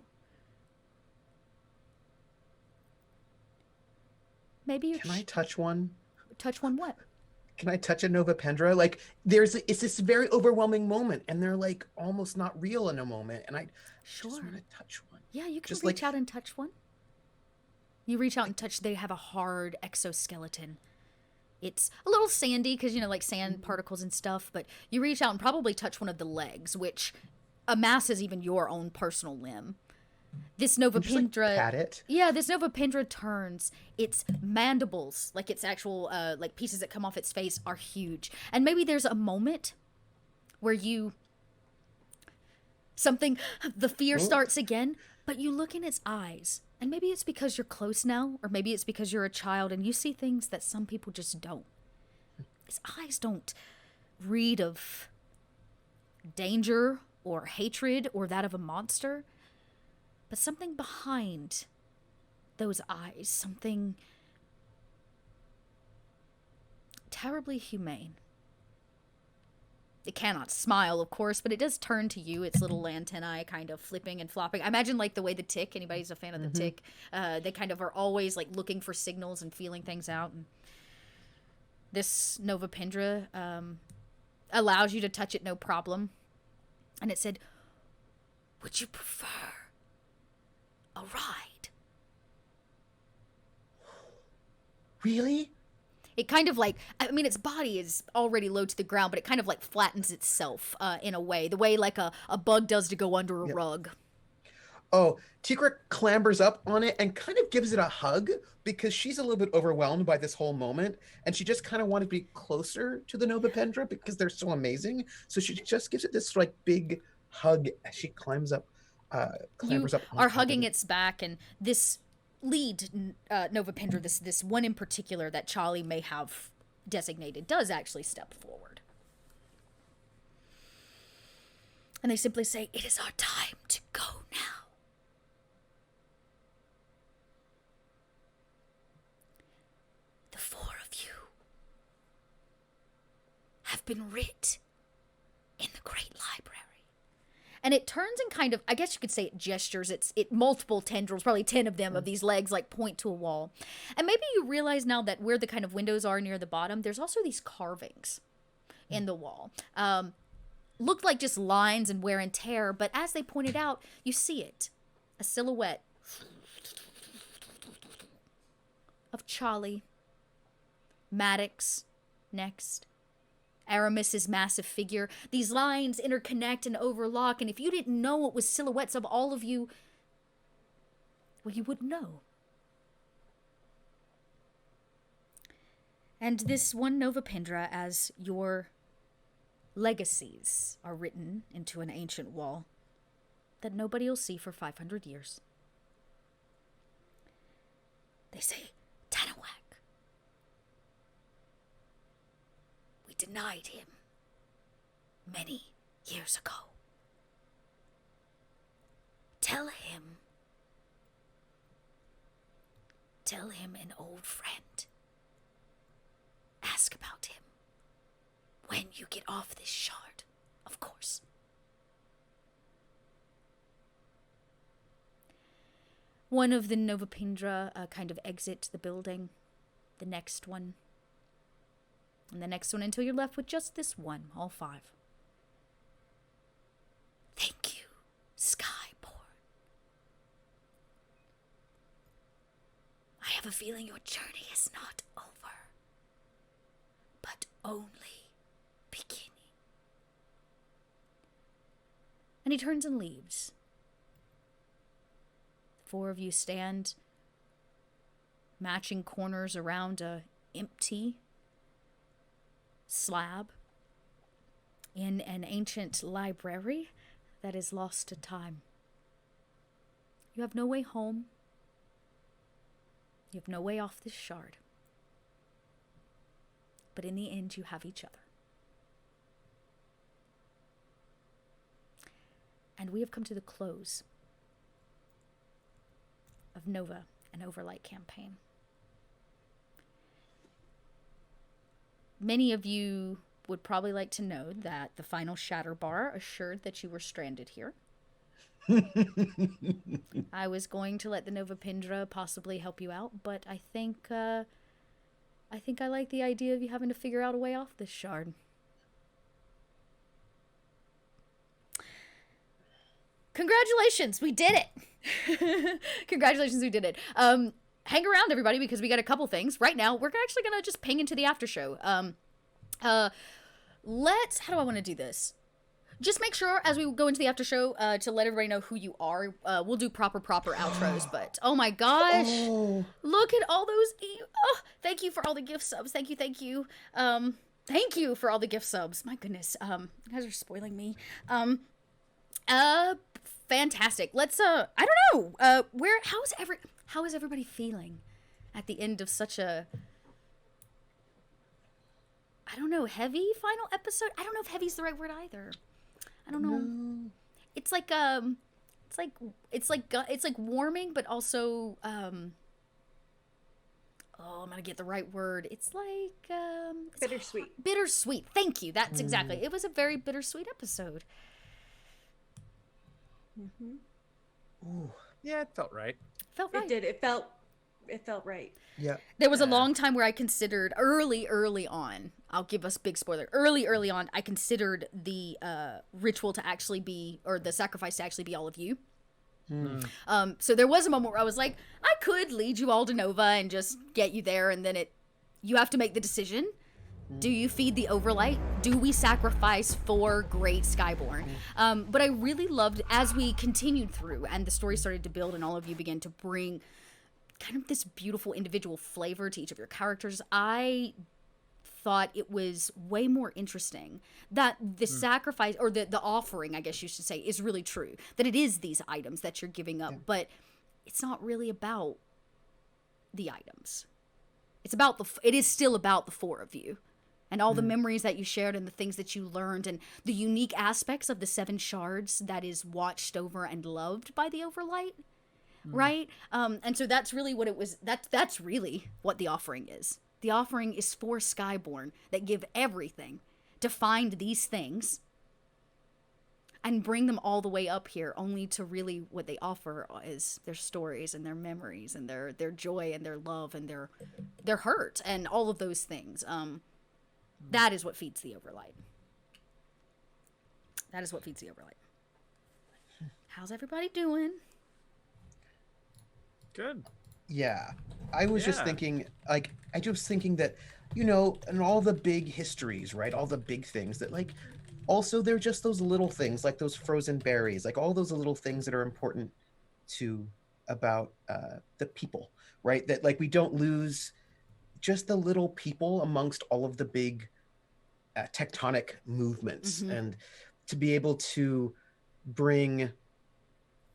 Maybe you Can I touch one? touch one what? Can I touch a Nova Pendra? Like, it's this very overwhelming moment, and they're like almost not real in a moment, and I Sure. just want to touch one. Yeah, you can Just reach like- out and touch one. You reach out and touch, they have a hard exoskeleton. It's a little sandy because, like sand particles and stuff, but you reach out and probably touch one of the legs, which amasses even your own personal limb. This Nova Just, like, Pendra... pat it. Yeah, this Nova Pendra turns. Its mandibles, like its actual, like pieces that come off its face, are huge. And maybe there's a moment where the fear starts again, but you look in its eyes. And maybe it's because you're close now, or maybe it's because you're a child and you see things that some people just don't. Its eyes don't read of danger or hatred or that of a monster, but something behind those eyes, something terribly humane. It cannot smile, of course, but it does turn to you, its little antennae kind of flipping and flopping. I imagine like the way the tick, anybody's a fan of the tick, they kind of are always like looking for signals and feeling things out. And this Nova Pendra allows you to touch it no problem. And it said, "Would you prefer a ride?" Really? It kind of like, I mean, its body is already low to the ground, but it kind of like flattens itself in a way, the way like a bug does to go under a rug. Oh, Tikra clambers up on it and kind of gives it a hug because she's a little bit overwhelmed by this whole moment. And she just kind of wanted to be closer to the Nova Pendra because they're so amazing. So she just gives it this like big hug as she clambers up. You On are top hugging of it. its back, and this lead Nova Pendra, this one in particular that Charlie may have designated, does actually step forward. And they simply say, "It is our time to go now." The four of you have been writ in the great library. And it turns and kind of, I guess you could say it gestures, it multiple tendrils, probably 10 of them, of these legs, like point to a wall. And maybe you realize now that where the kind of windows are near the bottom, there's also these carvings in the wall. looked like just lines and wear and tear, but as they pointed out, you see it. A silhouette of Charlie. Maddox next. Aramis's massive figure. These lines interconnect and overlock, and if you didn't know it was silhouettes of all of you, well, you wouldn't know. And this one Novapindra, as your legacies are written into an ancient wall that nobody will see for 500 years. They say, Tanawak. We denied him many years ago. Tell him an old friend. Ask about him when you get off this shard, of course. One of the Novapindra kind of exit the building. The next one. And the next one until you're left with just this one, all 5. Thank you, Skyborn. I have a feeling your journey is not over, but only beginning. And he turns and leaves. The 4 of you stand matching corners around a empty slab in an ancient library that is lost to time. You have no way home. You have no way off this shard. But in the end, you have each other. And we have come to the close of Nova and Overlight campaign. Many of you would probably like to know that the final shatter bar assured that you were stranded here. I was going to let the Novapindra possibly help you out, but I think I like the idea of you having to figure out a way off this shard. Congratulations, we did it. Congratulations, we did it. Hang around, everybody, because we got a couple things. Right now, we're actually going to just ping into the after show. How do I want to do this? Just make sure, as we go into the after show, to let everybody know who you are. We'll do proper outros, but oh my gosh. Oh. Look at all those. Thank you for all the gift subs. Thank you. Thank you for all the gift subs. My goodness. You guys are spoiling me. Fantastic. Let's, I don't know, how is everybody feeling at the end of such a, I don't know, heavy final episode? I don't know if heavy's the right word either. I don't know. No. It's like warming, but also, I'm gonna get the right word. It's like, bittersweet. Bittersweet. Thank you. That's exactly. It was a very bittersweet episode. Mm-hmm. Ooh. Yeah, it felt right. Felt right. It did. It felt right. Yeah. There was a long time where I considered early on. I'll give us big spoiler. Early on, I considered the ritual to actually be, or the sacrifice to actually be all of you. So there was a moment where I was like, I could lead you all to Nova and just get you there, and then you have to make the decision. Do you feed the Overlight? Do we sacrifice for great Skyborn? But I really loved, as we continued through and the story started to build and all of you began to bring kind of this beautiful individual flavor to each of your characters, I thought it was way more interesting that the sacrifice, or the offering, I guess you should say, is really true. That it is these items that you're giving up, but it's not really about the items. It is still about the 4 of you. And all the memories that you shared and the things that you learned and the unique aspects of the 7 shards that is watched over and loved by the Overlight, right? And so that's really what it was. That's really what the offering is. The offering is for Skyborn that give everything to find these things and bring them all the way up here, only to really what they offer is their stories and their memories and their joy and their love and their hurt and all of those things. That is what feeds the Overlight. That is what feeds the Overlight. How's everybody doing? Good. Yeah. I was just Yeah. thinking, like, that, you know, and all the big histories, right? All the big things that, like, also they're just those little things, like those frozen berries, like all those little things that are important to about the people, right? That, like, we don't lose just the little people amongst all of the big tectonic movements, and to be able to bring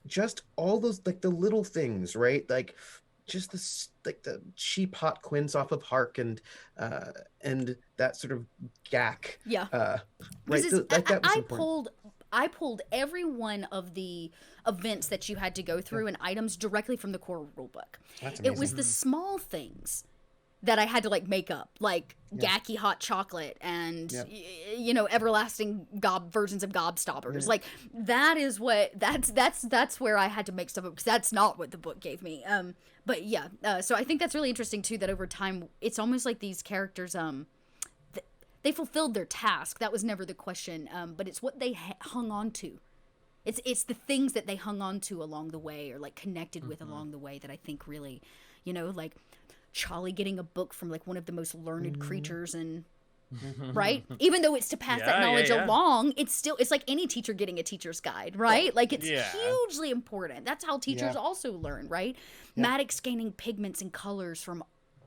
just all those, like, the little things, right? Like just this, like the sheep hot quince off of Hark, and that sort of gack. Yeah. Right. Like that was important. I pulled every one of the events that you had to go through and items directly from the core rulebook. That's It was amazing. the small things that I had to like make up, like gacky hot chocolate and you know, everlasting versions of gobstoppers. Like that is what that's where I had to make stuff up, because that's not what the book gave me. But yeah, so I think that's really interesting too, that over time it's almost like these characters they fulfilled their task. That was never the question, but it's what they hung on to. It's the things that they hung on to along the way, or like connected with along the way, that I think really, you know, like Charlie getting a book from like one of the most learned creatures, and right, even though it's to pass that knowledge along, it's like any teacher getting a teacher's guide, right? Like it's hugely important. That's how teachers also learn, right? Maddox gaining pigments and colors from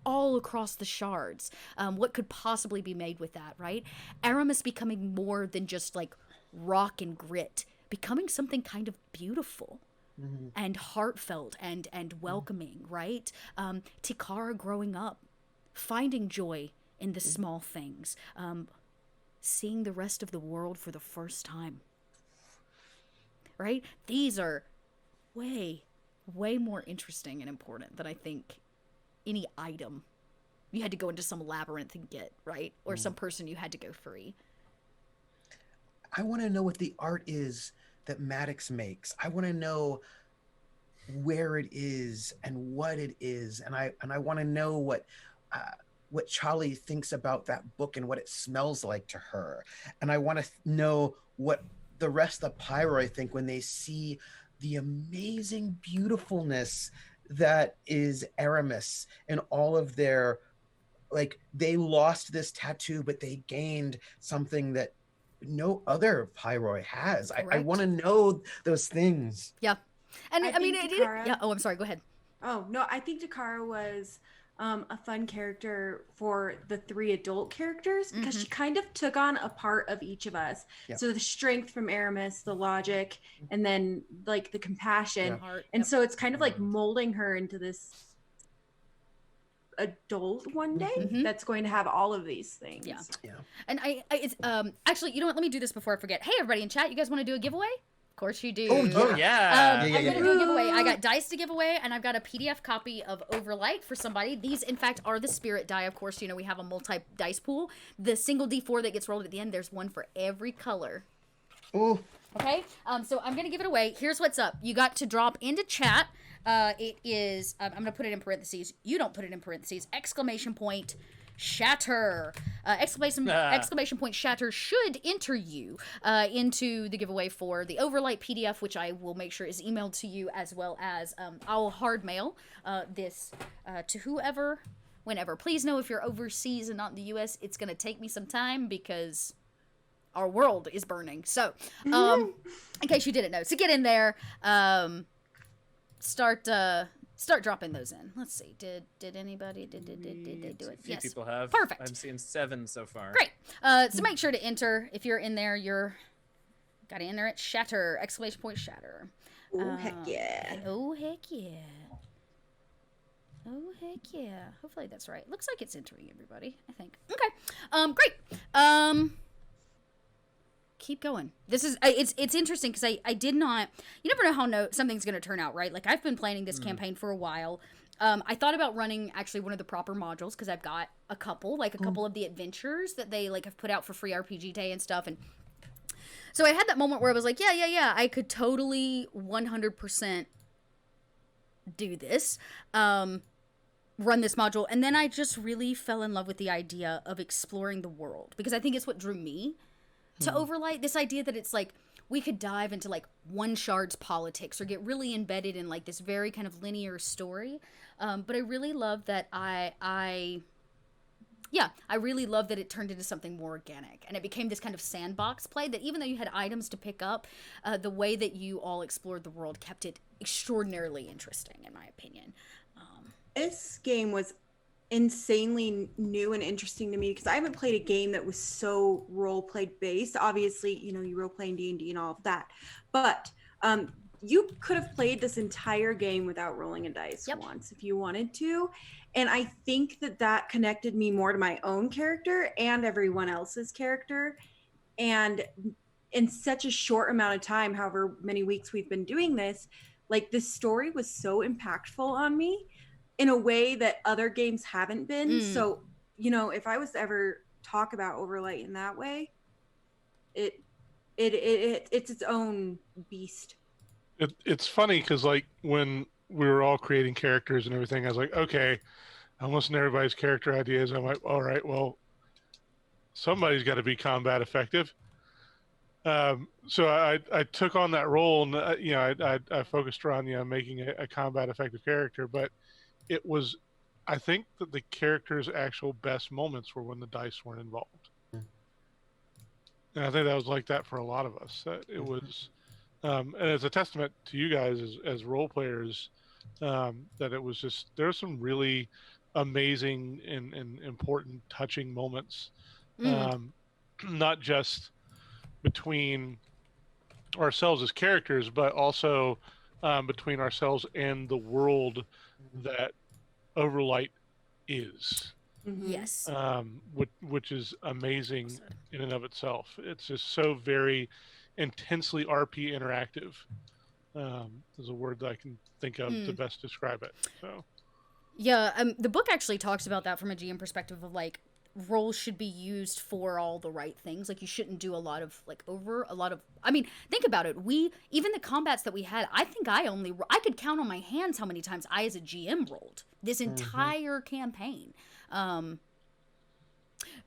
all across the shards. What could possibly be made with that, right? Aramis becoming more than just like rock and grit, becoming something kind of beautiful and heartfelt and welcoming, right? Tikara growing up, finding joy in the small things, seeing the rest of the world for the first time, right? These are way more interesting and important than I think any item you had to go into some labyrinth and get, right? Or some person you had to go free. I want to know what the art is that Maddox makes. I want to know where it is and what it is, and I want to know what Charlie thinks about that book and what it smells like to her, and I want to know what the rest of the Pyroi think when they see the amazing beautifulness that is Aramis and all of their, like, they lost this tattoo, but they gained something that no other Pyroi has. I want to know those things. Yeah. And I mean, Takara, yeah. Oh, I'm sorry. Go ahead. Oh, no, I think Takara was a fun character for the three adult characters, because she kind of took on a part of each of us. Yep. So the strength from Aramis, the logic, and then like the compassion. Heart. And so it's kind of like molding her into this adult one day that's going to have all of these things. Yeah. And I it's actually, you know what? Let me do this before I forget. Hey, everybody in chat, you guys want to do a giveaway? Of course you do. Oh yeah. I'm gonna do a giveaway. I got dice to give away, and I've got a PDF copy of Overlight for somebody. These, in fact, are the spirit die. Of course, you know we have a multi-dice pool. The single D4 that gets rolled at the end, there's one for every color. Oh. Okay, so I'm gonna give it away. Here's what's up. You got to drop into chat. It is. I'm gonna put it in parentheses. You don't put it in parentheses. Exclamation point. Shatter! Exclamation point shatter should enter you into the giveaway for the Overlight PDF, which I will make sure is emailed to you, as well as I'll hard mail this to whoever, whenever. Please know, if you're overseas and not in the U.S., it's going to take me some time because our world is burning. So, in case you didn't know. So get in there. Start dropping those in. Let's see. Did anybody did they do it? A few Yes. people have. Perfect. I'm seeing 7 so far. Great. So make sure to enter. If you're in there, you're gotta enter it. Shatter! Exclamation point shatter. Oh, heck yeah. Oh heck yeah. Oh heck yeah. Hopefully that's right. Looks like it's entering everybody, I think. Okay. Great. Keep going. This is it's interesting because I did not. You never know how something's going to turn out, right? Like, I've been planning this campaign for a while. I thought about running actually one of the proper modules, because I've got a couple of the adventures that they like have put out for free RPG Day and stuff. And so I had that moment where I was like, yeah, I could totally 100% do this. Run this module. And then I just really fell in love with the idea of exploring the world, because I think it's what drew me to Overlight, this idea that it's like we could dive into like one shard's politics or get really embedded in like this very kind of linear story. But I really love that I really love that it turned into something more organic and it became this kind of sandbox play that even though you had items to pick up, the way that you all explored the world kept it extraordinarily interesting, in my opinion. This game was insanely new and interesting to me because I haven't played a game that was so role play based. Obviously, you role play in D&D and all of that, but you could have played this entire game without rolling a dice once if you wanted to. And I think that connected me more to my own character and everyone else's character. And in such a short amount of time, however many weeks we've been doing this, like this story was so impactful on me in a way that other games haven't been. So, if I was to ever talk about Overlight in that way, it's its own beast. It's funny because like when we were all creating characters and everything, I was like, okay, I'm listening to everybody's character ideas. I'm like, all right, well, somebody's got to be combat effective. So I took on that role, and I focused around making a combat effective character. But it was, I think that the character's actual best moments were when the dice weren't involved, and I think that was like that for a lot of us. It was, and it's a testament to you guys as role players, that it was just there's some really amazing and important touching moments, not just between ourselves as characters, but also between ourselves and the world that Overlight is. Yes. Which is amazing in and of itself. It's just so very intensely RP interactive. Is a word that I can think of to best describe it. So. Yeah, the book actually talks about that from a GM perspective of like roles should be used for all the right things. Like you shouldn't do a lot of I mean, think about it. Even the combats that we had, I think I could count on my hands how many times I as a GM rolled this entire campaign.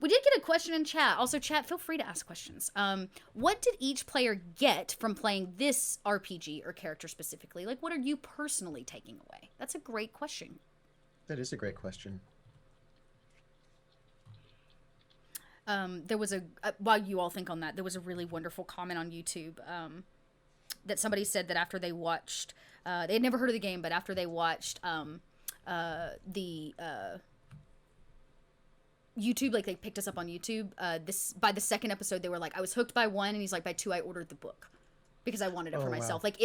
We did get a question in chat. Also, chat, feel free to ask questions. What did each player get from playing this RPG or character specifically? Like, what are you personally taking away? That's a great question. That is a great question. There was while you all think on that, there was a really wonderful comment on YouTube that somebody said that after they watched, they had never heard of the game, but after they watched the YouTube, like they picked us up on YouTube, by the second episode, they were like, I was hooked by 1, and he's like, by 2, I ordered the book because I wanted it for myself. Wow. Like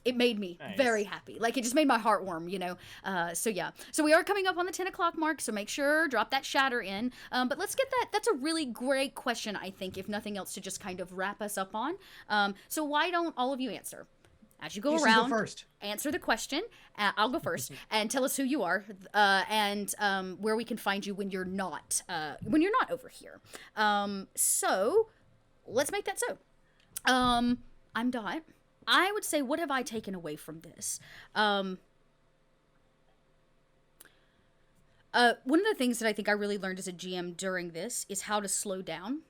it made me very happy. Like, it just made my heart warm, So, yeah. So, we are coming up on the 10 o'clock mark, so make sure, drop that shatter in. But let's get that. That's a really great question, I think, if nothing else, to just kind of wrap us up on. So, why don't all of you answer? As you go around, go first. Answer the question. I'll go first, and tell us who you are, and where we can find you when you're not over here. So, let's make that so. I'm Dot. I would say, what have I taken away from this? One of the things that I think I really learned as a GM during this is how to slow down.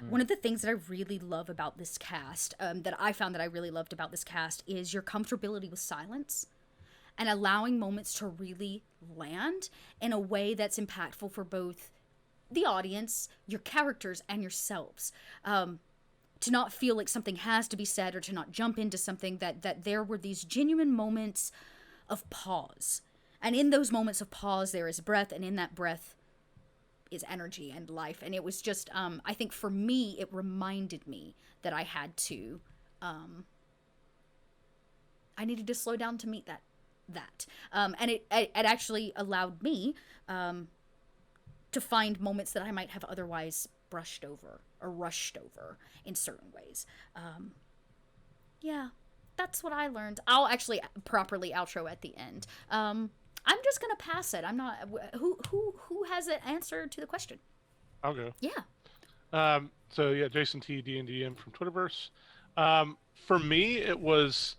One of the things that I really love about this cast, that I found that I really loved about this cast, is your comfortability with silence and allowing moments to really land in a way that's impactful for both the audience, your characters, and yourselves. To not feel like something has to be said, or to not jump into something, that there were these genuine moments of pause. And in those moments of pause, there is breath, and in that breath is energy and life. And it was just, I think for me, it reminded me that I had to, I needed to slow down to meet that. And it actually allowed me to find moments that I might have otherwise brushed over or rushed over in certain ways. Yeah, that's what I learned. I'll actually properly outro at the end. I'm just gonna pass it. I'm not. Who has an answer to the question? I'll go. Yeah. So yeah, Jason T D&DM from Twitterverse. For me, it was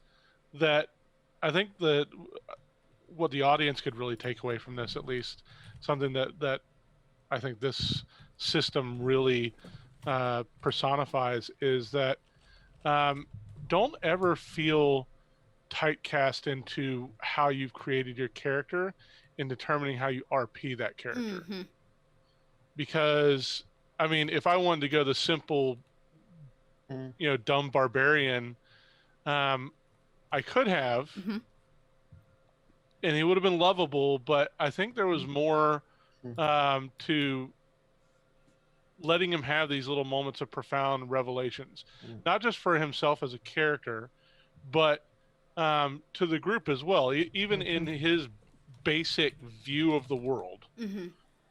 that I think that what the audience could really take away from this, at least something that I think this system really personifies is that don't ever feel typecast into how you've created your character in determining how you RP that character. Mm-hmm. Because, I mean, if I wanted to go the simple, dumb barbarian, I could have, Mm-hmm. and he would have been lovable, but I think there was more to letting him have these little moments of profound revelations, not just for himself as a character, but to the group as well. Even in his basic view of the world,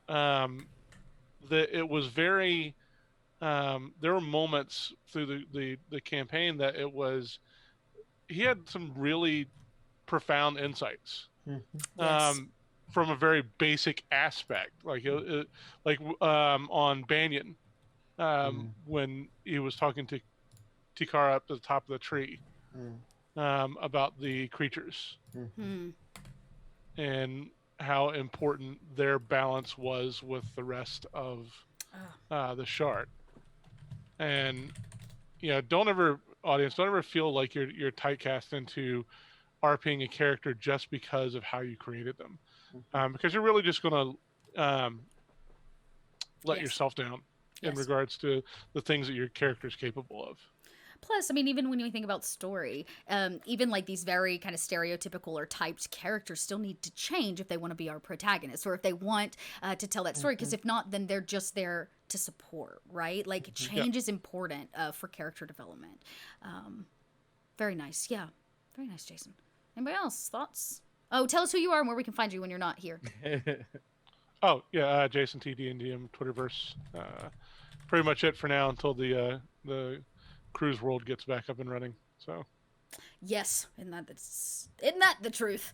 that it was very. There were moments through the campaign that it was. He had some really profound insights. Yes. From a very basic aspect, on Banyan, when he was talking to Tikara up at the top of the tree about the creatures and how important their balance was with the rest of the shard. And don't ever feel like you're typecast into RPing a character just because of how you created them, because you're really just going to let yourself down in regards to the things that your character is capable of. Plus, I mean, even when you think about story, even like these very kind of stereotypical or typed characters still need to change if they want to be our protagonists or if they want to tell that story. Because if not, then they're just there to support, right? Like change is important for character development. Very nice. Yeah. Very nice, Jason. Anybody else? Thoughts? Oh, tell us who you are and where we can find you when you're not here. Oh, yeah, Jason TD&DM, Twitterverse. Pretty much it for now until the cruise world gets back up and running. So. Yes, isn't that the truth?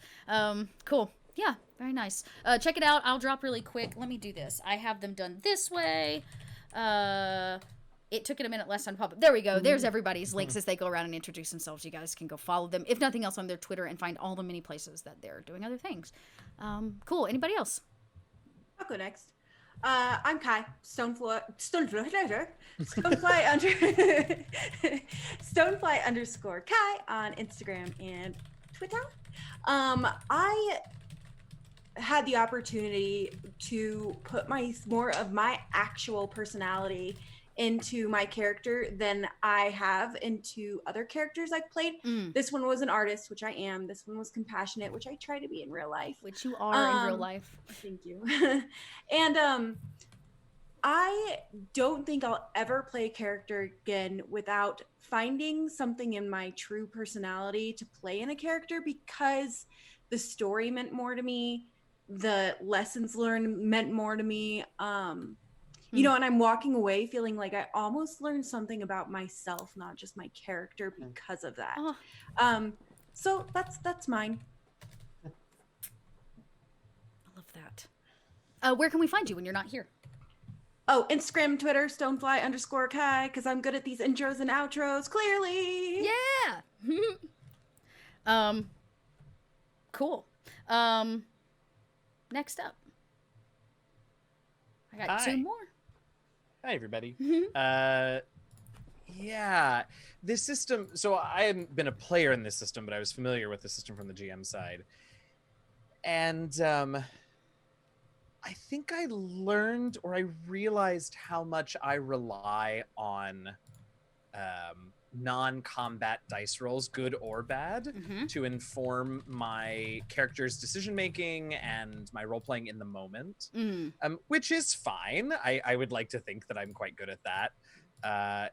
Cool. Yeah, very nice. Check it out. I'll drop really quick. Let me do this. I have them done this way. It took it a minute last time to pop up. There we go. There's everybody's links as they go around and introduce themselves. You guys can go follow them, if nothing else, on their Twitter and find all the many places that they're doing other things. Cool. Anybody else? I'll go next. I'm Kai, Stonefly _Kai on Instagram and Twitter. I had the opportunity to put more of my actual personality into my character than I have into other characters I've played. This one was an artist, which I am. This one was compassionate, which I try to be in real life. Which you are in real life. Thank you. And I don't think I'll ever play a character again without finding something in my true personality to play in a character, because the story meant more to me. The lessons learned meant more to me. And I'm walking away feeling like I almost learned something about myself, not just my character, because of that. So that's mine. I love that. Where can we find you when you're not here? Oh, Instagram, Twitter, Stonefly _Kai, because I'm good at these intros and outros, clearly. Yeah. Cool. Next up. I got two more. Hi, everybody. Yeah, this system. So I hadn't been a player in this system, but I was familiar with the system from the GM side. And I think I learned, or I realized, how much I rely on non-combat dice rolls, good or bad, to inform my character's decision making and my role playing in the moment, which is fine. I would like to think that I'm quite good at that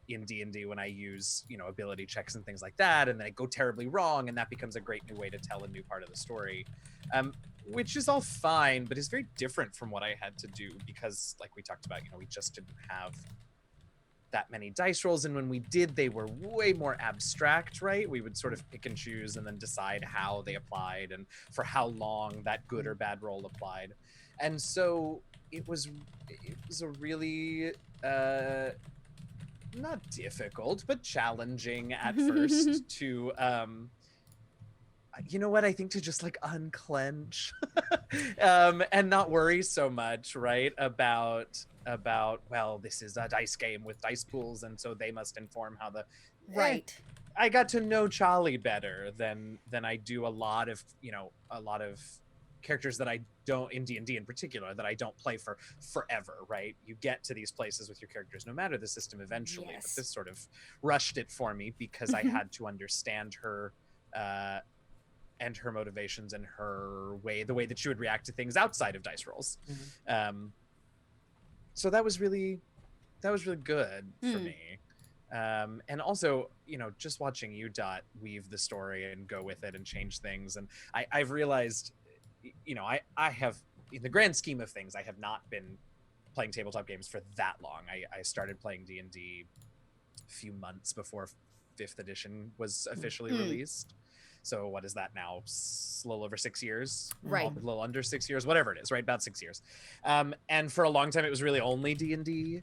in D&D when I use ability checks and things like that, and they go terribly wrong, and that becomes a great new way to tell a new part of the story, which is all fine, but is very different from what I had to do because, like we talked about, we just didn't have that many dice rolls, and when we did, they were way more abstract, right? We would sort of pick and choose and then decide how they applied and for how long that good or bad roll applied. And so it was a really not difficult but challenging at first to I think to just like unclench and not worry so much, right, about about, well, this is a dice game with dice pools, and so they must inform how the Right. I got to know Charlie better than I do a lot of characters that I don't, in D&D in particular, that I don't play for forever, right? You get to these places with your characters no matter the system eventually. Yes. But this sort of rushed it for me because I had to understand her and her motivations and the way that she would react to things outside of dice rolls. So that was really good for me. And also, just watching you, Dot, weave the story and go with it and change things. And I've realized, I have, in the grand scheme of things, I have not been playing tabletop games for that long. I started playing D&D a few months before 5th edition was officially released. So what is that now? A little over 6 years? Right. A little under 6 years, whatever it is, right? About 6 years. And for a long time, it was really only D&D.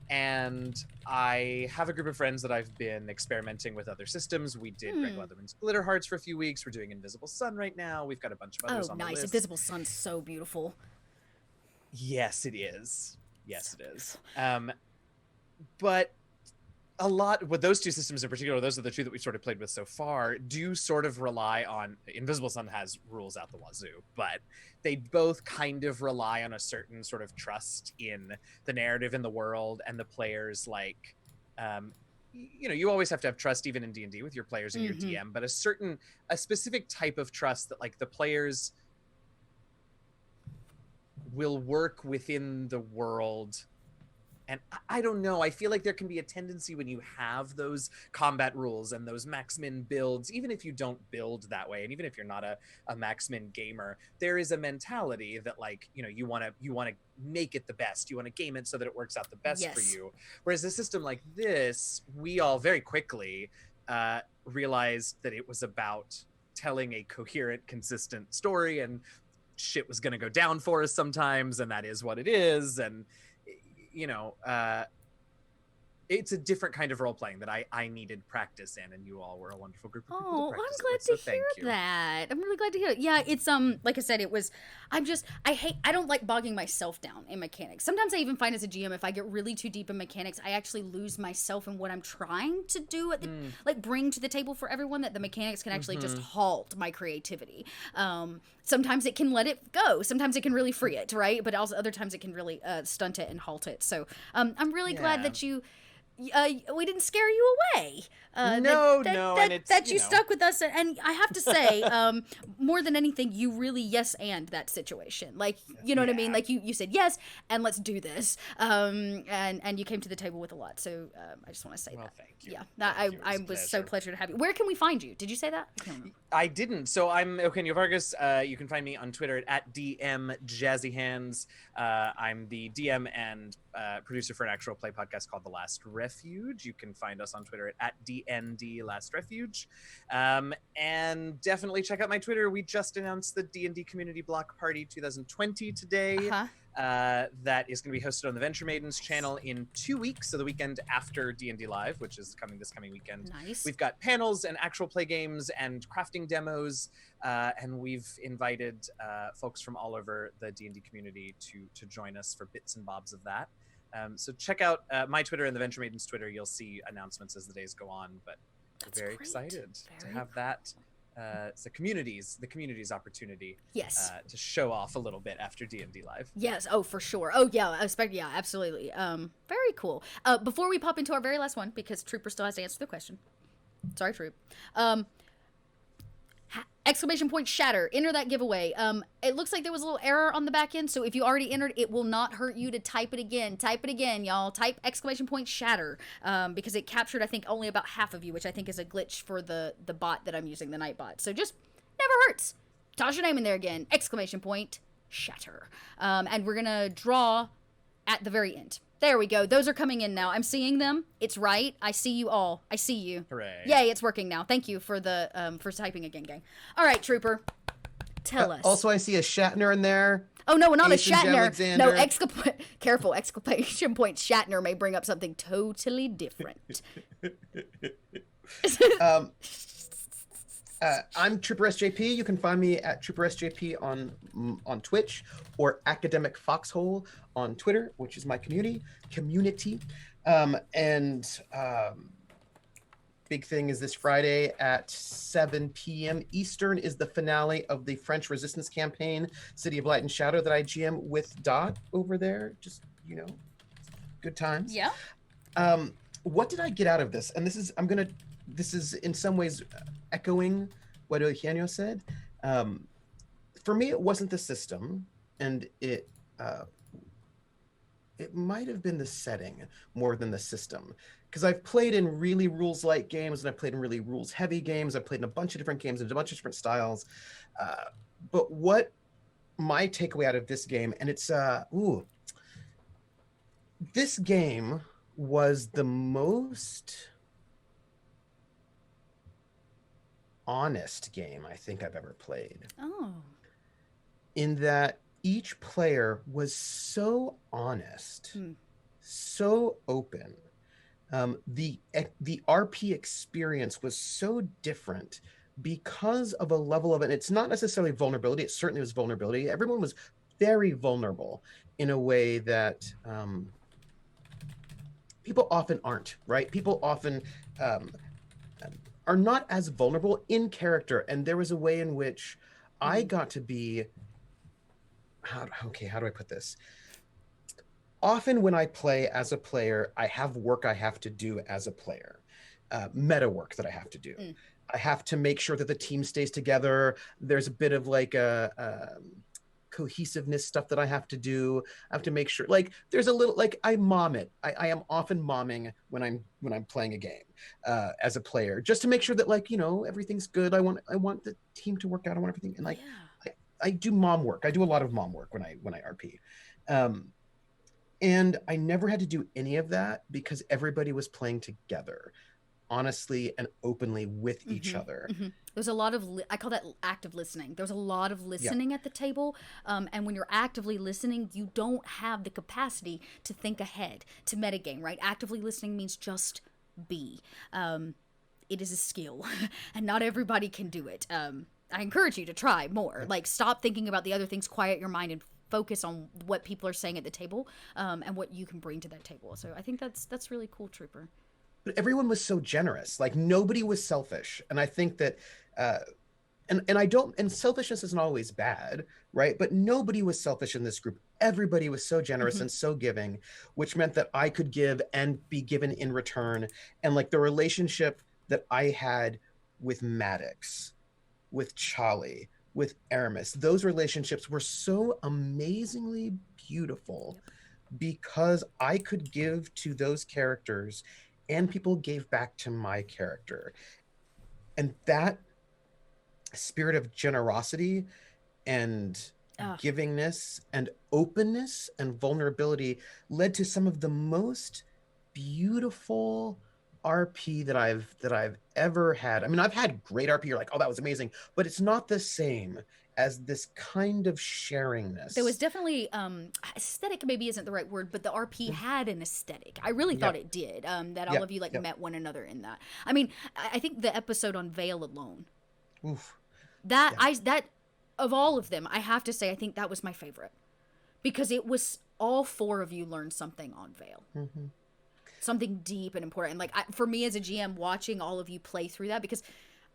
And I have a group of friends that I've been experimenting with other systems. We did Greg Leatherman's Glitter Hearts for a few weeks. We're doing Invisible Sun right now. We've got a bunch of others on the list. Invisible Sun's so beautiful. Yes, it is. Yes, it is. But a lot with those two systems in particular, those are the two that we've sort of played with so far, do sort of rely on, Invisible Sun has rules out the wazoo, but they both kind of rely on a certain sort of trust in the narrative in the world and the players. Like, you always have to have trust even in D&D with your players and your DM, but a specific type of trust that like the players will work within the world. And I don't know, I feel like there can be a tendency when you have those combat rules and those max-min builds, even if you don't build that way, and even if you're not a max-min gamer, there is a mentality that like, you want to make it the best. You want to game it so that it works out the best for you. Whereas a system like this, we all very quickly realized that it was about telling a coherent, consistent story, and shit was going to go down for us sometimes, and that is what it is. And it's a different kind of role playing that I needed practice in, and you all were a wonderful group of people to practice I'm glad with, so to hear that. I'm really glad to hear it. Yeah, it's like I said, I don't like bogging myself down in mechanics. Sometimes I even find as a GM, if I get really too deep in mechanics, I actually lose myself in what I'm trying to do like bring to the table for everyone, that the mechanics can actually just halt my creativity. Sometimes it can let it go. Sometimes it can really free it, right? But also other times it can really stunt it and halt it. So I'm really glad that we didn't scare you away. That you stuck with us, and I have to say, more than anything, you really yes and that situation. Like, you know what I mean? Like you said yes, and let's do this. And you came to the table with a lot. So I just want to say that. Thank you. Yeah, I was so pleasure to have you. Where can we find you? Did you say that? I can't remember. I didn't. So I'm Eugenio Vargas. You can find me on Twitter at DM Jazzy Hands. I'm the DM and producer for an actual play podcast called The Last Refuge. You can find us on Twitter at DND Last Refuge. And definitely check out my Twitter. We just announced the D&D Community Block Party 2020 today. That is going to be hosted on the Venture Maidens channel in 2 weeks, so the weekend after D&D Live, which is this coming weekend. Nice. We've got panels and actual play games and crafting demos, and we've invited folks from all over the D&D community to join us for bits and bobs of that. So check out my Twitter and the Venture Maidens Twitter. You'll see announcements as the days go on, but we're very excited to have that. It's the community's opportunity to show off a little bit after D&D Live. Yes, for sure. Oh yeah, absolutely. Very cool. Before we pop into our very last one, because Trooper still has to answer the question. Sorry, Troop. Exclamation point shatter. Enter that giveaway. It looks like there was a little error on the back end, so if you already entered, it will not hurt you to type it again. Type it again, y'all. Type exclamation point shatter, because it captured, I think, only about half of you, which I think is a glitch for the bot that I'm using, the night bot. So just never hurts. Toss your name in there again. Exclamation point shatter. And we're gonna draw at the very end. There we go. Those are coming in now. I'm seeing them. It's right. I see you all. I see you. Hooray. Yay, it's working now. Thank you for the for typing again, gang. All right, Trooper. Tell us. Also, I see a Shatner in there. Oh, no, not Ethan a Shatner. Alexander. No, careful, exclamation point Shatner may bring up something totally different. I'm Trooper SJP. You can find me at Trooper SJP on Twitch, or Academic Foxhole on Twitter, which is my community. Big thing is this Friday at 7 p.m. Eastern is the finale of the French Resistance campaign, City of Light and Shadow, that I GM with Dot over there. Just, good times. Yeah. What did I get out of this? And this is in some ways echoing what Eugenio said. For me, it wasn't the system, and it might have been the setting more than the system. Because I've played in really rules light games, and I've played in really rules heavy games. I've played in a bunch of different games and a bunch of different styles. But what my takeaway out of this game, and it's this game was the most honest game I think I've ever played. Oh. In that each player was so honest, so open. The RP experience was so different because of a level of it. It's not necessarily vulnerability. It certainly was vulnerability. Everyone was very vulnerable in a way that people often aren't, right? People often are not as vulnerable in character. And there was a way in which I got to be, how do I put this? Often when I play as a player, I have work I have to do as a player, meta work that I have to do. I have to make sure that the team stays together. There's a bit of like a cohesiveness stuff that I have to do. I have to make sure, like, there's a little, like, I mom it. I am often momming when I'm playing a game as a player, just to make sure that, like, everything's good. I want the team to work out. I want everything, and like, I do mom work. I do a lot of mom work when I RP. And I never had to do any of that because everybody was playing together, honestly and openly with each other. There's a lot of, I call that active listening. There's a lot of listening at the table. And when you're actively listening, you don't have the capacity to think ahead, to metagame, right? Actively listening means just be. It is a skill, and not everybody can do it. I encourage you to try more. Like, stop thinking about the other things, quiet your mind, and focus on what people are saying at the table, and what you can bring to that table. So I think that's really cool, Trooper. But everyone was so generous. Like, nobody was selfish. And I think that, and selfishness isn't always bad, right? But nobody was selfish in this group. Everybody was so generous and so giving, which meant that I could give and be given in return. And like the relationship that I had with Maddox, with Charlie, with Aramis, those relationships were so amazingly beautiful because I could give to those characters and people gave back to my character. And that spirit of generosity and givingness and openness and vulnerability led to some of the most beautiful RP that I've ever had. I mean, I've had great RP. You're like, oh, that was amazing, but it's not the same as this kind of sharingness. There was definitely aesthetic, maybe isn't the right word, but the RP had an aesthetic. I really thought it did. That all of you met one another in that. I mean, I think the episode on Veil alone. Oof. That of all of them, I have to say, I think that was my favorite because it was all four of you learned something on Veil. Something deep and important. And like, for me as a GM, watching all of you play through that, because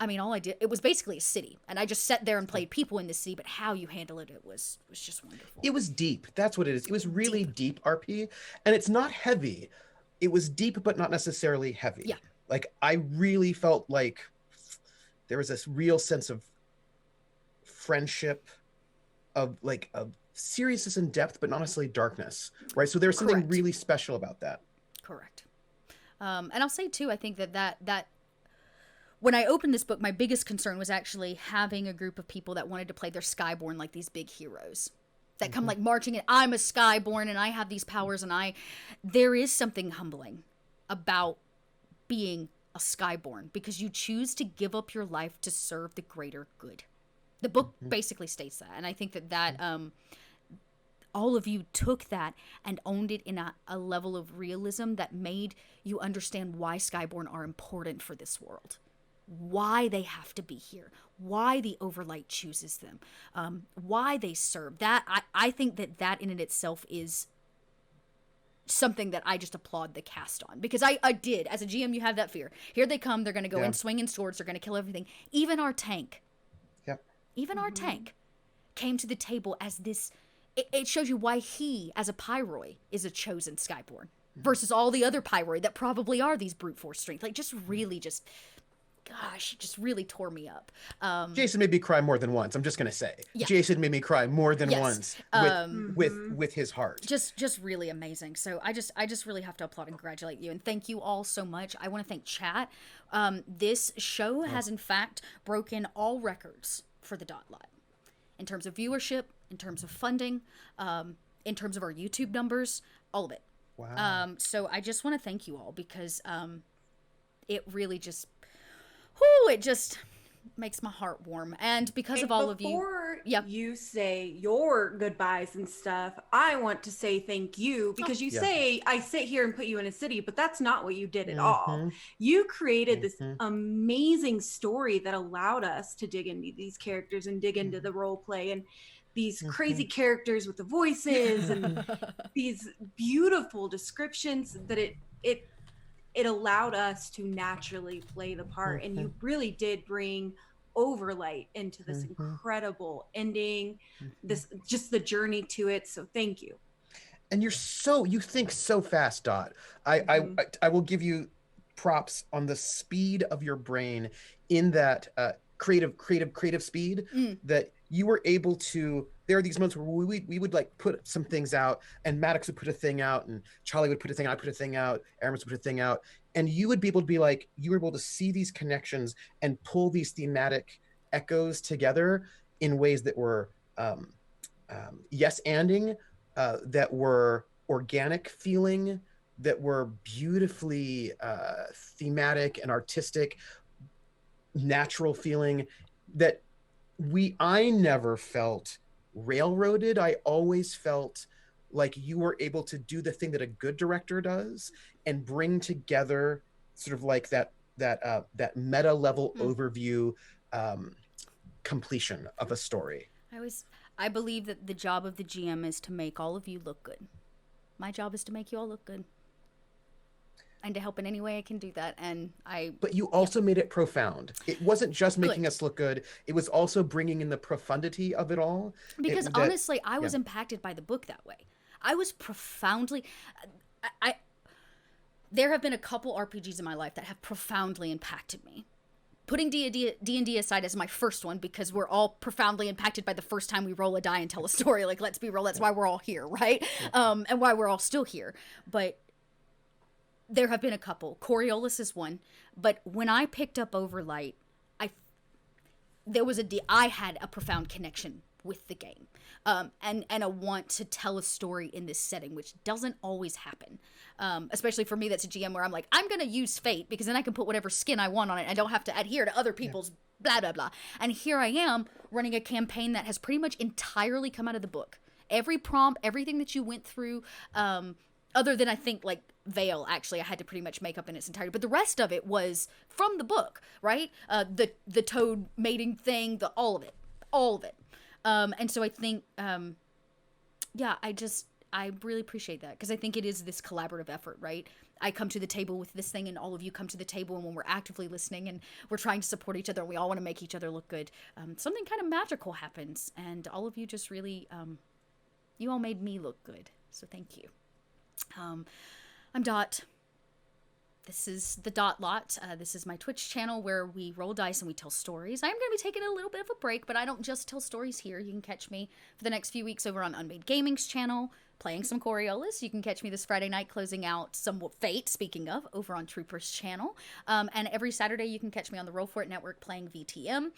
I mean, all I did, it was basically a city, and I just sat there and played people in the city, but how you handle it was just wonderful. It was deep. That's what it is. It was really deep RP, and it's not heavy. It was deep, but not necessarily heavy. Yeah. Like, I really felt like there was this real sense of friendship, of seriousness and depth, but not necessarily darkness, right? So there's something really special about that. Correct. And I'll say too, I think that when I opened this book, my biggest concern was actually having a group of people that wanted to play their Skyborn like these big heroes that come like marching in. I'm a Skyborn and I have these powers, and there is something humbling about being a Skyborn because you choose to give up your life to serve the greater good. The book basically states that, and I think that all of you took that and owned it in a level of realism that made you understand why Skyborn are important for this world. why they have to be here, why the Overlight chooses them, why they serve. That I think that in and itself is something that I just applaud the cast on, because I did, as a GM, you have that fear. Here they come, they're going to go in swinging swords, they're going to kill everything. Even our tank, our tank came to the table as this, it shows you why he, as a Pyroi, is a chosen Skyborn versus all the other Pyroi that probably are these brute force strength. Like, just really gosh, it just really tore me up. Jason made me cry more than once. I'm just gonna say, Jason made me cry more than once with his heart. Just really amazing. So I just really have to applaud and congratulate you, and thank you all so much. I want to thank chat. This show has in fact broken all records for the Dot Lot in terms of viewership, in terms of funding, in terms of our YouTube numbers, all of it. Wow. So I just want to thank you all, because it really just. It just makes my heart warm. And because of all of you. Before you say your goodbyes and stuff, I want to say thank you, because you say I sit here and put you in a city, but that's not what you did at all. You created this amazing story that allowed us to dig into these characters and dig into the role play and these crazy characters with the voices and these beautiful descriptions that it allowed us to naturally play the part. And you really did bring Overlight into this incredible ending, this just the journey to it. So thank you. And you think so fast, Dot. I will give you props on the speed of your brain in that creative speed that you were able to. There are these moments where we would like put some things out, and Maddox would put a thing out, and Charlie would put a thing out, I put a thing out, Aramis would put a thing out, and you would be able to be like, you were able to see these connections and pull these thematic echoes together in ways that were yes-anding, that were organic feeling, that were beautifully thematic and artistic, natural feeling, that I never felt railroaded. I always felt like you were able to do the thing that a good director does and bring together sort of like that meta level overview completion of a story. I believe that the job of the GM is to make all of you look good. My job is to make you all look good, and to help in any way I can do that. But you also made it profound. It wasn't just making us look good. It was also bringing in the profundity of it all. Because honestly, I was impacted by the book that way. I was profoundly... There have been a couple RPGs in my life that have profoundly impacted me. Putting D&D aside as my first one, because we're all profoundly impacted by the first time we roll a die and tell a story. Like, let's be real, that's why we're all here, right? And why we're all still here. But there have been a couple. Coriolis is one. But when I picked up Overlight, I had a profound connection with the game. And a want to tell a story in this setting, which doesn't always happen. Especially for me, that's a GM where I'm like, I'm going to use fate, because then I can put whatever skin I want on it. I don't have to adhere to other people's blah, blah, blah. And here I am running a campaign that has pretty much entirely come out of the book. Every prompt, everything that you went through, other than I think like Veil, actually, I had to pretty much make up in its entirety. But the rest of it was from the book, right? The toad mating thing, all of it. And so I think, I really appreciate that, because I think it is this collaborative effort, right? I come to the table with this thing, and all of you come to the table, and when we're actively listening and we're trying to support each other, and we all want to make each other look good, something kind of magical happens, and all of you just really, you all made me look good, so thank you. I'm Dot. This is the Dot Lot. This is my Twitch channel where we roll dice and we tell stories. I'm going to be taking a little bit of a break, but I don't just tell stories here. You can catch me for the next few weeks over on Unmade Gaming's channel, playing some Coriolis. You can catch me this Friday night closing out some Fate, speaking of, over on Trooper's channel. And every Saturday you can catch me on the Roll For It Network playing VTM.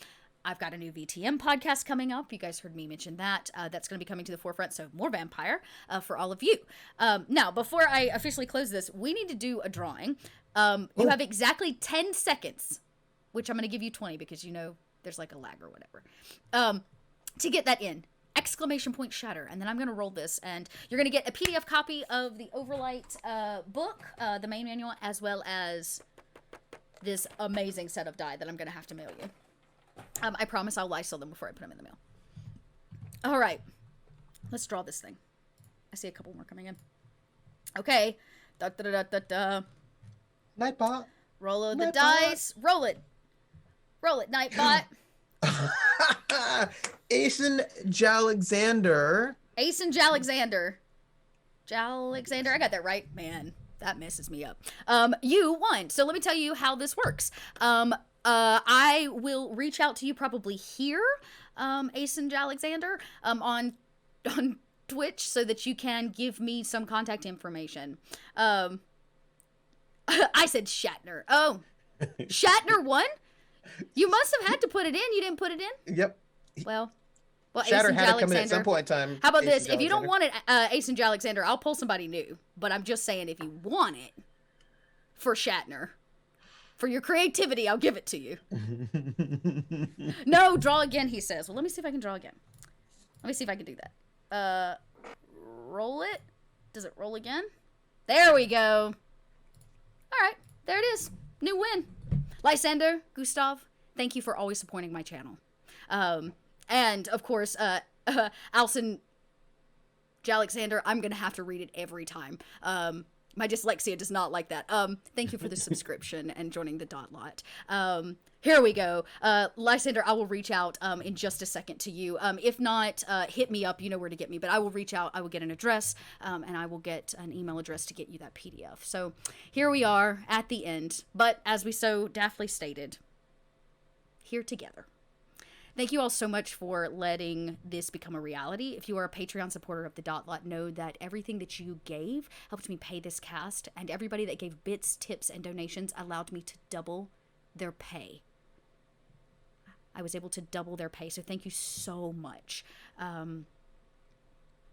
I've got a new VTM podcast coming up. You guys heard me mention that. That's going to be coming to the forefront, so more vampire for all of you. Now, before I officially close this, we need to do a drawing. You have exactly 10 seconds, which I'm going to give you 20 because, there's like a lag or whatever, to get that in. Exclamation point shatter. And then I'm going to roll this, and you're going to get a PDF copy of the Overlight book, the main manual, as well as this amazing set of die that I'm gonna have to mail you. I promise I'll Lysol them before I put them in the mail. All right, let's draw this thing. I see a couple more coming in. Okay. Da, da, da, da, da. Nightbot. Roll the Nightbot. dice. Roll it. Roll it, Nightbot. Asen Jalexander. Asen Jalexander. Jalexander, I got that right. Man, that messes me up. You won. So let me tell you how this works. I will reach out to you probably here, Asen Jalexander, on Twitch so that you can give me some contact information. I said Shatner. Oh, Shatner won? You must have had to put it in. You didn't put it in? Yep. Well, Shatter Asen had to come in at some Jalexander. point in time. How about Asen this? If you don't Jalexander. want it, Asen Jalexander, I'll pull somebody new. But I'm just saying, if you want it for Shatner, for your creativity, I'll give it to you. No, draw again, he says. Well, let me see if I can draw again. Let me see if I can do that. Roll it. Does it roll again? There we go. All right, there it is. New win. Lysander, Gustav, thank you for always supporting my channel. And, of course, Alison Jalexander, I'm going to have to read it every time. My dyslexia does not like that. Thank you for the subscription and joining the dot lot. Here we go. Lysander, I will reach out in just a second to you. If not, hit me up. You know where to get me. But I will reach out. I will get an address, and I will get an email address to get you that PDF. So here we are at the end. But as we so daftly stated, here together. Thank you all so much for letting this become a reality. If you are a Patreon supporter of the Dot Lot, know that everything that you gave helped me pay this cast, and everybody that gave bits, tips, and donations allowed me to double their pay. I was able to double their pay, so thank you so much.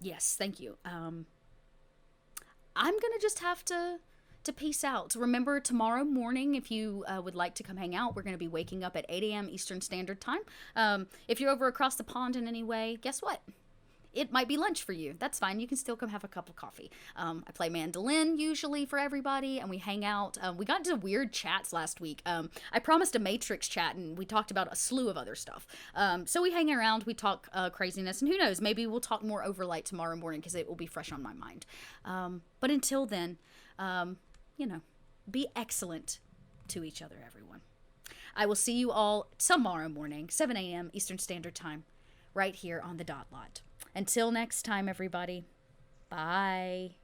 Yes, thank you. I'm gonna just have to peace out. Remember, tomorrow morning, if you would like to come hang out, we're going to be waking up at 8 a.m. Eastern Standard Time. If you're over across the pond in any way, guess what? It might be lunch for you. That's fine. You can still come have a cup of coffee. I play mandolin usually for everybody, and we hang out. We got into weird chats last week. I promised a Matrix chat, and we talked about a slew of other stuff. So we hang around, we talk craziness, and who knows, maybe we'll talk more Overlight tomorrow morning because it will be fresh on my mind. But until then, you know, be excellent to each other, everyone. I will see you all tomorrow morning, 7 a.m. Eastern Standard Time, right here on the Dot Lot. Until next time, everybody. Bye.